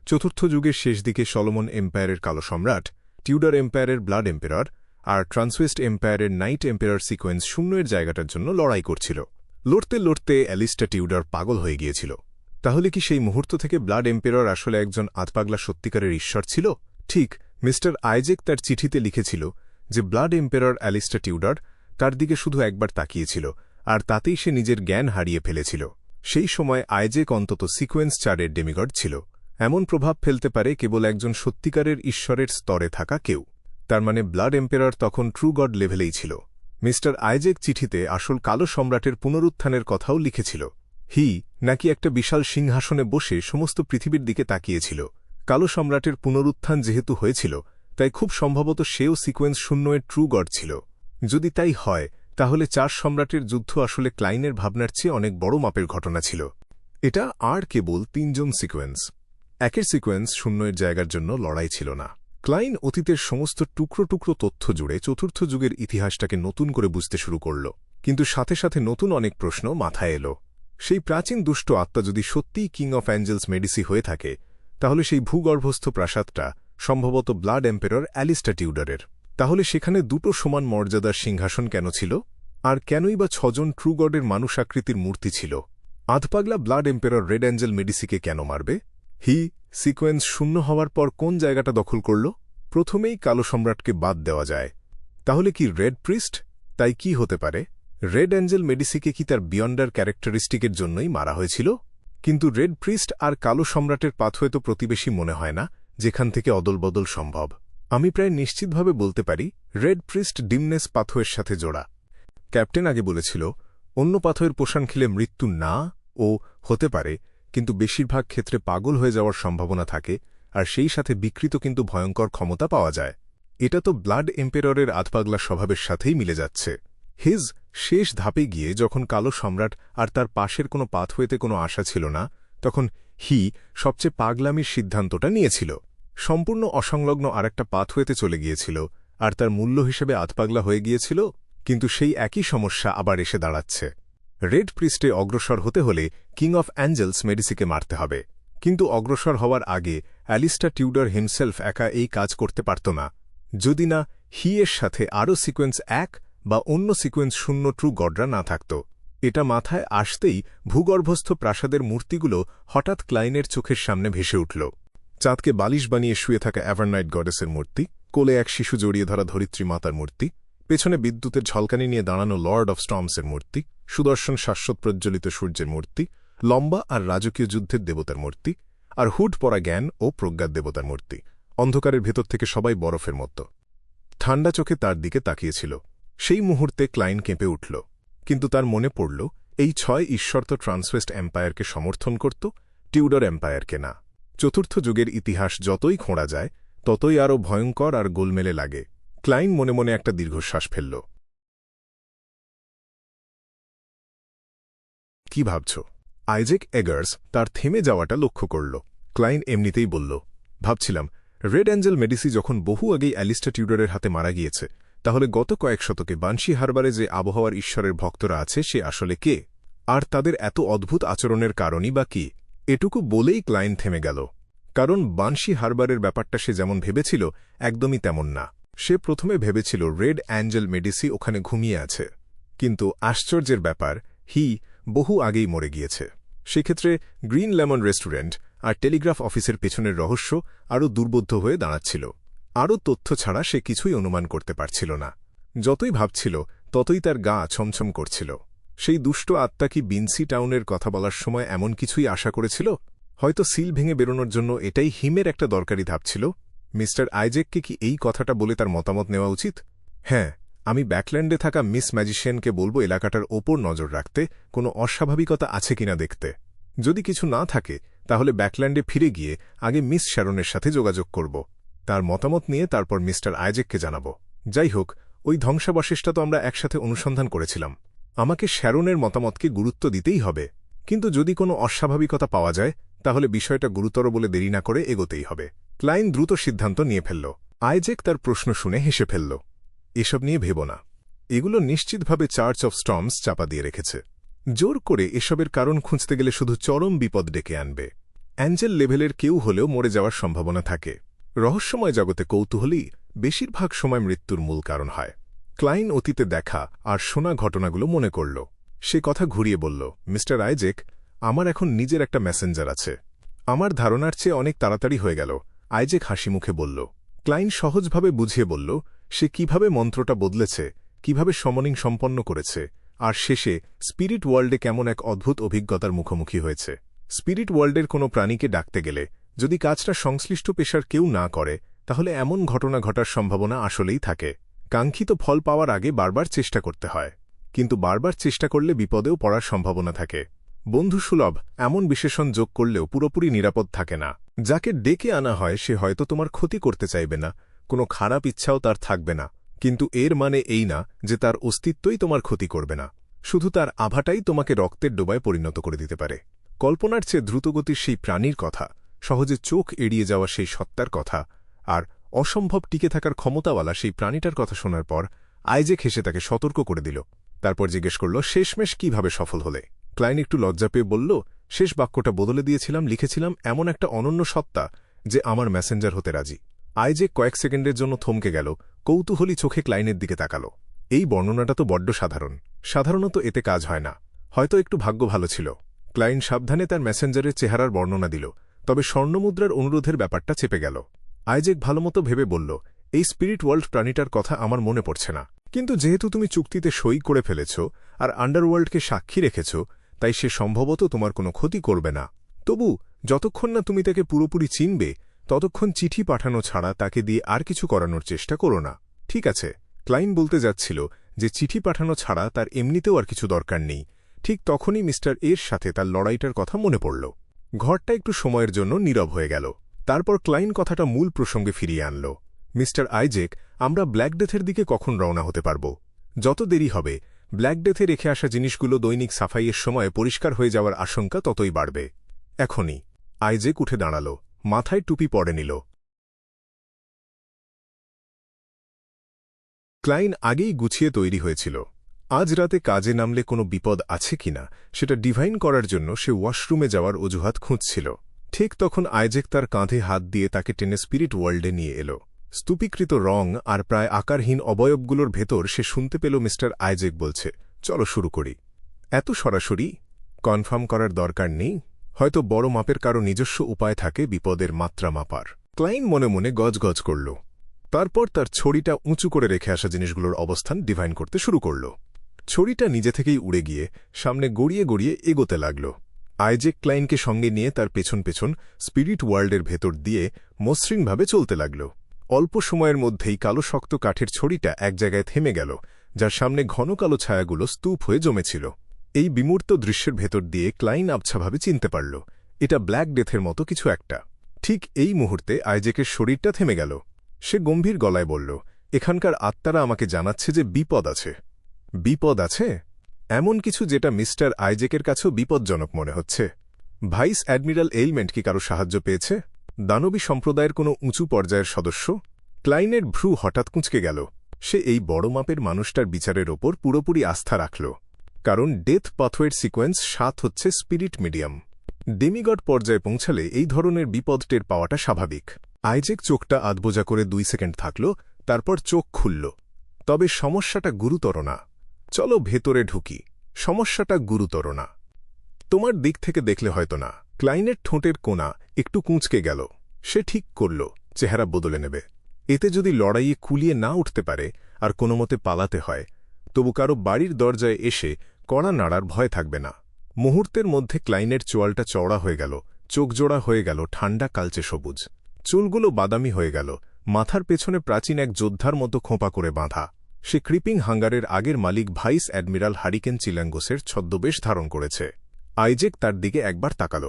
চতুর্থ যুগের শেষ দিকে সলোমন এম্পায়ারের কালো সম্রাট, টিউডার এম্পায়ারের ব্লাড এম্পেরর আর ট্রান্সওয়েস্ট এম্পায়ারের নাইট এম্পেরর সিকোয়েন্স শূন্যের জায়গাটার জন্য লড়াই করছিল। লড়তে লড়তে অ্যালিস্টার টিউডার পাগল হয়ে গিয়েছিল। তাহলে কি সেই মুহূর্ত থেকে ব্লাড এম্পেরর আসলে একজন আতপাগলা সত্যিকারের ঈশ্বর ছিল? ঠিক, মিস্টার আইজেক তার চিঠিতে লিখেছিল যে ব্লাড এম্পেরর অ্যালিস্টার টিউডার তার দিকে শুধু একবার তাকিয়েছিল, আর তাতেই সে নিজের জ্ঞান হারিয়ে ফেলেছিল। সেই সময় আইজেক অন্তত সিকোয়েন্স 4-এর ডেমিগড ছিল। এমন প্রভাব ফেলতে পারে কেবল একজন সত্যিকারের ঈশ্বরের স্তরে থাকা কেউ। তার মানে ব্লাড এম্পেরর তখন ট্রু গড লেভেলেই ছিল। মিস্টার আইজেক চিঠিতে আসল কালো সম্রাটের পুনরুত্থানের কথাও লিখেছিল। হি নাকি একটা বিশাল সিংহাসনে বসে সমস্ত পৃথিবীর দিকে তাকিয়েছিল। কালো সম্রাটের পুনরুত্থান যেহেতু হয়েছিল, তাই খুব সম্ভবত সেও সিকোয়েন্স 0-এর ট্রু গড ছিল। যদি তাই হয়, তাহলে 4 সম্রাটের যুদ্ধ আসলে ক্লাইনের ভাবনার চেয়ে অনেক বড় মাপের ঘটনা ছিল। এটা আর কেবল 3 জন সিকোয়েন্স। একের সিকোয়েন্স 0-এর জায়গার জন্য লড়াই ছিল না। ক্লাইন অতীতের সমস্ত টুকরো টুকরো তথ্য জুড়ে চতুর্থ যুগের ইতিহাসটাকে নতুন করে বুঝতে শুরু করল। কিন্তু সাথে সাথে নতুন অনেক প্রশ্ন মাথায় এলো। সেই প্রাচীন দুষ্ট আত্মা যদি সত্যিই কিং অফ অ্যাঞ্জেলস মেডিসি হয়ে থাকে, তাহলে সেই ভূগর্ভস্থ প্রাসাদটা সম্ভবত ব্লাড এম্পেরর অ্যালিস্টার টিউডারের। তাহলে সেখানে 2টো সমান মর্যাদার সিংহাসন কেন ছিল? আর কেনই বা 6 জন ট্রু গডের মানুষাকৃতির মূর্তি ছিল? আধপাগলা ব্লাড এম্পেরর রেড অ্যাঞ্জেল মেডিসিকে কেন মারবে? হি সিকোয়েন্স 0 হওয়ার পর কোন জায়গাটা দখল করল? প্রথমেই কালো সম্রাটকে বাদ দেওয়া যায়। তাহলে কি রেড প্রিস্ট? তাই কি হতে পারে? রেড অ্যাঞ্জেল মেডিসিকে কি তার বিয়ন্ডার ক্যারেক্টারিস্টিকের জন্যই মারা হয়েছিল? কিন্তু রেড প্রিস্ট আর কালো সম্রাটের পাথওয়ে তো প্রতিবেশী মনে হয় না, যেখান থেকে অদলবদল সম্ভব। আমি প্রায় নিশ্চিতভাবে বলতে পারি রেড প্রিস্ট ডিমনেস পাথওয়ের সাথে জোড়া। ক্যাপ্টেন আগে বলেছিল অন্য পাথওয়ের পোষণ খেলে মৃত্যু না ও হতে পারে, কিন্তু বেশিরভাগ ক্ষেত্রে পাগল হয়ে যাওয়ার সম্ভাবনা থাকে, আর সেই সাথে বিকৃত কিন্তু ভয়ঙ্কর ক্ষমতা পাওয়া যায়। এটা তো ব্লাড এম্পেররের আধপাগলা স্বভাবের সাথেই মিলে যাচ্ছে। হিজ শেষ ধাপে গিয়ে যখন কালো সম্রাট আর তার পাশের কোনো পাথওয়েতে কোনো আশা ছিল না, তখন হি সবচেয়ে পাগলামির সিদ্ধান্তটা নিয়েছিল। সম্পূর্ণ অসংলগ্ন আরেকটা পাথওয়েতে চলে গিয়েছিল, আর তার মূল্য হিসেবে আধপাগলা হয়ে গিয়েছিল। কিন্তু সেই একই সমস্যা আবার এসে দাঁড়াচ্ছে। রেড প্রিস্টে অগ্রসর হতে হলে কিং অফ অ্যাঞ্জেলস মেডিসিকে মারতে হবে। কিন্তু অগ্রসর হওয়ার আগে অ্যালিস্টার টিউডার হিমসেলফ একা এই কাজ করতে পারত না, যদি না হি এর সাথে আরও সিকোয়েন্স 1 বা অন্য সিকোয়েন্স 0 ট্রু গডরা না থাকত। এটা মাথায় আসতেই ভূগর্ভস্থ প্রাসাদের মূর্তিগুলো হঠাৎ ক্লাইনের চোখের সামনে ভেসে উঠল। চাঁদকে বালিশ বানিয়ে শুয়ে থাকা এভারনাইট গডেসের মূর্তি, কোলে এক শিশু জড়িয়ে ধরা ধরিত্রী মাতার মূর্তি, পেছনে বিদ্যুতের ঝলকানি নিয়ে দাঁড়ানো লর্ড অফ স্টর্মসের মূর্তি, সুদর্শন শাশ্বত প্রজ্জ্বলিত সূর্যের মূর্তি, লম্বা আর রাজকীয় যুদ্ধের দেবতার মূর্তি, আর হুড পরা জ্ঞান ও প্রজ্ঞার দেবতার মূর্তি। অন্ধকারের ভেতর থেকে সবাই বরফের মতো ঠান্ডা চোখে তার দিকে তাকিয়েছিল। সেই মুহূর্তে ক্লাইন কেঁপে উঠল, কিন্তু তার মনে পড়ল এই 6 ঈশ্বর তো ট্রান্সওয়েস্ট এম্পায়ারকে সমর্থন করত, টিউডার এম্পায়ারকে না। চতুর্থ যুগের ইতিহাস যতই খোঁড়া যায়, ততই আরও ভয়ঙ্কর আর গোলমেলে লাগে। ক্লাইন মনে মনে একটা দীর্ঘশ্বাস ফেলল। কি ভাবছ? আইজেক এগার্স তার থেমে যাওয়াটা লক্ষ্য করল। ক্লাইন এমনিতেই বলল, ভাবছিলাম রেড অ্যাঞ্জেল মেডিসি যখন বহু আগেই অ্যালিস্টার টিউডারের হাতে মারা গিয়েছে, তাহলে গত কয়েক শতকে বানশি হারবারে যে আবহাওয়ার ঈশ্বরের ভক্তরা আছে সে আসলে কে? আর তাদের এত অদ্ভুত আচরণের কারণই বা কি? এটুকু বলেই ক্লাইন থেমে গেল। কারণ বানশি হারবারের ব্যাপারটা সে যেমন ভেবেছিল একদমই তেমন না। সে প্রথমে ভেবেছিল রেড অ্যাঞ্জেল মেডিসি ওখানে ঘুমিয়ে আছে, কিন্তু আশ্চর্যের ব্যাপার, হি বহু আগেই মরে গিয়েছে। সেক্ষেত্রে গ্রিন লেমন রেস্টুরেন্ট আর টেলিগ্রাফ অফিসের পেছনের রহস্য আরও দুর্বোধ্য হয়ে দাঁড়াচ্ছিল। আরও তথ্য ছাড়া সে কিছুই অনুমান করতে পারছিল না। যতই ভাবছিল ততই তার গা ছমছম করছিল। সেই দুষ্ট আত্মা কি বিনসি টাউনের কথা বলার সময় এমন কিছুই আশা করেছিল? হয়তো সিল ভেঙে বেরোনোর জন্য এটাই হিমের একটা দরকারি ধাপ ছিল। মিস্টার আইজেককে কি এই কথাটা বলে তার মতামত নেওয়া উচিত? হ্যাঁ, আমি ব্যাকল্যান্ডে থাকা মিস ম্যাজিশিয়ানকে বলবো এলাকাটার ওপর নজর রাখতে, কোনো অস্বাভাবিকতা আছে কিনা দেখতে। যদি কিছু না থাকে তাহলে ব্যাকল্যান্ডে ফিরে গিয়ে আগে মিস শ্যারনের সাথে যোগাযোগ করব। তার মতামত নিয়ে তারপর মিস্টার আইজেককে জানাব। যাই হোক, ওই ধ্বংসাবশেষটা তো আমরা একসাথে অনুসন্ধান করেছিলাম। আমাকে শ্যারনের মতামতকে গুরুত্ব দিতেই হবে। কিন্তু যদি কোনো অস্বাভাবিকতা পাওয়া যায়, তাহলে বিষয়টা গুরুতর বলে দেরি না করে এগোতেই হবে। ক্লাইন দ্রুত সিদ্ধান্ত নিয়ে ফেলল। আইজেক তার প্রশ্ন শুনে হেসে ফেলল। এসব নিয়ে ভেব না, এগুলো নিশ্চিতভাবে চার্চ অফ স্টর্মস চাপা দিয়ে রেখেছে। জোর করে এসবের কারণ খুঁজতে গেলে শুধু চরম বিপদ ডেকে আনবে। অ্যাঞ্জেল লেভেলের কেউ হলেও মরে যাওয়ার সম্ভাবনা থাকে। রহস্যময় জগতে কৌতূহলই বেশিরভাগ সময় মৃত্যুর মূল কারণ হয়। ক্লাইন অতীতে দেখা আর শোনা ঘটনাগুলো মনে করল। সে কথা ঘুরিয়ে বলল, মিস্টার আইজেক, আমার এখন নিজের একটা মেসেঞ্জার আছে। আমার ধারণার চেয়ে অনেক তাড়াতাড়ি হয়ে গেল। আইজেক হাসি মুখে বলল। ক্লাইন সহজভাবে বুঝিয়ে বলল সে কিভাবে মন্ত্রটা বদলেছে, কিভাবে সমনিং সম্পন্ন করেছে, আর শেষে স্পিরিট ওয়ার্ল্ডে কেমন এক অদ্ভুত অভিজ্ঞতার মুখোমুখি হয়েছে। স্পিরিট ওয়ার্ল্ডের কোনো প্রাণীকে ডাকতে গেলে যদি কাজটা সংশ্লিষ্ট পেশার কেউ না করে, তাহলে এমন ঘটনা ঘটার সম্ভাবনা আসলেই থাকে। কাঙ্ক্ষিত ফল পাওয়ার আগে বারবার চেষ্টা করতে হয়, কিন্তু বারবার চেষ্টা করলে বিপদেও পড়ার সম্ভাবনা থাকে। বন্ধুসুলভ এমন বিশেষণ যোগ করলেও পুরোপুরি নিরাপদ থাকে না। যাকে ডেকে আনা হয় সে হয়তো তোমার ক্ষতি করতে চাইবে না, কোনো খারাপ ইচ্ছাও তার থাকবে না, কিন্তু এর মানে এই না যে তার অস্তিত্বই তোমার ক্ষতি করবে না। শুধু তার আভাটাই তোমাকে রক্তের ডোবায় পরিণত করে দিতে পারে। কল্পনার চেয়ে দ্রুতগতির সেই প্রাণীর কথা, সহজে চোখ এড়িয়ে যাওয়া সেই সত্তার কথা, আর অসম্ভব টিকে থাকার ক্ষমতাওয়ালা সেই প্রাণীটার কথা শোনার পর আইজেক হেসে তাকে সতর্ক করে দিল। তারপর জিজ্ঞেস করল, শেষমেশ কিভাবে সফল হলে? ক্লাইন একটু লজ্জা পেয়ে বলল, শেষ বাক্যটা বদলে দিয়েছিলাম, লিখেছিলাম এমন একটা অনন্য সত্তা যে আমার মেসেঞ্জার হতে রাজি। আইজেক কয়েক সেকেন্ডের জন্য থমকে গেল, কৌতূহলী চোখে ক্লাইনের দিকে তাকাল। এই বর্ণনাটা তো বড্ড সাধারণত এতে কাজ হয় না। হয়তো একটু ভাগ্য ভালো ছিল। ক্লাইন সাবধানে তার মেসেঞ্জারের চেহারার বর্ণনা দিল, তবে স্বর্ণমুদ্রার অনুরোধের ব্যাপারটা চেপে গেল। আইজেক ভালোমতো ভেবে বলল, এই স্পিরিট ওয়ার্ল্ড প্রাণীটার কথা আমার মনে পড়ছে না, কিন্তু যেহেতু তুমি চুক্তিতে সই করে ফেলেছ আর আন্ডারওয়ার্ল্ডকে সাক্ষী রেখেছ, তাই সে সম্ভবত তোমার কোনো ক্ষতি করবে না। তবু যতক্ষণ না তুমি তাকে পুরোপুরি চিনবে, ততক্ষণ চিঠি পাঠানো ছাড়া তাকে দিয়ে আর কিছু করানোর চেষ্টা করো না, ঠিক আছে? ক্লাইন বলতে যাচ্ছিল যে চিঠি পাঠানো ছাড়া তার এমনিতেও আর কিছু দরকার নেই। ঠিক তখনই মিস্টার এর সাথে তার লড়াইটার কথা মনে পড়ল। ঘরটা একটু সময়ের জন্য নীরব হয়ে গেল। তারপর ক্লাইন কথাটা মূল প্রসঙ্গে ফিরিয়ে আনল। মিস্টার আইজেক, আমরা ব্ল্যাক ডেথের দিকে কখন রওনা হতে পারব? যত দেরি হবে, ব্ল্যাক ডেথে রেখে আসা জিনিসগুলো দৈনিক সাফাইয়ের সময় পরিষ্কার হয়ে যাওয়ার আশঙ্কা ততই বাড়বে। এখনই। আইজেক উঠে দাঁড়াল, মাথায় টুপি পরে নিল। ক্লাইন আগেই গুছিয়ে তৈরি হয়েছিল। আজ রাতে কাজে নামলে কোনো বিপদ আছে কিনা সেটা ডিভাইন করার জন্য সে ওয়াশরুমে যাওয়ার অজুহাত খুঁজছিল। ঠিক তখন আইজেক তার কাঁধে হাত দিয়ে তাকে টেনে স্পিরিট ওয়ার্ল্ডে নিয়ে এল। স্তূপীকৃত রং আর প্রায় আকারহীন অবয়বগুলোর ভেতর সে শুনতে পেল মিস্টার আইজেক বলছে, চলো শুরু করি। এত সরাসরি কনফার্ম করার দরকার নেই। হয়তো বড় মাপের কারো নিজস্ব উপায় থাকে বিপদের মাত্রা মাপার। ক্লাইন মনে মনে গজগজ করল। তারপর তার ছড়িটা উঁচু করে রেখে আসা জিনিসগুলোর অবস্থান ডিভাইন করতে শুরু করল। ছড়িটা নিজে থেকেই উড়ে গিয়ে সামনে গড়িয়ে গড়িয়ে এগোতে লাগল। আইজেক ক্লাইনকে সঙ্গে নিয়ে তার পেছন পেছন স্পিরিট ওয়ার্ল্ডের ভেতর দিয়ে মসৃণভাবে চলতে লাগল। অল্প সময়ের মধ্যেই কালো শক্ত কাঠের ছড়িটা এক জায়গায় থেমে গেল, যার সামনে ঘন কালো ছায়াগুলো স্তূপ হয়ে জমেছিল। এই বিমূর্ত দৃশ্যের ভেতর দিয়ে ক্লাইন আবছাভাবে চিনতে পারল এটা ব্ল্যাক ডেথের মতো কিছু একটা। ঠিক এই মুহূর্তে আইজেকের শরীরটা থেমে গেল। সে গম্ভীর গলায় বলল, এখানকার আত্মারা আমাকে জানাচ্ছে যে বিপদ আছে। বিপদ আছে? এমন কিছু যেটা মিস্টার আইজেকের কাছেও বিপজ্জনক মনে হচ্ছে। ভাইস অ্যাডমিরাল এইলমেন্ট কি কারো সাহায্য পেয়েছে? দানবী সম্প্রদায়ের কোনো উঁচু পর্যায়ের সদস্য? ক্লাইনের ভ্রু হঠাৎ কুঁচকে গেল। সে এই বড় মাপের মানুষটার বিচারের ওপর পুরোপুরি আস্থা রাখল, কারণ ডেথ পাথওয়ের সিকোয়েন্স 7 হচ্ছে স্পিরিট মিডিয়াম। ডেমিগড পর্যায়ে পৌঁছালে এই ধরনের বিপদ টের পাওয়াটা স্বাভাবিক। আইজেক চোখটা আধবোজা করে 2 সেকেন্ড থাকল, তারপর চোখ খুলল। তবে সমস্যাটা গুরুতর না। চলো ভেতরে ঢুকি। সমস্যাটা গুরুতর না। তোমার দিক থেকে দেখলে হয়তো না। ক্লাইনের ঠোঁটের কোণা একটু কুঁচকে গেল। সে ঠিক করল চেহারা বদলে নেবে। এতে যদি লড়াইয়ে কুলিয়ে না উঠতে পারে আর কোনোমতে পালাতে হয়, তবু কারো বাড়ির দরজায় এসে কড়া নাড়ার ভয় থাকবে না। মুহূর্তের মধ্যে ক্লাইনের চোয়ালটা চওড়া হয়ে গেল, চোখজোড়া হয়ে গেল ঠান্ডা কালচে সবুজ, চুলগুলো বাদামি হয়ে গেল, মাথার পেছনে প্রাচীন এক যোদ্ধার মতো খোঁপা করে বাঁধা। সে ক্রিপিং হাঙ্গারের আগের মালিক ভাইস অ্যাডমিরাল হারিকেন চিলাঙ্গোসের ছদ্মবেশ ধারণ করেছে। আইজেক তার দিকে একবার তাকাল,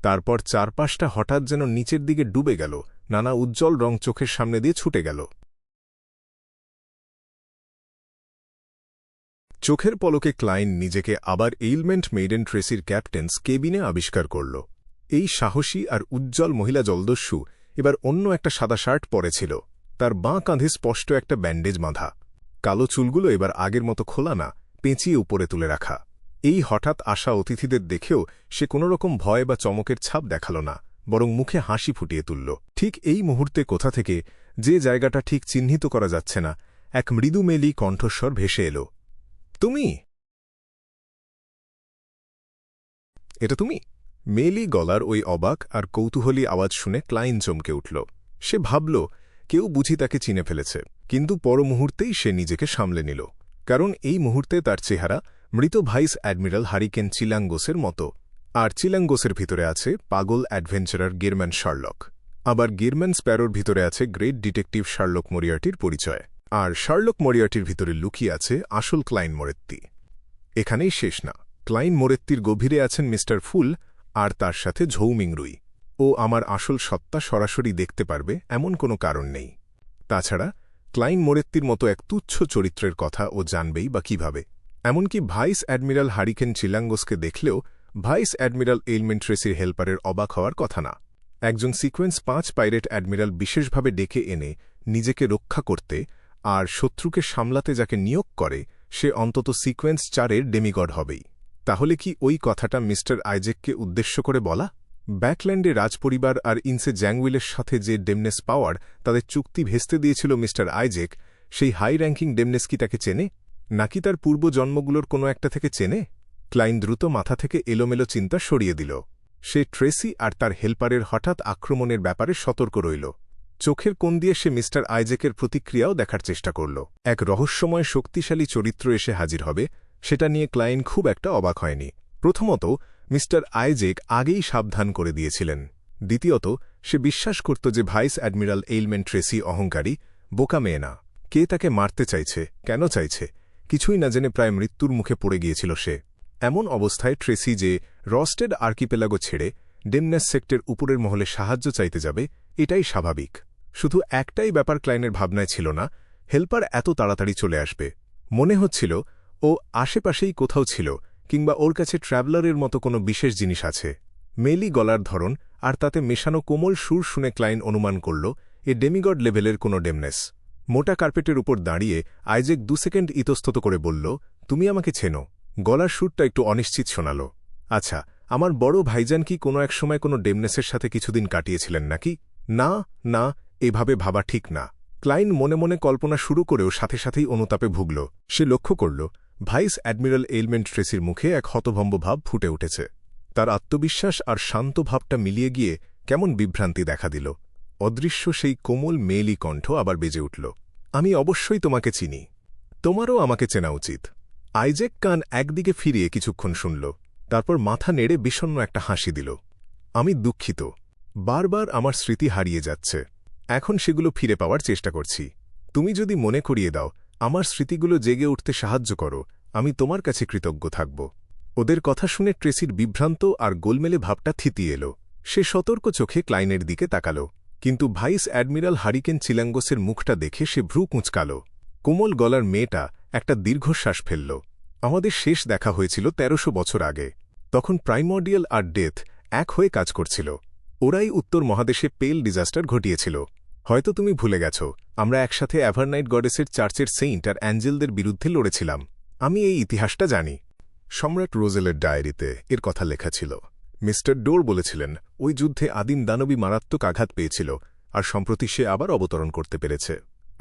তারপর চারপাশটা হঠাৎ যেন নিচের দিকে ডুবে গেল, নানা উজ্জ্বল রং চোখের সামনে দিয়ে ছুটে গেল। চোখের পলকে ক্লাইন নিজেকে আবার এইলমেন্ট মেইডেন ট্রেসির ক্যাপ্টেন্স কেবিনে আবিষ্কার করল। এই সাহসী আর উজ্জ্বল মহিলা জলদস্যু এবার অন্য একটা সাদা শার্ট পরেছিল। তার বাঁ কাঁধে স্পষ্ট একটা ব্যান্ডেজ বাঁধা। কালো চুলগুলো এবার আগের মতো খোলা না, পেঁচিয়ে উপরে তুলে রাখা। এই হঠাৎ আসা অতিথিদের দেখেও সে কোনোরকম ভয় বা চমকের ছাপ দেখাল না, বরং মুখে হাসি ফুটিয়ে তুলল। ঠিক এই মুহূর্তে কোথা থেকে, যে জায়গাটা ঠিক চিহ্নিত করা যাচ্ছে না, এক মৃদু মেলি কণ্ঠস্বর ভেসে এল। তুমি? এটা তুমি? মেলি গলার ওই অবাক আর কৌতূহলী আওয়াজ শুনে ক্লাইন চমকে উঠল। সে ভাবল কেউ বুঝি তাকে চিনে ফেলেছে, কিন্তু পর মুহূর্তেই সে নিজেকে সামলে নিল, কারণ এই মুহূর্তে তার চেহারা মৃত ভাইস অ্যাডমিরাল হারিকেন চিলাঙ্গোসের মতো। আর চিলাঙ্গোসের ভিতরে আছে পাগল অ্যাডভেঞ্চারার গিরম্যান শার্লক। আবার গিরম্যান স্প্যারোর ভিতরে আছে গ্রেট ডিটেকটিভ শার্লক মরিয়ার্টির পরিচয়। আর শার্লক মরিয়ার্টির ভিতরে লুকিয়ে আছে আসল ক্লাইন মোরেত্তি। এখানেই শেষ না, ক্লাইন মোরেত্তির গভীরে আছেন মিস্টার ফুল, আর তার সাথে ঝৌমিংরুই। ও আমার আসল সত্তা সরাসরি দেখতে পারবে এমন কোনো কারণ নেই। তাছাড়া ক্লাইন মোরেত্তির মতো এক তুচ্ছ চরিত্রের কথা ও জানবেই বা কিভাবে? এমনকি ভাইস অ্যাডমিরাল হারিকেন চিলাঙ্গোসকে দেখলেও ভাইস অ্যাডমিরাল এইলমেন্ট ট্রেসির হেল্পারের অবাক হওয়ার কথা না। একজন সিকোয়েন্স 5 পাইরেট অ্যাডমিরাল বিশেষভাবে ডেকে এনে নিজেকে রক্ষা করতে আর শত্রুকে সামলাতে যাকে নিয়োগ করে, সে অন্তত সিকোয়েন্স 4-এর ডেমিগড হবেই। তাহলে কি ওই কথাটা মিস্টার আইজেককে উদ্দেশ্য করে বলা? ব্যাকল্যান্ডে রাজপরিবার আর ইনসে জ্যাংউইলের সাথে যে ডেমনেস পাওয়ার তাদের চুক্তি ভেস্তে দিয়েছিল মিস্টার আইজেক, সেই হাই র্যাঙ্কিং ডেমনেস কি তাকে চেনে, নাকি তার পূর্বজন্মগুলোর কোনো একটা থেকে চেনে? ক্লাইন দ্রুত মাথা থেকে এলোমেলো চিন্তা সরিয়ে দিল। সে ট্রেসি আর তার হেল্পারের হঠাৎ আক্রমণের ব্যাপারে সতর্ক রইল। চোখের কোণ দিয়ে সে মিস্টার আইজেকের প্রতিক্রিয়াও দেখার চেষ্টা করল। এক রহস্যময় শক্তিশালী চরিত্র এসে হাজির হবে, সেটা নিয়ে ক্লাইন খুব একটা অবাক হয়নি। প্রথমত, মিস্টার আইজেক আগেই সাবধান করে দিয়েছিলেন। দ্বিতীয়ত, সে বিশ্বাস করত যে ভাইস অ্যাডমিরাল এইলমেন্ট ট্রেসি অহংকারী, বোকা মেয়ে না। কে তাকে মারতে চাইছে, কেন চাইছে, কিছুই না জেনে প্রায় মৃত্যুর মুখে পড়ে গিয়েছিল সে। এমন অবস্থায় ট্রেসি যে রস্টেড আর্কিপেলাগো ছেড়ে ডেমনেস সেক্টের উপরের মহলে সাহায্য চাইতে যাবে, এটাই স্বাভাবিক। শুধু একটাই ব্যাপার ক্লাইনের ভাবনায় ছিল না, হেল্পার এত তাড়াতাড়ি চলে আসবে। মনে হচ্ছিল ও আশেপাশেই কোথাও ছিল, কিংবা ওর কাছে ট্র্যাভেলারের মতো কোনো বিশেষ জিনিস আছে। মেলি গলার ধরন আর তাতে মেশানো কোমল সুর শুনে ক্লাইন অনুমান করল এ ডেমিগড লেভেলের কোনো ডেমনেস। মোটা কার্পেটের উপর দাঁড়িয়ে আইজেক 2 সেকেন্ড ইতস্তত করে বলল, তুমি আমাকে চেনো? গলার সুরটা একটু অনিশ্চিত শোনাল। আচ্ছা, আমার বড় ভাইজান কি কোনো এক সময় কোনো ডেমনেসের সাথে কিছুদিন কাটিয়েছিলেন নাকি? না না, এভাবে ভাবা ঠিক না। ক্লাইন মনে মনে কল্পনা শুরু করেও সাথে সাথেই অনুতাপে ভুগল। সে লক্ষ্য করল ভাইস অ্যাডমিরাল এইলমেন্ট ট্রেসির মুখে এক হতভম্ব ভাব ফুটে উঠেছে। তার আত্মবিশ্বাস আর শান্ত ভাবটা মিলিয়ে গিয়ে কেমন বিভ্রান্তি দেখা দিল। অদৃশ্য সেই কোমল মেয়েলি কণ্ঠ আবার বেজে উঠল, আমি অবশ্যই তোমাকে চিনি, তোমারও আমাকে চেনা উচিত। আইজেক কান একদিকে ফিরিয়ে কিছুক্ষণ শুনল, তারপর মাথা নেড়ে বিষণ্ণ একটা হাসি দিল। আমি দুঃখিত, বারবার আমার স্মৃতি হারিয়ে যাচ্ছে, এখন সেগুলো ফিরে পাওয়ার চেষ্টা করছি। তুমি যদি মনে করিয়ে দাও, আমার স্মৃতিগুলো জেগে উঠতে সাহায্য করো, আমি তোমার কাছে কৃতজ্ঞ থাকব। ওদের কথা শুনে ট্রেসির বিভ্রান্ত আর গোলমেলে ভাবটা থিতিয়ে এল। সে সতর্ক চোখে ক্লাইনের দিকে তাকাল, কিন্তু ভাইস অ্যাডমিরাল হারিকেন চিলাঙ্গোসের মুখটা দেখে সে ভ্রু কুঁচকাল। কোমল গলার মেয়েটা একটা দীর্ঘশ্বাস ফেলল। আমাদের শেষ দেখা হয়েছিল 1300 বছর আগে। তখন প্রাইমর্ডিয়াল আর ডেথ এক হয়ে কাজ করছিল। ওরাই উত্তর মহাদেশে পেল ডিজাস্টার ঘটিয়েছিল। হয়তো তুমি ভুলে গেছ, আমরা একসাথে অ্যাভারনাইট গডেসের চার্চের সেইন্ট আর অ্যাঞ্জেলদের বিরুদ্ধে লড়েছিলাম। আমি এই ইতিহাসটা জানি। সম্রাট রোজেলের ডায়েরিতে এর কথা লেখা ছিল। মিস্টার ডোর বলেছিলেন ওই যুদ্ধে আদিম দানবী মারাত্মক আঘাত পেয়েছিল, আর সম্প্রতি সে আবার অবতরণ করতে পেরেছে।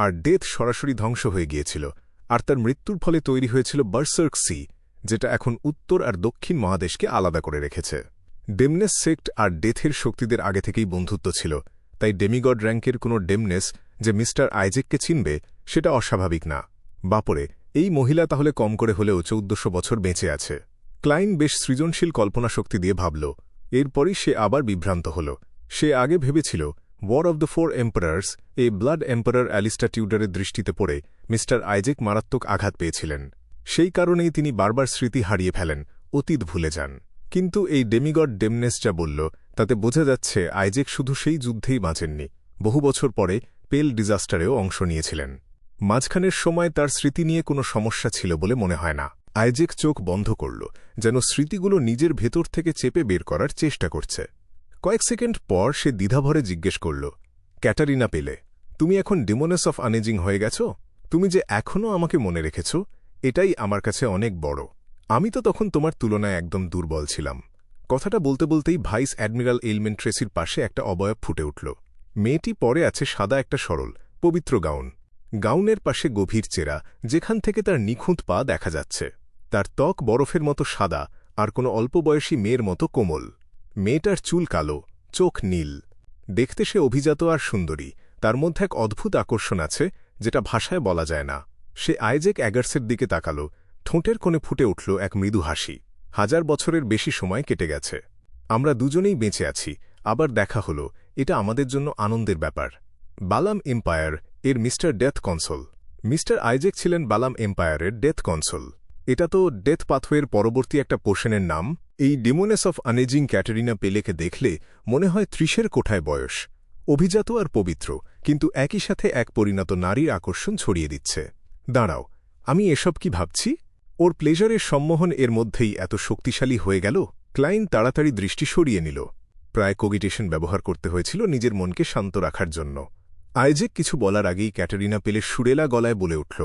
আর ডেথ সরাসরি ধ্বংস হয়ে গিয়েছিল, আর তার মৃত্যুর ফলে তৈরি হয়েছিল বার্সার্ক সি, যেটা এখন উত্তর আর দক্ষিণ মহাদেশকে আলাদা করে রেখেছে। ডেমনেস সেক্ট আর ডেথের শক্তিদের আগে থেকেই বন্ধুত্ব ছিল, তাই ডেমিগড র্যাঙ্কের কোনো ডেমনেস যে মিস্টার আইজেককে চিনবে সেটা অস্বাভাবিক না। বাপরে, এই মহিলা তাহলে কম করে হলেও 1400 বছর বেঁচে আছে। ক্লাইন বেশ সৃজনশীল কল্পনা শক্তি দিয়ে ভাবল। এরপরই সে আবার বিভ্রান্ত হল। সে আগে ভেবেছিল war of the 4 emperors a blood emperor Alistair টিউডারের দৃষ্টিতে পড়ে মিস্টার আইজেক মারাত্মক আঘাত পেয়েছিলেন। সেই কারণেই তিনি বারবার স্মৃতি হারিয়ে ফেলেন, অতীত ভুলে যান। কিন্তু এই ডেমিগড ডেমনেস যা বলল, তাতে বোঝা যাচ্ছে আইজেক শুধু সেই যুদ্ধেই বাঁচেননি, বহু বছর পরে পেল ডিজাস্টারেও অংশ নিয়েছিলেন। মাঝখানের সময় তার স্মৃতি নিয়ে কোনো সমস্যা ছিল বলে মনে হয় না। আইজেক চোখ বন্ধ করল, যেন স্মৃতিগুলো নিজের ভেতর থেকে চেপে বের করার চেষ্টা করছে। কয়েক সেকেন্ড পর সে দ্বিধাভরে জিজ্ঞেস করল, ক্যাটারিনা পেলে, তুমি এখন ডিমোনেস অফ আনেজিং হয়ে গেছ? তুমি যে এখনও আমাকে মনে রেখেছ, এটাই আমার কাছে অনেক বড়। আমি তো তখন তোমার তুলনায় একদম দুর্বল ছিলাম। কথাটা বলতে বলতেই ভাইস অ্যাডমিরাল এলমেন্ট ট্রেসির পাশে একটা অবয়ব ফুটে উঠল। মেয়েটি পরে আছে সাদা একটা সরল পবিত্র গাউন। গাউনের পাশে গভীর চেরা, যেখান থেকে তার নিখুঁত পা দেখা যাচ্ছে। তার ত্বক বরফের মতো সাদা, আর কোনো অল্পবয়সী মেয়ের মতো কোমল। মেয়েটার চুল কালো, চোখ নীল। দেখতে সে অভিজাত আর সুন্দরী, তার মধ্যে এক অদ্ভুত আকর্ষণ আছে যেটা ভাষায় বলা যায় না। সে আইজ্যাক এগার্সের দিকে তাকাল, ঠোঁটের কোণে ফুটে উঠল এক মৃদু হাসি। 1000 বছরের বেশি সময় কেটে গেছে। আমরা দুজনেই বেঁচে আছি, আবার দেখা হল, এটা আমাদের জন্য আনন্দের ব্যাপার। বালাম এম্পায়ার এর mister death console. Mister Isaac ছিলেন বালাম এম্পায়ারের ডেথ কনসোল। এটা তো ডেথ পাথওয়ের পরবর্তী একটা পোর্শনের নাম। এই ডিমোনেস অফ আনেজিং ক্যাটারিনা পেলেকে দেখলে মনে হয় 30-এর কোঠায় বয়স, অভিজাত আর পবিত্র, কিন্তু একই সাথে এক পরিণত নারীর আকর্ষণ ছড়িয়ে দিচ্ছে। দাঁড়াও, আমি এসব কি ভাবছি? ওর প্লেজারের সম্মোহন এর মধ্যেই এত শক্তিশালী হয়ে গেল। ক্লাইন তাড়াতাড়ি দৃষ্টি সরিয়ে নিল। প্রায় কোগিটেশন ব্যবহার করতে হয়েছিল নিজের মনকে শান্ত রাখার জন্য। আইজ্যাক কিছু বলার আগেই ক্যাটারিনা পেলে সুরেলা গলায় বলে উঠল,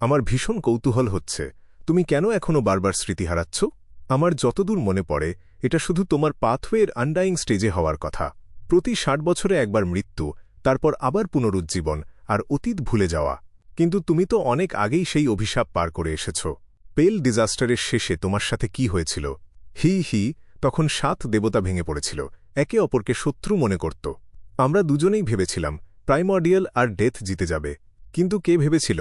আমার ভীষণ কৌতূহল হচ্ছে, তুমি কেন এখনও বারবার স্মৃতি হারাচ্ছ? আমার যতদূর মনে পড়ে, এটা শুধু তোমার পাথওয়ের আনডাইং স্টেজে হওয়ার কথা। প্রতি 60 বছরে একবার মৃত্যু, তারপর আবার পুনরুজ্জীবন, আর অতীত ভুলে যাওয়া। কিন্তু তুমি তো অনেক আগেই সেই অভিশাপ পার করে এসেছ। পেল ডিজাস্টারের শেষে তোমার সাথে কি হয়েছিল? হি, তখন 7 দেবতা ভেঙে পড়েছিল, একে অপরকে শত্রু মনে করত। আমরা দুজনেই ভেবেছিলাম প্রাইমর্ডিয়াল আর ডেথ জিতে যাবে। কিন্তু কে ভেবেছিল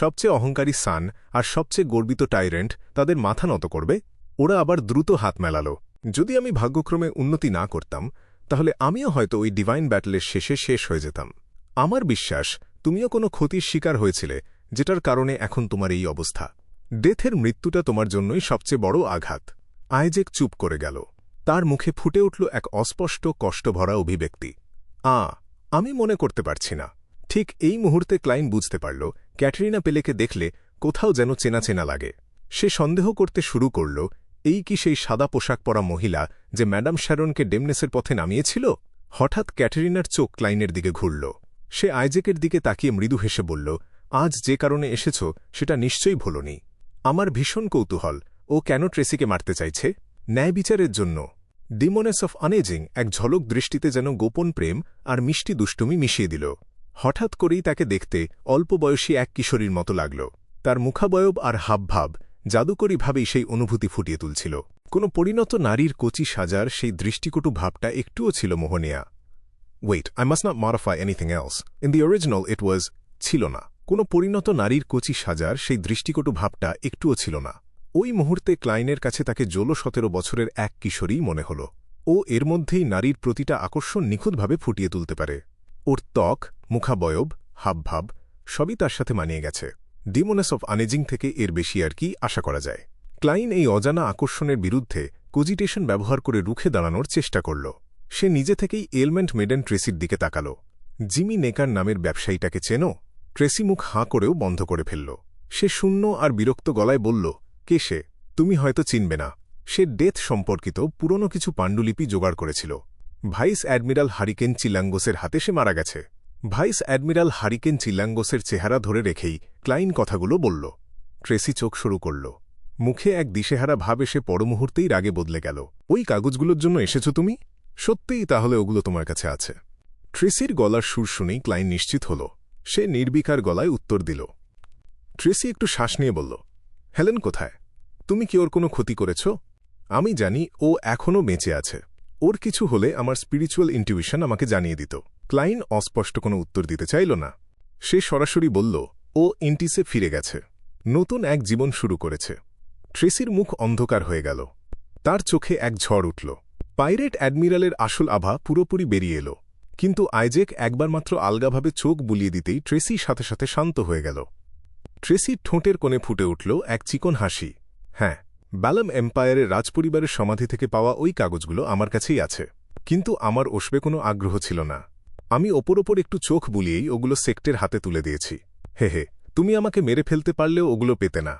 সবচেয়ে অহংকারী সান আর সবচেয়ে গর্বিত টাইরেন্ট তাদের মাথা নত করবে? ওরা আবার দ্রুত হাত মেলাল। যদি আমি ভাগ্যক্রমে উন্নতি না করতাম, তাহলে আমিও হয়তো ওই ডিভাইন ব্যাটলের শেষে শেষ হয়ে যেতাম। আমার বিশ্বাস তুমিও কোনো ক্ষতির শিকার হয়েছিলে, যেটার কারণে এখন তোমার এই অবস্থা। ডেথের মৃত্যুটা তোমার জন্যই সবচেয়ে বড় আঘাত। আইজ্যাক চুপ করে গেল। তার মুখে ফুটে উঠল এক অস্পষ্ট কষ্টভরা অভিব্যক্তি। আমি মনে করতে পারছি না। ঠিক এই মুহূর্তে ক্লাইন বুঝতে পারল, ক্যাটারিনা পেলেকে দেখলে কোথাও যেন চেনা চেনা লাগে। সে সন্দেহ করতে শুরু করল, এই কি সেই সাদা পোশাক পরা মহিলা যে ম্যাডাম শ্যারনকে ডেমনেসের পথে নামিয়েছিল? হঠাৎ ক্যাটারিনার চোখ ক্লাইনের দিকে ঘুরল। সে আইজ্যাকের দিকে তাকিয়ে মৃদু হেসে বলল, আজ যে কারণে এসেছ সেটা নিশ্চয়ই ভোলনি। আমার ভীষণ কৌতূহল, ও কেন ট্রেসিকে মারতে চাইছে? ন্যায় বিচারের জন্য। ডিমোনেস অফ আনেজিং এক ঝলক দৃষ্টিতে যেন গোপন প্রেম আর মিষ্টি দুষ্টুমি মিশিয়ে দিল। হঠাৎ করেই তাকে দেখতে অল্প বয়সী এক কিশোরীর মতো লাগল। তার মুখাবয়ব আর হাবভাব জাদুকরীভাবেই সেই অনুভূতি ফুটিয়ে তুলছিল। কোনো পরিণত নারীর কচি সাজার সেই দৃষ্টিকটু ভাবটা একটুও ছিল মোহনীয়া। Wait, I must not modify anything else. In the original it was ছিল না। কোনো পরিণত নারীর কচি সাজার সেই দৃষ্টিকটু ভাবটা একটুও ছিল না। ওই মুহূর্তে ক্লাইনের কাছে তাকে 17 বছরের এক কিশোরী মনে হল। ও এর মধ্যেই নারীর প্রতিটা আকর্ষণ নিখুঁতভাবে ফুটিয়ে তুলতে পারে। ওর ত্বক, মুখাবয়ব, হাবভাব সবই তার সাথে মানিয়ে গেছে। ডিমোনেস অফ আনেজিং থেকে এর বেশি আর কি আশা করা যায়? ক্লাইন এই অজানা আকর্ষণের বিরুদ্ধে কোজিটেশন ব্যবহার করে রুখে দাঁড়ানোর চেষ্টা করল। সে নিজে থেকেই এলমেন্ট মেডেন ট্রেসির দিকে তাকাল। জিমি নেকার নামের ব্যবসায়ীটাকে চেনো? ট্রেসি মুখ হাঁ করেও বন্ধ করে ফেলল। সে শূন্য আর বিরক্ত গলায় বলল, কে সে? তুমি হয়তো চিনবে না। সে ডেথ সম্পর্কিত পুরনো কিছু পাণ্ডুলিপি জোগাড় করেছিল। ভাইস অ্যাডমিরাল হারিকেন চিলাঙ্গোসের হাতে সে মারা গেছে। ভাইস অ্যাডমিরাল হারিকেন চিলাঙ্গোসের চেহারা ধরে রেখেই ক্লাইন কথাগুলো বলল। ট্রেসি চোখ শুরু করল। মুখে এক দিশেহারা ভাব এসে পরমুহূর্তেই রাগে বদলে গেল। ওই কাগজগুলোর জন্য এসেছ তুমি? সত্যিই তাহলে ওগুলো তোমার কাছে আছে? ট্রেসির গলার সুর শুনেই ক্লাইন নিশ্চিত হল। সে নির্বিকার গলায় উত্তর দিল। ট্রেসি একটু শ্বাস নিয়ে বলল, হেলেন কোথায়? তুমি কি ওর কোনো ক্ষতি করেছ? আমি জানি ও এখনও বেঁচে আছে। ওর কিছু হলে আমার স্পিরিচুয়াল ইনটিউশন আমাকে জানিয়ে দিত। ক্লাইন অস্পষ্ট কোনো উত্তর দিতে চাইল না। সে সরাসরি বলল, ও ইন্টিসে ফিরে গেছে, নতুন এক জীবন শুরু করেছে। ট্রেসির মুখ অন্ধকার হয়ে গেল। তার চোখে এক ঝড় উঠল। পাইরেট অ্যাডমিরালের আসল আভা পুরোপুরি বেরিয়ে এল। কিন্তু আইজ্যাক একবার মাত্র আলগাভাবে চোখ বুলিয়ে দিতেই ট্রেসি সাথে সাথে শান্ত হয়ে গেল। ট্রেসির ঠোঁটের কোণে ফুটে উঠল এক চিকন হাসি। হ্যাঁ, বালাম এম্পায়ারের রাজপরিবারের সমাধি থেকে পাওয়া ওই কাগজগুলো আমার কাছেই আছে। কিন্তু আমার ওসবে কোনো আগ্রহ ছিল না। আমি ওপর একটু চোখ বুলিয়েই ওগুলো সেক্টের হাতে তুলে দিয়েছি। হে, তুমি আমাকে মেরে ফেলতে পারলেও ওগুলো পেতে না।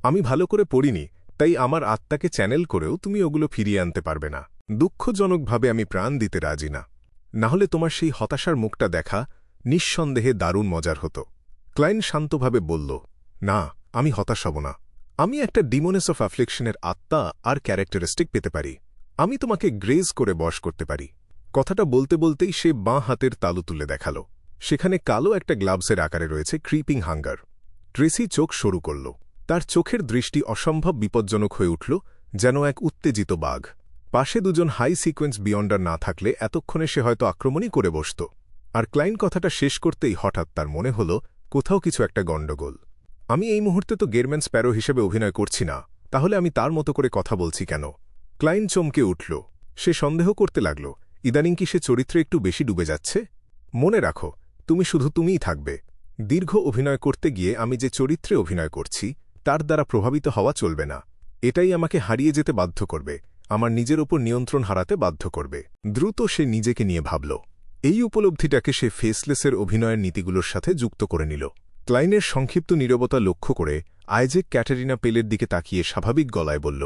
আমি ভালো করে পড়িনি, তাই আমার আত্মাকে চ্যানেল করেও তুমি ওগুলো ফিরিয়ে আনতে পারবে না। দুঃখজনকভাবে আমি প্রাণ দিতে রাজি না। নাহলে তোমার সেই হতাশার মুখটা দেখা নিঃসন্দেহে দারুণ মজার হতো। ক্লাইন শান্তভাবে বলল, না, আমি হতাশ হব না। আমি একটা ডিমোনেস অফ অ্যাফ্লিকশনের আত্মা আর ক্যারেক্টারিস্টিক পেতে পারি। আমি তোমাকে গ্রেজ করে বশ করতে পারি। কথাটা বলতে বলতেই সে বাঁ হাতের তালু তুলে দেখাল। সেখানে কালো একটা গ্লাভসের আকারে রয়েছে ক্রিপিং হাঙ্গার। ট্রেসি চোখ সরু করল। তার চোখের দৃষ্টি অসম্ভব বিপজ্জনক হয়ে উঠল, যেন এক উত্তেজিত বাঘ। পাশে দুজন হাই সিকোয়েন্স বিয়ন্ডার না থাকলে এতক্ষণে সে হয়তো আক্রমণই করে বসত। আর ক্লাইন কথাটা শেষ করতেই হঠাৎ তার মনে হল কোথাও কিছু একটা গণ্ডগোল। আমি এই মুহূর্তে তো গেরম্যান স্প্যারো হিসেবে অভিনয় করছি না, তাহলে আমি তার মতো করে কথা বলছি কেন? ক্লাইন চমকে উঠল। সে সন্দেহ করতে লাগল, ইদানিং কি সে চরিত্রে একটু বেশি ডুবে যাচ্ছে? মনে রাখো, তুমি শুধু তুমিই থাকবে। দীর্ঘ অভিনয় করতে গিয়ে আমি যে চরিত্রে অভিনয় করছি তার দ্বারা প্রভাবিত হওয়া চলবে না। এটাই আমাকে হারিয়ে যেতে বাধ্য করবে, আমার নিজের ওপর নিয়ন্ত্রণ হারাতে বাধ্য করবে। দ্রুত সে নিজেকে নিয়ে ভাবল। এই উপলব্ধিটাকে সে ফেসলেসের অভিনয়ের নীতিগুলোর সাথে যুক্ত করে নিল। ক্লাইনের সংক্ষিপ্ত নীরবতা লক্ষ্য করে আইজ্যাক ক্যাটারিনা পেলের দিকে তাকিয়ে স্বাভাবিক গলায় বলল,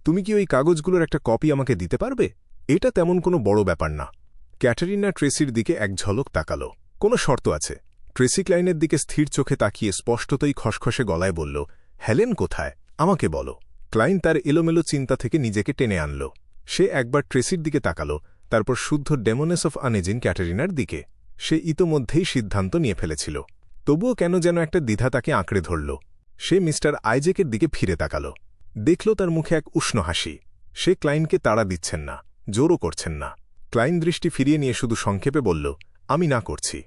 তুমি কি ওই কাগজগুলোর একটা কপি আমাকে দিতে পারবে? এটা তেমন কোনো বড় ব্যাপার না। ক্যাটারিনা ট্রেসির দিকে এক ঝলক তাকাল। কোনো শর্ত আছে? ট্রেসি ক্লাইনের দিকে স্থির চোখে তাকিয়ে স্পষ্টতই খসখসে গলায় বলল, হেলেন কোথায়? আমাকে বলো। ক্লাইন তার এলোমেলো চিন্তা থেকে নিজেকে টেনে আনল। সে একবার ট্রেসির দিকে তাকাল, তারপর শুদ্ধ ডেমনেস অফ আনেজিন ক্যাটারিনার দিকে। সে ইতোমধ্যেই সিদ্ধান্ত নিয়ে ফেলেছিল, তবুও কেন যেন একটা দ্বিধা তাকে আঁকড়ে ধরল। সে মিস্টার আইজ্যাকের দিকে ফিরে তাকাল। দেখল তার মুখে এক উষ্ণ হাসি। সে ক্লাইনকে তাড়া দিচ্ছেন না, জোরও করছেন না। ক্লাইন দৃষ্টি ফিরিয়ে নিয়ে শুধু সংক্ষেপে বলল, আমি না করছি।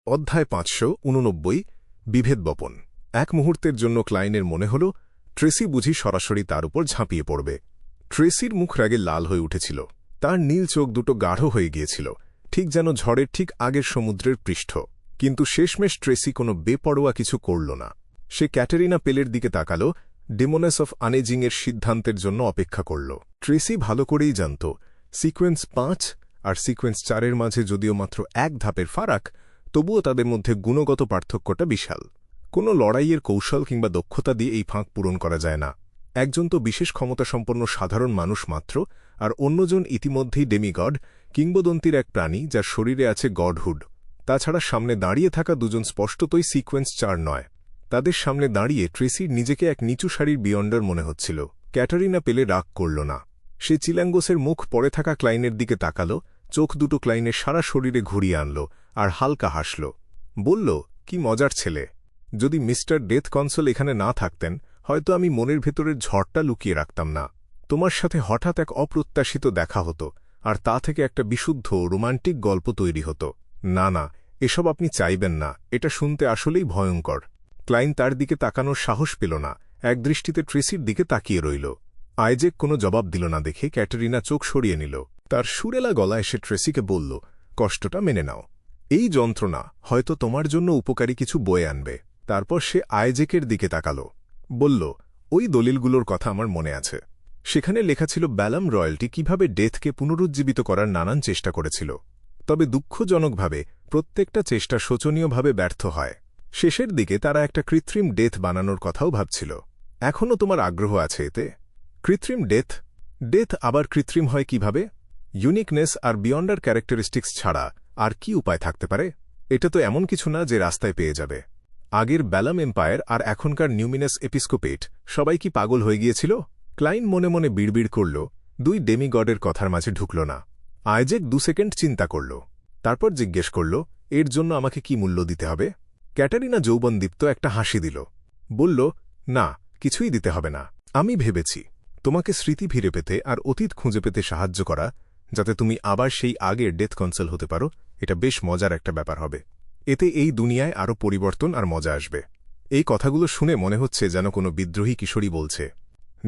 অধ্যায় 589 বিভেদ বপন। এক মুহূর্তের জন্য ক্লাইনের মনে হল ট্রেসি বুঝি সরাসরি তার উপর ঝাঁপিয়ে পড়বে। ট্রেসির মুখ রাগে লাল হয়ে উঠেছিল। তার নীল চোখ দুটো গাঢ় হয়ে গিয়েছিল, ঠিক যেন ঝড়ের ঠিক আগের সমুদ্রের পৃষ্ঠ। কিন্তু শেষমেশ ট্রেসি কোনো বেপরোয়া কিছু করল না। সে ক্যাটারিনা পেলের দিকে তাকাল, ডেমনেস অফ আনেজিংয়ের সিদ্ধান্তের জন্য অপেক্ষা করল। ট্রেসি ভালো করেই জানত, সিকোয়েন্স 5 আর সিকোয়েন্স 4-এর মাঝে যদিও মাত্র এক ধাপের ফারাক, তবুও তাদের মধ্যে গুণগত পার্থক্যটা বিশাল। কোনো লড়াইয়ের কৌশল কিংবা দক্ষতা দিয়ে এই ফাঁক পূরণ করা যায় না। একজন তো বিশেষ ক্ষমতাসম্পন্ন সাধারণ মানুষ মাত্র, আর অন্যজন ইতিমধ্যেই ডেমিগড, কিংবদন্তির এক প্রাণী যার শরীরে আছে গডহুড। তাছাড়া সামনে দাঁড়িয়ে থাকা দুজন স্পষ্টতই সিকোয়েন্স 4 নয়। তাদের সামনে দাঁড়িয়ে ট্রেসির নিজেকে এক নিচু সারির বিয়ন্ডার মনে হচ্ছিল। ক্যাটারিনা পেলে রাগ করল না। সে চিলাঙ্গোসের মুখ পড়ে থাকা ক্লাইনের দিকে তাকাল, চোখ দুটো ক্লাইনের সারা শরীরে ঘুরিয়ে আনল, আর হালকা হাসল। বলল, কি মজার ছেলে। যদি মিস্টার ডেথ কনসোল এখানে না থাকতেন, হয়তো আমি মনের ভেতরের ঝড়টা লুকিয়ে রাখতাম না। তোমার সাথে হঠাৎ এক অপ্রত্যাশিত দেখা হতো, আর তা থেকে একটা বিশুদ্ধ রোমান্টিক গল্প তৈরি হতো। না না, এসব আপনি চাইবেন না, এটা শুনতে আসলেই ভয়ঙ্কর। ক্লাইন তার দিকে তাকানোর সাহস পেল না, একদৃষ্টিতে ট্রেসির দিকে তাকিয়ে রইল। আইজ্যাক কোনো জবাব দিল না দেখে ক্যাটারিনা চোখ সরিয়ে নিল। তার সুরেলা গলায় সে ট্রেসিকে বলল, কষ্টটা মেনে নাও। এই যন্ত্রণা হয়তো তোমার জন্য উপকারী কিছু বয়ে আনবে। তারপর সে আইজ্যাকের দিকে তাকাল। বলল, ওই দলিলগুলোর কথা আমার মনে আছে। সেখানে লেখা ছিল ব্যালাম রয়্যালটি কিভাবে ডেথকে পুনরুজ্জীবিত করার নানান চেষ্টা করেছিল। তবে দুঃখজনকভাবে প্রত্যেকটা চেষ্টা শোচনীয়ভাবে ব্যর্থ হয়। শেষের দিকে তারা একটা কৃত্রিম ডেথ বানানোর কথাও ভাবছিল। এখনও তোমার আগ্রহ আছে এতে? কৃত্রিম ডেথ? ডেথ আবার কৃত্রিম হয় কিভাবে? ইউনিকনেস আর বিয়ন্ডার ক্যারেক্টারিস্টিক্স ছাড়া আর কি উপায় থাকতে পারে? এটা তো এমন কিছু না যে রাস্তায় পেয়ে যাবে। আগের ব্যালাম এম্পায়ার আর এখনকার নিউমিনাস এপিস্কোপেট সবাই কি পাগল হয়ে গিয়েছিল? ক্লাইন মনে মনে বিড়বিড় করল, দুই ডেমিগডের কথার মাঝে ঢুকল না। আইজ্যাক 2 সেকেন্ড চিন্তা করল, তারপর জিজ্ঞেস করল, এর জন্য আমাকে কি মূল্য দিতে হবে? ক্যাটারিনা যৌবনদীপ্ত একটা হাসি দিল। বলল, না, কিছুই দিতে হবে না। আমি ভেবেছি তোমাকে স্মৃতি ফিরে পেতে আর অতীত খুঁজে পেতে সাহায্য করা, যাতে তুমি আবার সেই আগের ডেথ কনসোল হতে পারো। এটা বেশ মজার একটা ব্যাপার হবে। এতে এই দুনিয়ায় আরও পরিবর্তন আর মজা আসবে। এই কথাগুলো শুনে মনে হচ্ছে যেন কোনো বিদ্রোহী কিশোরী বলছে।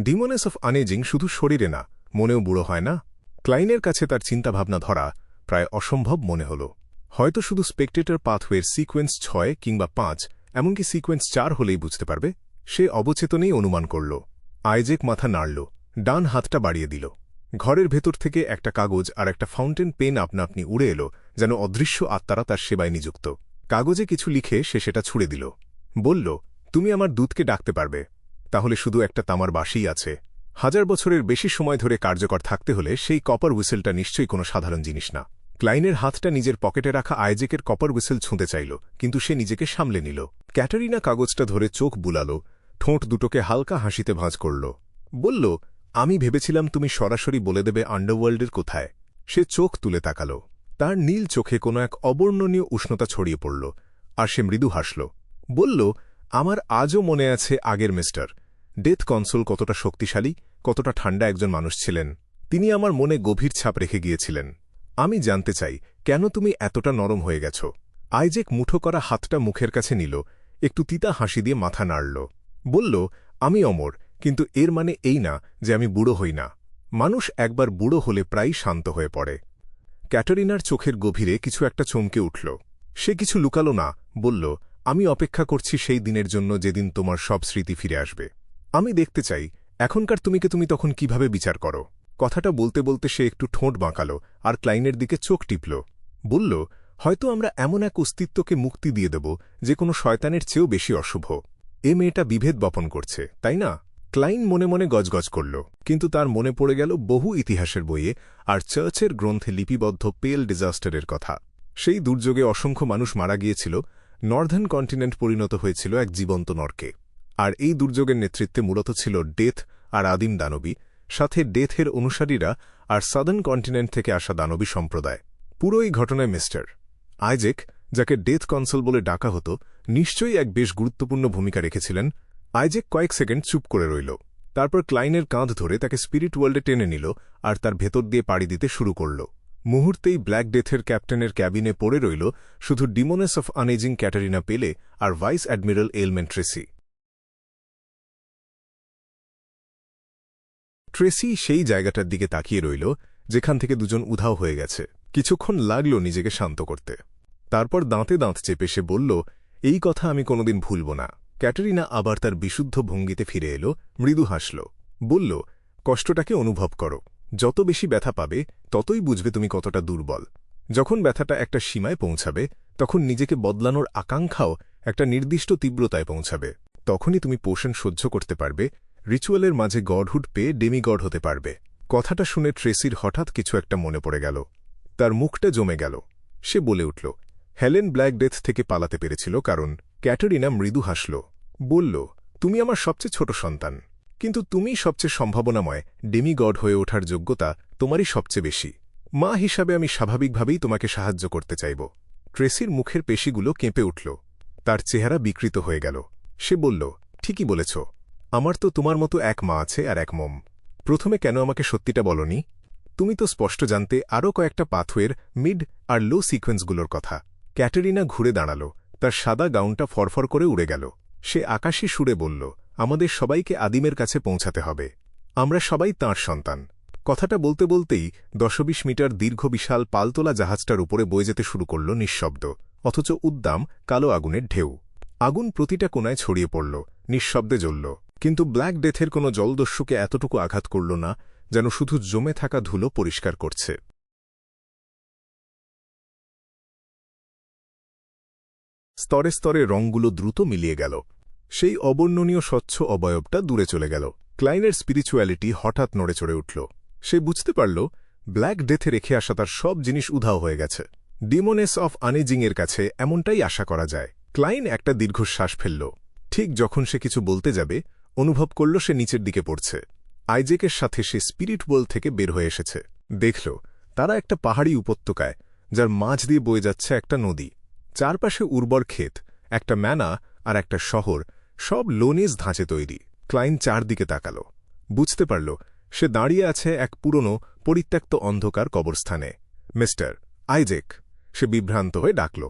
ডিমনেস অফ আনেজিং শুধু শরীরে না, মনেও বুড়ো হয় না। ক্লাইনের কাছে তার চিন্তাভাবনা ধরা প্রায় অসম্ভব মনে হল। হয়তো শুধু স্পেকটেটর পাথওয়ের সিকোয়েন্স 6 কিংবা 5, এমনকি সিকোয়েন্স 4 হলেই বুঝতে পারবে। সে অবচেতনেই অনুমান করল। আইজ্যাক মাথা নাড়ল, ডান হাতটা বাড়িয়ে দিল। ঘরের ভেতর থেকে একটা কাগজ আর একটা ফাউন্টেন পেন আপনা আপনি উড়ে এলো, যেন অদৃশ্য আত্মারা তার সেবায় নিযুক্ত। কাগজে কিছু লিখে সে সেটা ছুঁড়ে দিল। বলল, তুমি আমার দুধকে ডাকতে পারবে। তাহলে শুধু একটা তামার বাঁশিই আছে। 1000 বছরের বেশি সময় ধরে কার্যকর থাকতে হলে সেই কপার হুইসেলটা নিশ্চয়ই কোনো সাধারণ জিনিস না। ক্লাইনের হাতটা নিজের পকেটে রাখা আইজেকের কপার হুইসেল ছুঁতে চাইল, কিন্তু সে নিজেকে সামলে নিল। ক্যাটারিনা কাগজটা ধরে চোখ বুলাল, ঠোঁট দুটোকে হালকা হাসিতে ভাঁজ করল। বলল, আমি ভেবেছিলাম তুমি সরাসরি বলে দেবে আন্ডারওয়ার্ল্ডের কোথায়। সে চোখ তুলে তাকাল। তার নীল চোখে কোনো এক অবর্ণনীয় উষ্ণতা ছড়িয়ে পড়ল, আর সে মৃদু হাসল। বলল, আমার আজও মনে আছে আগের মিস্টার ডেথ কনসোল কতটা শক্তিশালী, কতটা ঠান্ডা একজন মানুষ ছিলেন। তিনি আমার মনে গভীর ছাপ রেখে গিয়েছিলেন। আমি জানতে চাই, কেন তুমি এতটা নরম হয়ে গেছ? আইজেক মুঠো করা হাতটা মুখের কাছে নিল, একটু তিতা হাসি দিয়ে মাথা নাড়ল। বলল, আমি অমর, কিন্তু এর মানে এই না যে আমি বুড়ো হই না। মানুষ একবার বুড়ো হলে প্রায়ই শান্ত হয়ে পড়ে। ক্যাটারিনার চোখের গভীরে কিছু একটা চমকে উঠল। সে কিছু লুকাল না, বলল, আমি অপেক্ষা করছি সেই দিনের জন্য যেদিন তোমার সব স্মৃতি ফিরে আসবে। আমি দেখতে চাই এখনকার তুমিকে তুমি তখন কিভাবে বিচার করো। কথাটা বলতে বলতে সে একটু ঠোঁট বাঁকাল আর ক্লাইনের দিকে চোখ টিপল। বলল, হয়তো আমরা এমন এক অস্তিত্বকে মুক্তি দিয়ে দেব যে কোনো শয়তানের চেয়েও বেশি অশুভ। এ মেয়েটা বিভেদ বপন করছে, তাই না? ক্লাইন মনে মনে গজগজ করল, কিন্তু তার মনে পড়ে গেল বহু ইতিহাসের বইয়ে আর চার্চের গ্রন্থে লিপিবদ্ধ পেল ডিজাস্টারের কথা। সেই দুর্যোগে অসংখ্য মানুষ মারা গিয়েছিল, নর্দার্ন কন্টিনেন্ট পরিণত হয়েছিল এক জীবন্ত নরকে। আর এই দুর্যোগের নেতৃত্বে মূলত ছিল ডেথ আর আদিম দানবী, সাথে ডেথের অনুসারীরা আর সাদার্ন কন্টিনেন্ট থেকে আসা দানবী সম্প্রদায়। পুরো এই ঘটনায় মিস্টার আইজেক, যাকে ডেথ কনসোল বলে ডাকা হতো, নিশ্চয়ই এক বেশ গুরুত্বপূর্ণ ভূমিকা রেখেছিলেন। আইজেক কয়েক সেকেন্ড চুপ করে রইল, তারপর ক্লাইনের কাঁধ ধরে তাকে স্পিরিট ওয়ার্ল্ডে টেনে নিল আর তার ভেতর দিয়ে পাড়ি দিতে শুরু করল। মুহূর্তেই ব্ল্যাক ডেথের ক্যাপ্টেনের ক্যাবিনে পড়ে রইল শুধু demoness of unaging Catarina Pelle আর vice admiral element Tracy. Tracy সেই জায়গাটার দিকে তাকিয়ে রইল যেখান থেকে দুজন উধাও হয়ে গেছে। কিছুক্ষণ লাগল নিজেকে শান্ত করতে। তারপর দাঁতে দাঁত চেপে সে বলল, এই কথা আমি কোনোদিন ভুলব না। ক্যাটারিনা আবার তার বিশুদ্ধ ভঙ্গিতে ফিরে এল, মৃদু হাসল। বলল, কষ্টটাকে অনুভব করো। যত বেশি ব্যথা পাবে ততই বুঝবে তুমি কতটা দুর্বল। যখন ব্যথাটা একটা সীমায় পৌঁছাবে, তখন নিজেকে বদলানোর আকাঙ্ক্ষাও একটা নির্দিষ্ট তীব্রতায় পৌঁছাবে। তখনই তুমি পোষণ সহ্য করতে পারবে, রিচুয়ালের মাঝে গডহুড পেয়ে ডেমিগড হতে পারবে। কথাটা শুনে ট্রেসির হঠাৎ কিছু একটা মনে পড়ে গেল। তার মুখটা জমে গেল। সে বলে উঠল, হেলেন ব্ল্যাক ডেথ থেকে পালাতে পেরেছিল কারণ। ক্যাটারিনা মৃদু হাসল, বলল, তুমি আমার সবচেয়ে ছোট সন্তান, কিন্তু তুমিই সবচেয়ে সম্ভাবনাময়। ডেমিগড হয়ে ওঠার যোগ্যতা তোমারই সবচেয়ে বেশি। মা হিসাবে আমি স্বাভাবিকভাবেই তোমাকে সাহায্য করতে চাইব। ট্রেসির মুখের পেশিগুলো কেঁপে উঠল, তার চেহারা বিকৃত হয়ে গেল। সে বলল, ঠিকই বলেছ, আমার তো তোমার মতো এক মা আছে আর এক মম। প্রথমে কেন আমাকে সত্যিটা বলনি? তুমি তো স্পষ্ট জানতে আরও কয়েকটা পাথওয়ের মিড আর লো সিকোয়েন্সগুলোর কথা। ক্যাটারিনা ঘুরে দাঁড়াল, তার সাদা গাউনটা ফরফর করে উড়ে গেল। সে আকাশী সুরে বলল, আমাদের সবাইকে আদিমের কাছে পৌঁছাতে হবে। আমরা সবাই তাঁর সন্তান। কথাটা বলতে বলতেই ১০-২০ মিটার দীর্ঘ বিশাল পালতোলা জাহাজটার উপরে বয়ে যেতে শুরু করল নিঃশব্দ, অথচ উদ্দাম কালো আগুনের ঢেউ। আগুন প্রতিটা কোণায় ছড়িয়ে পড়ল, নিঃশব্দে জ্বলল, কিন্তু ব্ল্যাক ডেথের কোনো জলদস্যুকে এতটুকু আঘাত করল না যেন শুধু জমে থাকা ধুলো পরিষ্কার করছে। স্তরে স্তরে রঙগুলো দ্রুত মিলিয়ে গেল। সেই অবর্ণনীয় স্বচ্ছ অবয়বটা দূরে চলে গেল। ক্লাইনের স্পিরিচুয়ালিটি হঠাৎ নড়ে চড়ে উঠল। সে বুঝতে পারল ব্ল্যাক ডেথে রেখে আসা তার সব জিনিস উধাও হয়ে গেছে। ডিমোনেস অফ আনএজিংয়ের কাছে এমনটাই আশা করা যায়। ক্লাইন একটা দীর্ঘশ্বাস ফেলল। ঠিক যখন সে কিছু বলতে যাবে, অনুভব করল সে নিচের দিকে পড়ছে। আইজেকের সাথে সে স্পিরিট ওয়ার্ল্ড থেকে বের হয়ে এসেছে। দেখল তারা একটা পাহাড়ি উপত্যকায়, যার মাঝ দিয়ে বয়ে যাচ্ছে একটা নদী। চারপাশে উর্বর ক্ষেত, একটা ম্যানা আর একটা শহর, সব লোনেজ ধাঁচে তৈরি। ক্লাইন চারদিকে তাকাল, বুঝতে পারল সে দাঁড়িয়ে আছে এক পুরনো পরিত্যক্ত অন্ধকার কবরস্থানে। মিস্টার আইজেক, সে বিভ্রান্ত হয়ে ডাকল।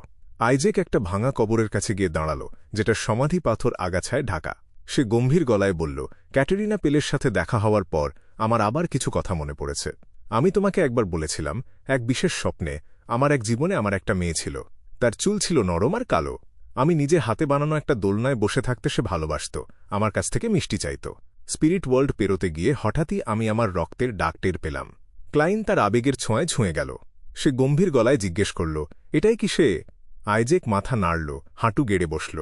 আইজেক একটা ভাঙা কবরের কাছে গিয়ে দাঁড়াল, যেটা সমাধি পাথর আগাছায় ঢাকা। সে গম্ভীর গলায় বলল, ক্যাটারিনা পেলের সাথে দেখা হওয়ার পর আমার আবার কিছু কথা মনে পড়েছে। আমি তোমাকে একবার বলেছিলাম, এক বিশেষ স্বপ্নে আমার এক জীবনে আমার একটা মেয়ে ছিল। তার চুল ছিল নরম আর কালো। আমি নিজে হাতে বানানো একটা দোলনায় বসে থাকতে সে ভালোবাসত, আমার কাছ থেকে মিষ্টি চাইত। স্পিরিট ওয়ার্ল্ড পেরোতে গিয়ে হঠাৎই আমি আমার রক্তের ডাক টের পেলাম। ক্লাইন তার আবেগের ছোঁয়ায় ছুঁয়ে গেল। সে গম্ভীর গলায় জিজ্ঞেস করল, এটাই কি সে? আইজেক মাথা নাড়ল, হাঁটু গেড়ে বসল।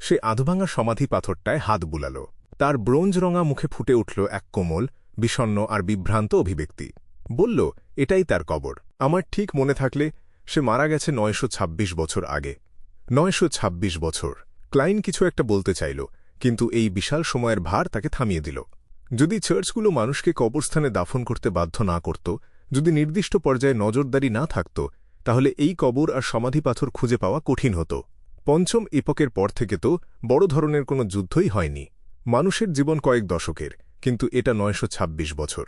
সে আধভাঙা সমাধি পাথরটায় হাত বুলাল। তার ব্রোঞ্জ রঙা মুখে ফুটে উঠল এক কোমল, বিষণ্ণ আর বিভ্রান্ত অভিব্যক্তি। বলল এটাই তার কবর। আমার ঠিক মনে থাকলে সে মারা গেছে 926 বছর আগে। 926 বছর। ক্লাইন কিছু একটা বলতে চাইল, কিন্তু এই বিশাল সময়ের ভার তাকে থামিয়ে দিল। যদি চার্চগুলো মানুষকে কবরস্থানে দাফন করতে বাধ্য না করত, যদি নির্দিষ্ট পর্যায়ে নজরদারি না থাকত, তাহলে এই কবর আর সমাধি পাথর খুঁজে পাওয়া কঠিন হতো। পঞ্চম ইপকের পর থেকে তো বড় ধরনের কোনো যুদ্ধই হয়নি। মানুষের জীবন কয়েক দশকের, কিন্তু এটা 926 বছর।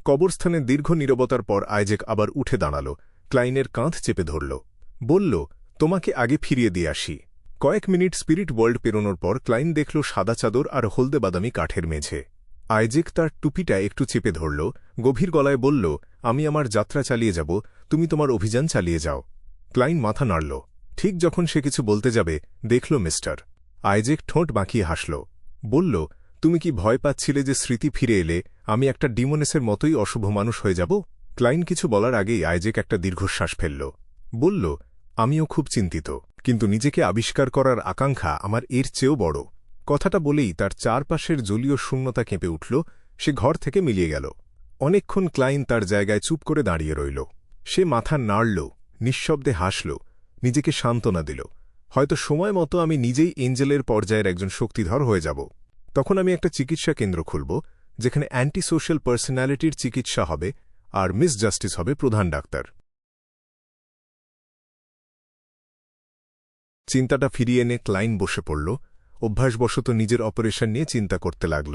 কবরস্থানে দীর্ঘ নীরবতার পর আইজ্যাক আবার উঠে দাঁড়াল, ক্লাইনের কাঁধ চেপে ধরল। বলল, তোমাকে আগে ফিরিয়ে দিয়ে আসি। কয়েক মিনিট স্পিরিট ওয়ার্ল্ড পেরোনোর পর ক্লাইন দেখল সাদা চাদর আর হলদে বাদামি কাঠের মেঝে। আইজ্যাক তার টুপিটা একটু চেপে ধরল, গভীর গলায় বলল, আমি আমার যাত্রা চালিয়ে যাব, তুমি তোমার অভিযান চালিয়ে যাও। ক্লাইন মাথা নাড়ল। ঠিক যখন সে কিছু বলতে যাবে, দেখল মিস্টার। আইজ্যাক ঠোঁট বাঁকিয়ে হাসল। বলল, তুমি কি ভয় পাচ্ছিলে যে স্মৃতি ফিরে এলে আমি একটা ডিমোনেসের মতোই অশুভ মানুষ হয়ে যাব? ক্লাইন কিছু বলার আগেই আইজ্যাক একটা দীর্ঘশ্বাস ফেলল। বলল, আমিও খুব চিন্তিত, কিন্তু নিজেকে আবিষ্কার করার আকাঙ্ক্ষা আমার এর চেয়েও বড়। কথাটা বলেই তার চারপাশের জলীয় শূন্যতা কেঁপে উঠল, সে ঘর থেকে মিলিয়ে গেল। অনেকক্ষণ ক্লাইন তার জায়গায় চুপ করে দাঁড়িয়ে রইল। সে মাথা নাড়ল, নিঃশব্দে হাসল, নিজেকে সান্ত্বনা দিল, হয়তো সময় মতো আমি নিজেই এঞ্জেলের পর্যায়ের একজন শক্তিধর হয়ে যাব। তখন আমি একটা চিকিৎসা কেন্দ্র খুলব, যেখানে অ্যান্টি সোশ্যাল পার্সোনালিটির চিকিৎসা হবে আর মিস জাস্টিস হবে প্রধান ডাক্তার। চিন্তাটা ফিরিয়ে এনে ক্লাইন বসে পড়ল, অভ্যাসবশত নিজের অপারেশন নিয়ে চিন্তা করতে লাগল।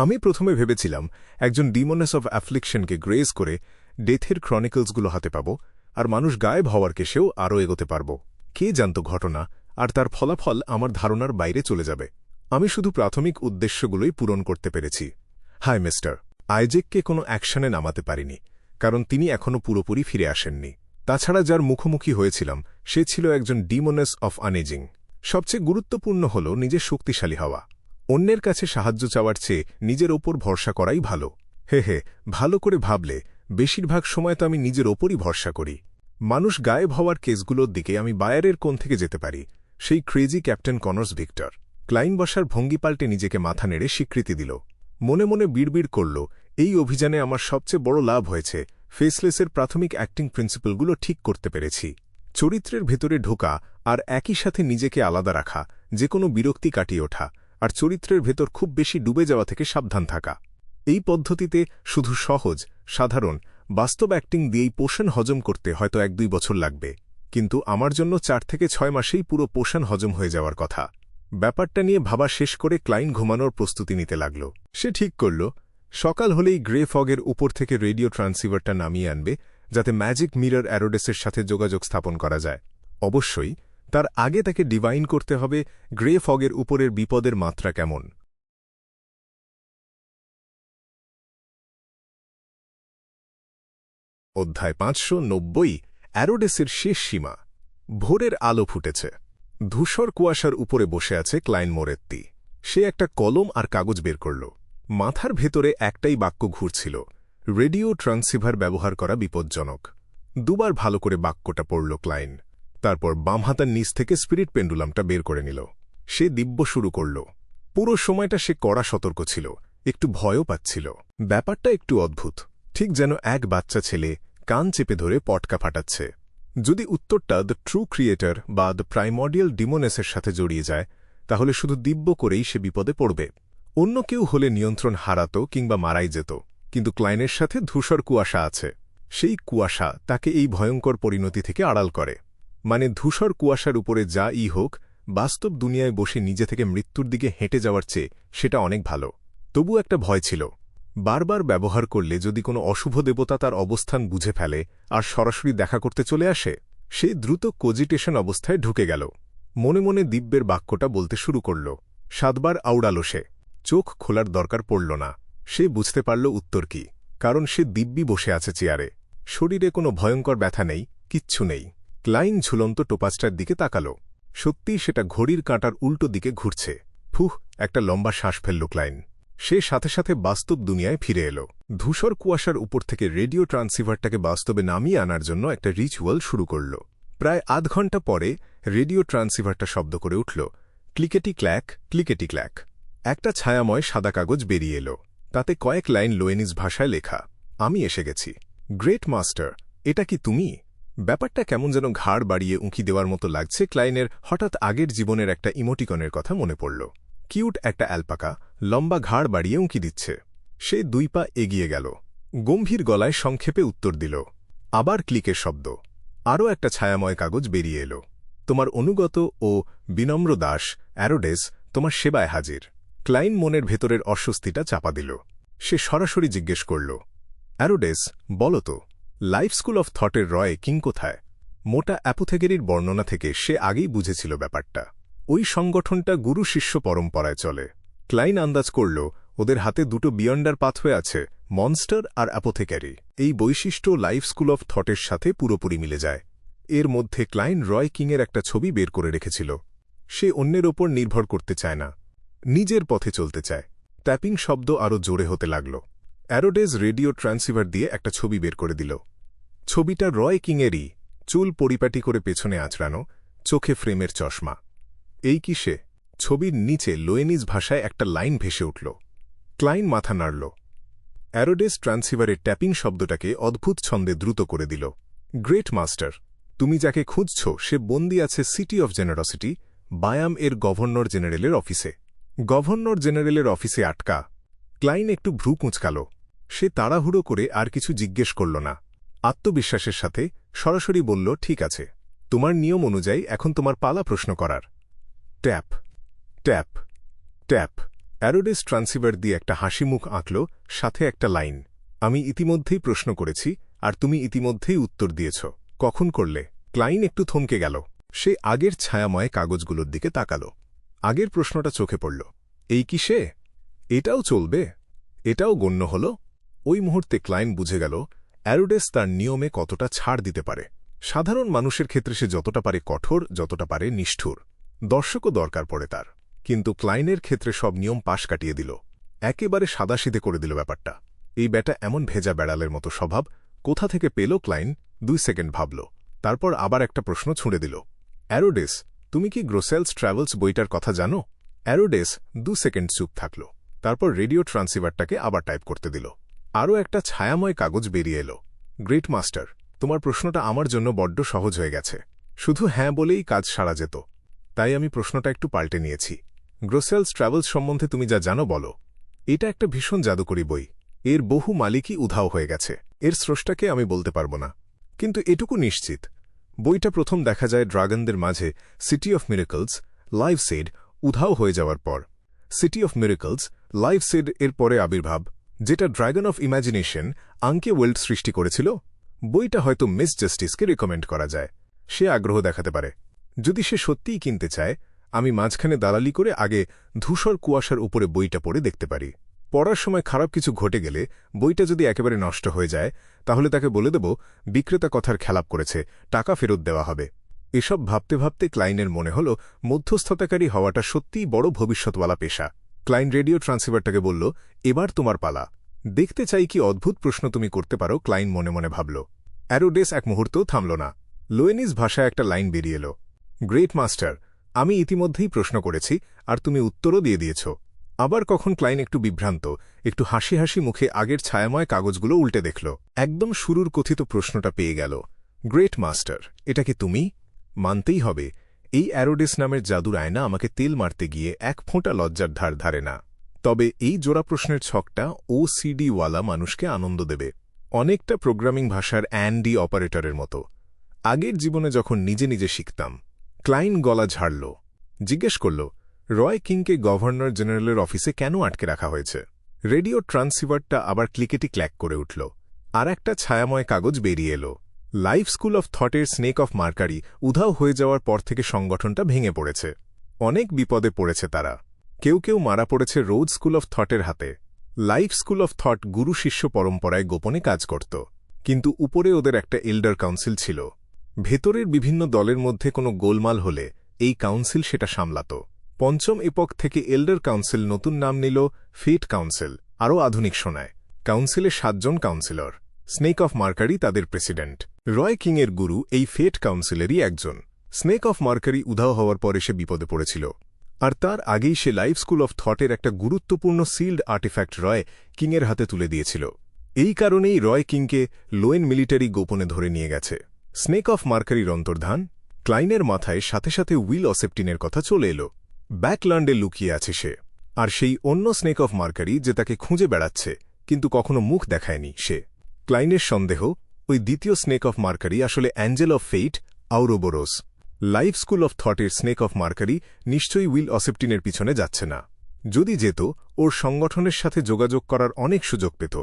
আমি প্রথমে ভেবেছিলাম একজন ডিমোনেস অফ অ্যাফ্লিকশনকে গ্রেজ করে ডেথের ক্রনিকলসগুলো হাতে পাব, আর মানুষ গায়েব হওয়ার কেসেও আরও এগোতে পারব। কে জানত ঘটনা আর তার ফলাফল আমার ধারণার বাইরে চলে যাবে। আমি শুধু প্রাথমিক উদ্দেশ্যগুলোই পূরণ করতে পেরেছি। High mister. আইজ্যাককে কোনো অ্যাকশনে নামাতে পারিনি, কারণ তিনি এখনও পুরোপুরি ফিরে আসেননি। তাছাড়া যার মুখোমুখি হয়েছিলাম সে ছিল একজন ডিমোনেস অফ আনএজিং। সবচেয়ে গুরুত্বপূর্ণ হল নিজে শক্তিশালী হওয়া। অন্যের কাছে সাহায্য চাওয়ার চেয়ে নিজের ওপর ভরসা করাই ভালো। হে, ভালো করে ভাবলে বেশিরভাগ সময় তো আমি নিজের ওপরই ভরসা করি। মানুষ গায়েব হওয়ার কেসগুলোর দিকে আমি বায়ারের কোণ থেকে যেতে পারি, সেই ক্রেজি ক্যাপ্টেন কনর্স ভিক্টর। ক্লাইন বসার ভঙ্গি পাল্টে নিজেকে মাথা নেড়ে স্বীকৃতি দিল। মনে মনে বিড়বিড় করল, এই অভিযানে আমার সবচেয়ে বড় লাভ হয়েছে ফেসলেসের প্রাথমিক অ্যাক্টিং প্রিন্সিপালগুলো ঠিক করতে পেরেছি। চরিত্রের ভেতরে ঢোকা আর একই সাথে নিজেকে আলাদা রাখা, যে কোনো বিরক্তি কাটিয়ে ওঠা, আর চরিত্রের ভেতর খুব বেশি ডুবে যাওয়া থেকে সাবধান থাকা। এই পদ্ধতিতে শুধু সহজ, সাধারণ, বাস্তব অ্যাক্টিং দিয়েই পোষণ হজম করতে হয়তো 1-2 বছর লাগবে, কিন্তু আমার জন্য 4 থেকে 6 মাসেই পুরো পোষণ হজম হয়ে যাওয়ার কথা। ব্যাপারটা নিয়ে ভাবা শেষ করে ক্লাইন ঘুমানোর প্রস্তুতি নিতে লাগল। সে ঠিক করল, সকাল হলেই গ্রে ফগের উপর থেকে রেডিও ট্রান্সিভারটা নামিয়ে আনবে, যাতে ম্যাজিক মিরর অ্যারোডেসের সাথে যোগাযোগ স্থাপন করা যায়। অবশ্যই তার আগে তাকে ডিভাইন করতে হবে গ্রে ফগের উপরের বিপদের মাত্রা কেমন। অধ্যায় 590, অ্যারোডেসের শেষ সীমা। ভোরের আলো ফুটেছে। ধূসর কুয়াশার উপরে বসে আছে ক্লাইন মোরেত্তি। সে একটা কলম আর কাগজ বের করল। মাথার ভেতরে একটাই বাক্য ঘুরছিল, রেডিও ট্রান্সিভার ব্যবহার করা বিপজ্জনক। দুবার ভালো করে বাক্যটা পড়ল ক্লাইন। তারপর বাম হাতার নিচ থেকে স্পিরিট পেন্ডুলামটা বের করে নিল। সে দিব্য শুরু করল। পুরো সময়টা সে কড়া সতর্ক ছিল, একটু ভয়ও পাচ্ছিল। ব্যাপারটা একটু অদ্ভুত, ঠিক যেন এক বাচ্চা ছেলে কান চেপে ধরে পটকা ফাটাচ্ছে। যদি উত্তরটা দ্য ট্রু ক্রিয়েটর বা দ্য প্রাইমর্ডিয়াল ডিমোনেসের সাথে জড়িয়ে যায়, তাহলে শুধু দিব্য করেই সে বিপদে পড়বে। অন্য কেউ হলে নিয়ন্ত্রণ হারাত কিংবা মারাই যেত, কিন্তু ক্লাইনের সাথে ধূসর কুয়াশা আছে। সেই কুয়াশা তাকে এই ভয়ঙ্কর পরিণতি থেকে আড়াল করে। মানে ধূসর কুয়াশার উপরে যা হোক, বাস্তব দুনিয়ায় বসে নিজে থেকে মৃত্যুর দিকে হেঁটে যাওয়ার চেয়ে সেটা অনেক ভালো। তবু একটা ভয় ছিল, বারবার ব্যবহার করলে যদি কোনো অশুভ দেবতা তার অবস্থান বুঝে ফেলে আর সরাসরি দেখা করতে চলে আসে। সে দ্রুত কোজিটেশন অবস্থায় ঢুকে গেল। মনে মনে দিব্যের বাক্যটা বলতে শুরু করল। 7 বার আউড়ালো সে। চোখ খোলার দরকার পড়ল না। সে বুঝতে পারল উত্তর কি, কারণ সে দিব্যি বসে আছে চেয়ারে। শরীরে কোনো ভয়ঙ্কর ব্যথা নেই, কিচ্ছু নেই। ক্লাইন ঝুলন্ত টোপাসটার দিকে তাকাল। সত্যিই সেটা ঘড়ির কাঁটার উল্টো দিকে ঘুরছে। ফুহ, একটা লম্বা শ্বাস ফেলল ক্লাইন। সে সাথে সাথে বাস্তব দুনিয়ায় ফিরে এল। ধূসর কুয়াশার উপর থেকে রেডিও ট্রান্সিভারটাকে বাস্তবে নামিয়ে আনার জন্য একটা রিচুয়াল শুরু করল। প্রায় আধ ঘণ্টা পরে রেডিও ট্রান্সিভারটা শব্দ করে উঠল, ক্লিকেটি ক্ল্যাক, ক্লিকেটি ক্ল্যাক। একটা ছায়াময় সাদা কাগজ বেরিয়ে এলো। তাতে কয়েক লাইন লোয়েনিজ ভাষায় লেখা, আমি এসে গেছি। গ্রেট মাস্টার, এটা কি তুমি? ব্যাপারটা কেমন যেন ঘাড় বাড়িয়ে উঁকি দেওয়ার মতো লাগছে। ক্লাইনের হঠাৎ আগের জীবনের একটা ইমোটিকনের কথা মনে পড়ল। কিউট একটা অ্যালপাকা লম্বা ঘাড় বাড়িয়ে উঁকি দিচ্ছে। সে 2 পা এগিয়ে গেল, গম্ভীর গলায় সংক্ষেপে উত্তর দিল। আবার ক্লিকের শব্দ। আরও একটা ছায়াময় কাগজ বেরিয়ে এলো। তোমার অনুগত ও বিনম্র দাস অ্যারোডেস তোমার সেবায় হাজির। ক্লাইন মনের ভেতরের অস্বস্তিটা চাপা দিল। সে সরাসরি জিজ্ঞেস করল, অ্যারোডেস, বলো তো, লাইফ স্কুল অফ থটের রয় কিং কোথায়? মোটা অ্যাপোথেগেরির বর্ণনা থেকে সে আগেই বুঝেছিল ব্যাপারটা। ওই সংগঠনটা গুরু শিষ্য পরম্পরায় চলে। ক্লাইন আন্দাজ করল ওদের হাতে 2টো বিয়ন্ডার পাথওয়ে আছে, মনস্টার আর অ্যাপোথেক্যারি। এই বৈশিষ্ট্য লাইফ স্কুল অফ থটের সাথে পুরোপুরি মিলে যায়। এর মধ্যে ক্লাইন রয় কিংয়ের একটা ছবি বের করে রেখেছিল। সে অন্যের ওপর নির্ভর করতে চায় না, নিজের পথে চলতে চায়। ট্যাপিং শব্দ আরও জোরে হতে লাগল। অ্যারোডেস রেডিও ট্রান্সিভার দিয়ে একটা ছবি বের করে দিল। ছবিটা রয় কিংয়েরই, চুল পরিপাটি করে পেছনে আঁচড়ানো, চোখে ফ্রেমের চশমা। এই কি সে? ছবির নিচে লোয়েনিজ ভাষায় একটা লাইন ভেসে উঠল। ক্লাইন মাথা নাড়ল। অ্যারোডেস ট্রান্সিভারের ট্যাপিং শব্দটাকে অদ্ভুত ছন্দে দ্রুত করে দিল। গ্রেট মাস্টার, তুমি যাকে খুঁজছ সে বন্দী আছে সিটি অফ জেনারসিটি, বায়াম এর গভর্নর জেনারেলের অফিসে। গভর্নর জেনারেলের অফিসে আটকা। ক্লাইন একটু ভ্রু কুঁচকাল। সে তাড়াহুড়ো করে আর কিছু জিজ্ঞেস করল না। আত্মবিশ্বাসের সাথে সরাসরি বলল, ঠিক আছে, তোমার নিয়ম অনুযায়ী এখন তোমার পালা প্রশ্ন করার। Tap tap tap. Arrodes transceiver দিয়ে একটা হাসি মুখ আঁকল, সাথে একটা লাইন। আমি ইতিমধ্যেই প্রশ্ন করেছি আর তুমি ইতিমধ্যেই উত্তর দিয়েছ। কখন করলে? ক্লাইন একটু থমকে গেল। সে আগের ছায়াময় কাগজগুলোর দিকে তাকাল। আগের প্রশ্নটা চোখে পড়ল। এই কি সে? এটাও চলবে? এটাও গণ্য হল? ওই মুহূর্তে ক্লাইন বুঝে গেল অ্যারোডেস তার নিয়মে কতটা ছাড় দিতে পারে। সাধারণ মানুষের ক্ষেত্রে সে যতটা পারে কঠোর, যতটা পারে নিষ্ঠুর। দর্শকও দরকার পড়ে তার। কিন্তু ক্লাইনের ক্ষেত্রে সব নিয়ম পাশ কাটিয়ে দিল। একেবারে সাদাসিধে করে দিল ব্যাপারটা। এই ব্যাটা এমন ভেজা বেড়ালের মতো স্বভাব কোথা থেকে পেল? ক্লাইন 2 সেকেন্ড ভাবল, তারপর আবার একটা প্রশ্ন ছুঁড়ে দিল। অ্যারোডেস, তুমি কি গ্রোসেলস ট্রাভেলস বইটার কথা জানো? অ্যারোডেস 2 সেকেন্ড চুপ থাকল, তারপর রেডিও ট্রান্সিভারটাকে আবার টাইপ করতে দিল। আরও একটা ছায়াময় কাগজ বেরিয়ে এলো। গ্রেট মাস্টার, তোমার প্রশ্নটা আমার জন্য বড্ড সহজ হয়ে গেছে। শুধু হ্যাঁ বলেই কাজ সারা যেত। তাই আমি প্রশ্নটা একটু পাল্টে নিয়েছি। গ্রোসেলস ট্রাভেলস সম্বন্ধে তুমি যা জানো বলো। এটা একটা ভীষণ জাদুকরী বই। এর বহু মালিকই উধাও হয়ে গেছে। এর স্রষ্টাকে আমি বলতে পারব না, কিন্তু এটুকু নিশ্চিত, বইটা প্রথম দেখা যায় ড্রাগনদের মাঝে সিটি অফ মিরাকলস, লাইভ সেড উধাও হয়ে যাওয়ার পর। সিটি অফ মিরাকলস, লাইভ সেড এর পরে আবির্ভাব, যেটা ড্রাগন অফ ইমাজিনেশন আঙ্কে ওয়েল্ড সৃষ্টি করেছিল। বইটা হয়তো মিস জাস্টিসকে রিকমেন্ড করা যায়। সে আগ্রহ দেখাতে পারে। যদি সে সত্যিই কিনতে চায়, আমি মাঝখানে দালালি করে আগে ধূসর কুয়াশার উপরে বইটা পড়ে দেখতে পারি। পড়ার সময় খারাপ কিছু ঘটে গেলে, বইটা যদি একেবারে নষ্ট হয়ে যায়, তাহলে তাকে বলে দেব বিক্রেতা কথার খেলাপ করেছে, টাকা ফেরত দেওয়া হবে। এসব ভাবতে ভাবতে ক্লাইনের মনে হল মধ্যস্থতাকারী হওয়াটা সত্যিই বড় ভবিষ্যৎওয়ালা পেশা। ক্লাইন রেডিও ট্রান্সিভারটাকে বলল, এবার তোমার পালা। দেখতে চাই কি অদ্ভুত প্রশ্ন তুমি করতে পারো। ক্লাইন মনে মনে ভাবল। অ্যারোডেস এক মুহূর্তও থামল না। লোয়েনিজ ভাষায় একটা লাইন বেরিয়ে এলো। গ্রেট মাস্টার, আমি ইতিমধ্যেই প্রশ্ন করেছি আর তুমি উত্তরও দিয়ে দিয়েছ। আবার কখন ক্লাইন একটু বিভ্রান্ত, একটু হাসি হাসি মুখে আগের ছায়াময় কাগজগুলো উল্টে দেখল। একদম শুরুর কথিত প্রশ্নটা পেয়ে গেল। গ্রেট মাস্টার, এটা কি তুমি? মানতেই হবে, এই অ্যারোডেস নামের জাদুর আয়না আমাকে তেল মারতে গিয়ে এক ফোঁটা লজ্জার ধার ধারে না। তবে এই জোড়া প্রশ্নের ছকটা OCD-ওয়ালা মানুষকে আনন্দ দেবে। অনেকটা প্রোগ্রামিং ভাষার অ্যান্ডি অপারেটরের মতো। আগের জীবনে যখন নিজে নিজে শিখতাম। ক্লাইন গলা ঝাড়ল, জিজ্ঞেস করল, রয় কিংকে গভর্নর জেনারেলের অফিসে কেন আটকে রাখা হয়েছে? রেডিও ট্রান্সিভারটা আবার ক্লিকেটি ক্ল্যাক করে উঠল। আর একটা ছায়াময় কাগজ বেরিয়ে এলো। লাইফ স্কুল অফ থটের স্নেক অফ মার্কারি উধাও হয়ে যাওয়ার পর থেকে সংগঠনটা ভেঙে পড়েছে। অনেক বিপদে পড়েছে তারা। কেউ কেউ মারা পড়েছে রোড স্কুল অফ থটের হাতে। লাইফ স্কুল অফ থট গুরু শিষ্য পরম্পরায় গোপনে কাজ করত, কিন্তু উপরে ওদের একটা এল্ডার কাউন্সিল ছিল। ভেতরের বিভিন্ন দলের মধ্যে কোনো গোলমাল হলে এই কাউন্সিল সেটা সামলাত। পঞ্চম এপক থেকে এল্ডার কাউন্সিল নতুন নাম নিল ফেট কাউন্সিল। আরও আধুনিক শোনায়। কাউন্সিলে 7 জন কাউন্সিলর। স্নেক অফ মার্কারি তাদের প্রেসিডেন্ট। রয় কিংয়ের গুরু এই ফেট কাউন্সিলেরই একজন। স্নেক অফ মার্কারি উধাও হওয়ার পরে সে বিপদে পড়েছিল, আর তার আগেই সে লাইফ স্কুল অফ থটের একটা গুরুত্বপূর্ণ সিল্ড আর্টিফ্যাক্ট রয় কিংয়ের হাতে তুলে দিয়েছিল। এই কারণেই রয় কিংকে লোয়েন মিলিটারি গোপনে ধরে নিয়ে গেছে। Snake of মার্কারির অন্তর্ধান। ক্লাইনের মাথায় সাথে সাথে উইল অসেপ্টিনের কথা চলে এলো। ব্যাকল্যান্ডে লুকিয়ে আছে সে, আর সেই অন্য স্নেক অফ মার্কারি যে তাকে খুঁজে বেড়াচ্ছে কিন্তু কখনো মুখ দেখায়নি সে। ক্লাইনের সন্দেহ ওই দ্বিতীয় স্নেক অফ মার্কারি আসলে angel of fate, Ouroboros. Life school of থটের স্নেক অফ মার্কারি নিশ্চয়ই উইল অসেপ্টিনের পিছনে যাচ্ছে না। যদি যেত, ওর সংগঠনের সাথে যোগাযোগ করার অনেক সুযোগ পেত,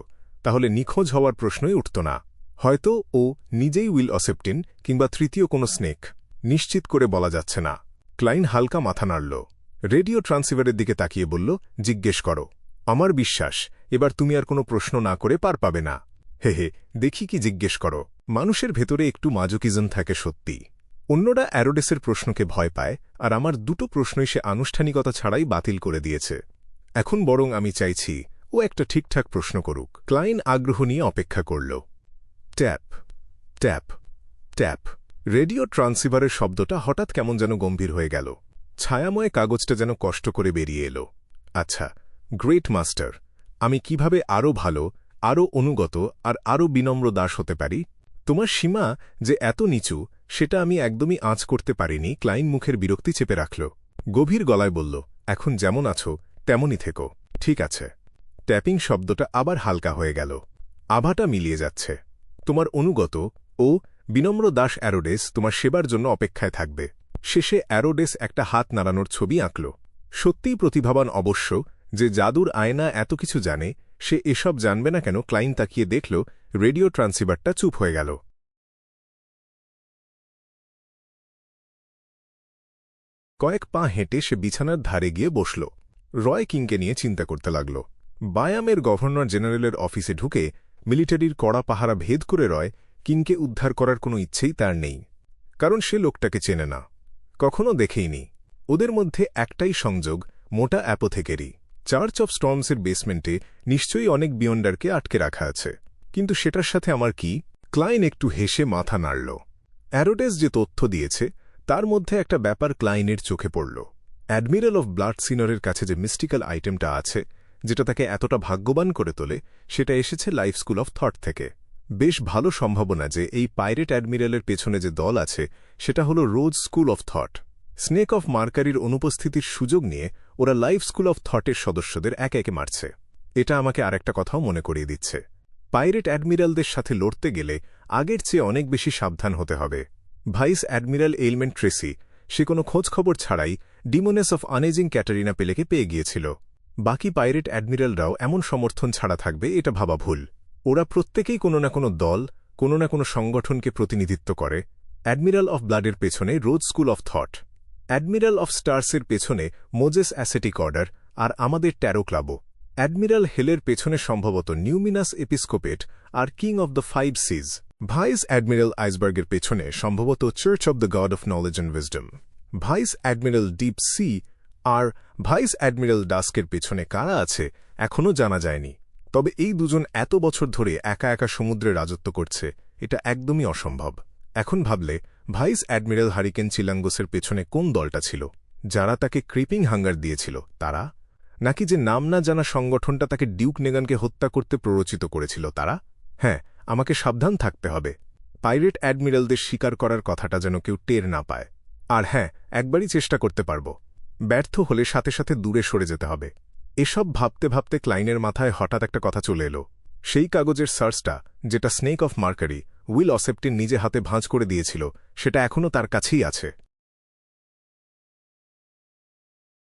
তাহলে নিখোঁজ হওয়ার প্রশ্নই উঠত না। হয়তো ও নিজেই উইল অসেপ্টিন কিংবা তৃতীয় কোনো স্নেক, নিশ্চিত করে বলা যাচ্ছে না। ক্লাইন হালকা মাথা নাড়ল। রেডিও ট্রান্সিভারের দিকে তাকিয়ে বলল, জিজ্ঞেস করো। আমার বিশ্বাস এবার তুমি আর কোনো প্রশ্ন না করে পার পাবে না। হে হে, দেখি কি জিজ্ঞেস করো। মানুষের ভেতরে একটু মাজুকিজম থাকে সত্যি। অন্যরা অ্যারোডেসের প্রশ্নকে ভয় পায়, আর আমার দুটো প্রশ্নই সে আনুষ্ঠানিকতা ছাড়াই বাতিল করে দিয়েছে। এখন বরং আমি চাইছি ও একটা ঠিকঠাক প্রশ্ন করুক। ক্লাইন আগ্রহ নিয়ে অপেক্ষা করল। Tap tap tap. রেডিও ট্রান্সিভারের শব্দটা হঠাৎ কেমন যেন গম্ভীর হয়ে গেল। ছায়াময় কাগজটা যেন কষ্ট করে বেরিয়ে এলো। আচ্ছা, গ্রেট মাস্টার, আমি কিভাবে আরও ভালো, আরও অনুগত আর আরও বিনম্র দাস হতে পারি? তোমার সীমা যে এত নিচু সেটা আমি একদমই আঁচ করতে পারিনি। ক্লাইন মুখের বিরক্তি চেপে রাখল। গভীর গলায় বলল, এখন যেমন আছো তেমনই থেকো। ঠিক আছে। ট্যাপিং শব্দটা আবার হালকা হয়ে গেল। আভাটা মিলিয়ে যাচ্ছে। তোমার অনুগত ও বিনম্র দাস অ্যারোডেস তোমার সেবার জন্য অপেক্ষায় থাকবে। শেষে অ্যারোডেস একটা হাত নাড়ানোর ছবি আঁকল। সত্যিই প্রতিভাবান অবশ্য, যে জাদুর আয়না এত কিছু জানে, সে এসব জানবে না কেন? ক্লাইন তাকিয়ে দেখল রেডিও ট্রান্সিভারটা চুপ হয়ে গেল। কয়েক পা হেঁটে সে বিছানার ধারে গিয়ে বসল। রয় কিংকে নিয়ে চিন্তা করতে লাগল। বায়ামের গভর্নর জেনারেলের অফিসে ঢুকে মিলিটারির কড়া পাহারা ভেদ করে রয় কিংকে উদ্ধার করার কোনো ইচ্ছেই তার নেই। কারণ সে লোকটাকে চেনে না, কখনো দেখেইনি। ওদের মধ্যে একটাই সংযোগ, মোটা অ্যাপোথেকেরি। চার্চ অফ স্টর্মসের বেসমেন্টে নিশ্চয়ই অনেক বিয়ন্ডারকে আটকে রাখা আছে, কিন্তু সেটার সাথে আমার কি? ক্লাইন একটু হেসে মাথা নাড়ল। অ্যারোডেস যে তথ্য দিয়েছে তার মধ্যে একটা ব্যাপার ক্লাইনের চোখে পড়ল। অ্যাডমিরাল অফ ব্লাডসিনরের কাছে যে মিস্টিক্যাল আইটেমটা আছে, যেটা তাকে এতটা ভাগ্যবান করে তোলে, সেটা এসেছে লাইফ স্কুল অফ থট থেকে। বেশ ভালো সম্ভাবনা যে এই পাইরেট অ্যাডমিরালের পেছনে যে দল আছে সেটা হল rose school of thought. Snake of মার্কারির অনুপস্থিতির সুযোগ নিয়ে ওরা লাইফ স্কুল অফ থটের সদস্যদের একে একে মারছে। এটা আমাকে আরেকটা কথাও মনে করিয়ে দিচ্ছে। পাইরেট অ্যাডমিরালদের সাথে লড়তে গেলে আগের চেয়ে অনেক বেশি সাবধান হতে হবে। ভাইস অ্যাডমিরাল এলমেন্ট ট্রেসি সে কোনো খোঁজখবর ছাড়াই ডিমোনেস অফ আনেজিং ক্যাটারিনা পেলেকে পেয়ে গিয়েছিল। বাকি পাইরেট অ্যাডমিরালরাও এমন সমর্থন ছাড়া থাকবে এটা ভাবা ভুল। ওরা প্রত্যেকেই কোনো না কোনো দল, কোনো না কোনো সংগঠনকে প্রতিনিধিত্ব করে। অ্যাডমিরাল অফ ব্লাডের পেছনে rose school of thought, admiral of স্টার্সের পেছনে মোজেস অ্যাসেটিক অর্ডার আর আমাদের ট্যারো ক্লাবও। অ্যাডমিরাল হেলের পেছনে সম্ভবত নিউমিনাস এপিস্কোপেট আর king of the five seas. Vice admiral আইসবার্গের পেছনে সম্ভবত church of the god of knowledge and wisdom. Vice admiral deep sea আর ভাইস অ্যাডমিরাল ডাস্কের পেছনে কারা আছে এখনও জানা যায়নি। তবে এই দুজন এত বছর ধরে একা একা সমুদ্রে রাজত্ব করছে, এটা একদমই অসম্ভব। এখন ভাবলে ভাইস অ্যাডমিরাল হারিকেন চিলাঙ্গোসের পেছনে কোন দলটা ছিল? যারা তাকে ক্রিপিং হাঙ্গার দিয়েছিল তারা? নাকি যে নাম না জানা সংগঠনটা তাকে ডিউক নেগানকে হত্যা করতে প্ররোচিত করেছিল তারা? হ্যাঁ, আমাকে সাবধান থাকতে হবে। পাইরেট অ্যাডমিরালদের স্বীকার করার কথাটা যেন কেউ টের না পায়। আর হ্যাঁ, একবারই চেষ্টা করতে পারব। ব্যর্থ হলে সাথে সাথে দূরে সরে যেতে হবে। এসব ভাবতে ভাবতে ক্লাইনের মাথায় হঠাৎ একটা কথা চলে এলো। সেই কাগজের সার্চটা, যেটা স্নেক অফ মার্কারি উইল অসেপ্টিন নিজে হাতে ভাঁজ করে দিয়েছিল, সেটা এখনও তার কাছেই আছে।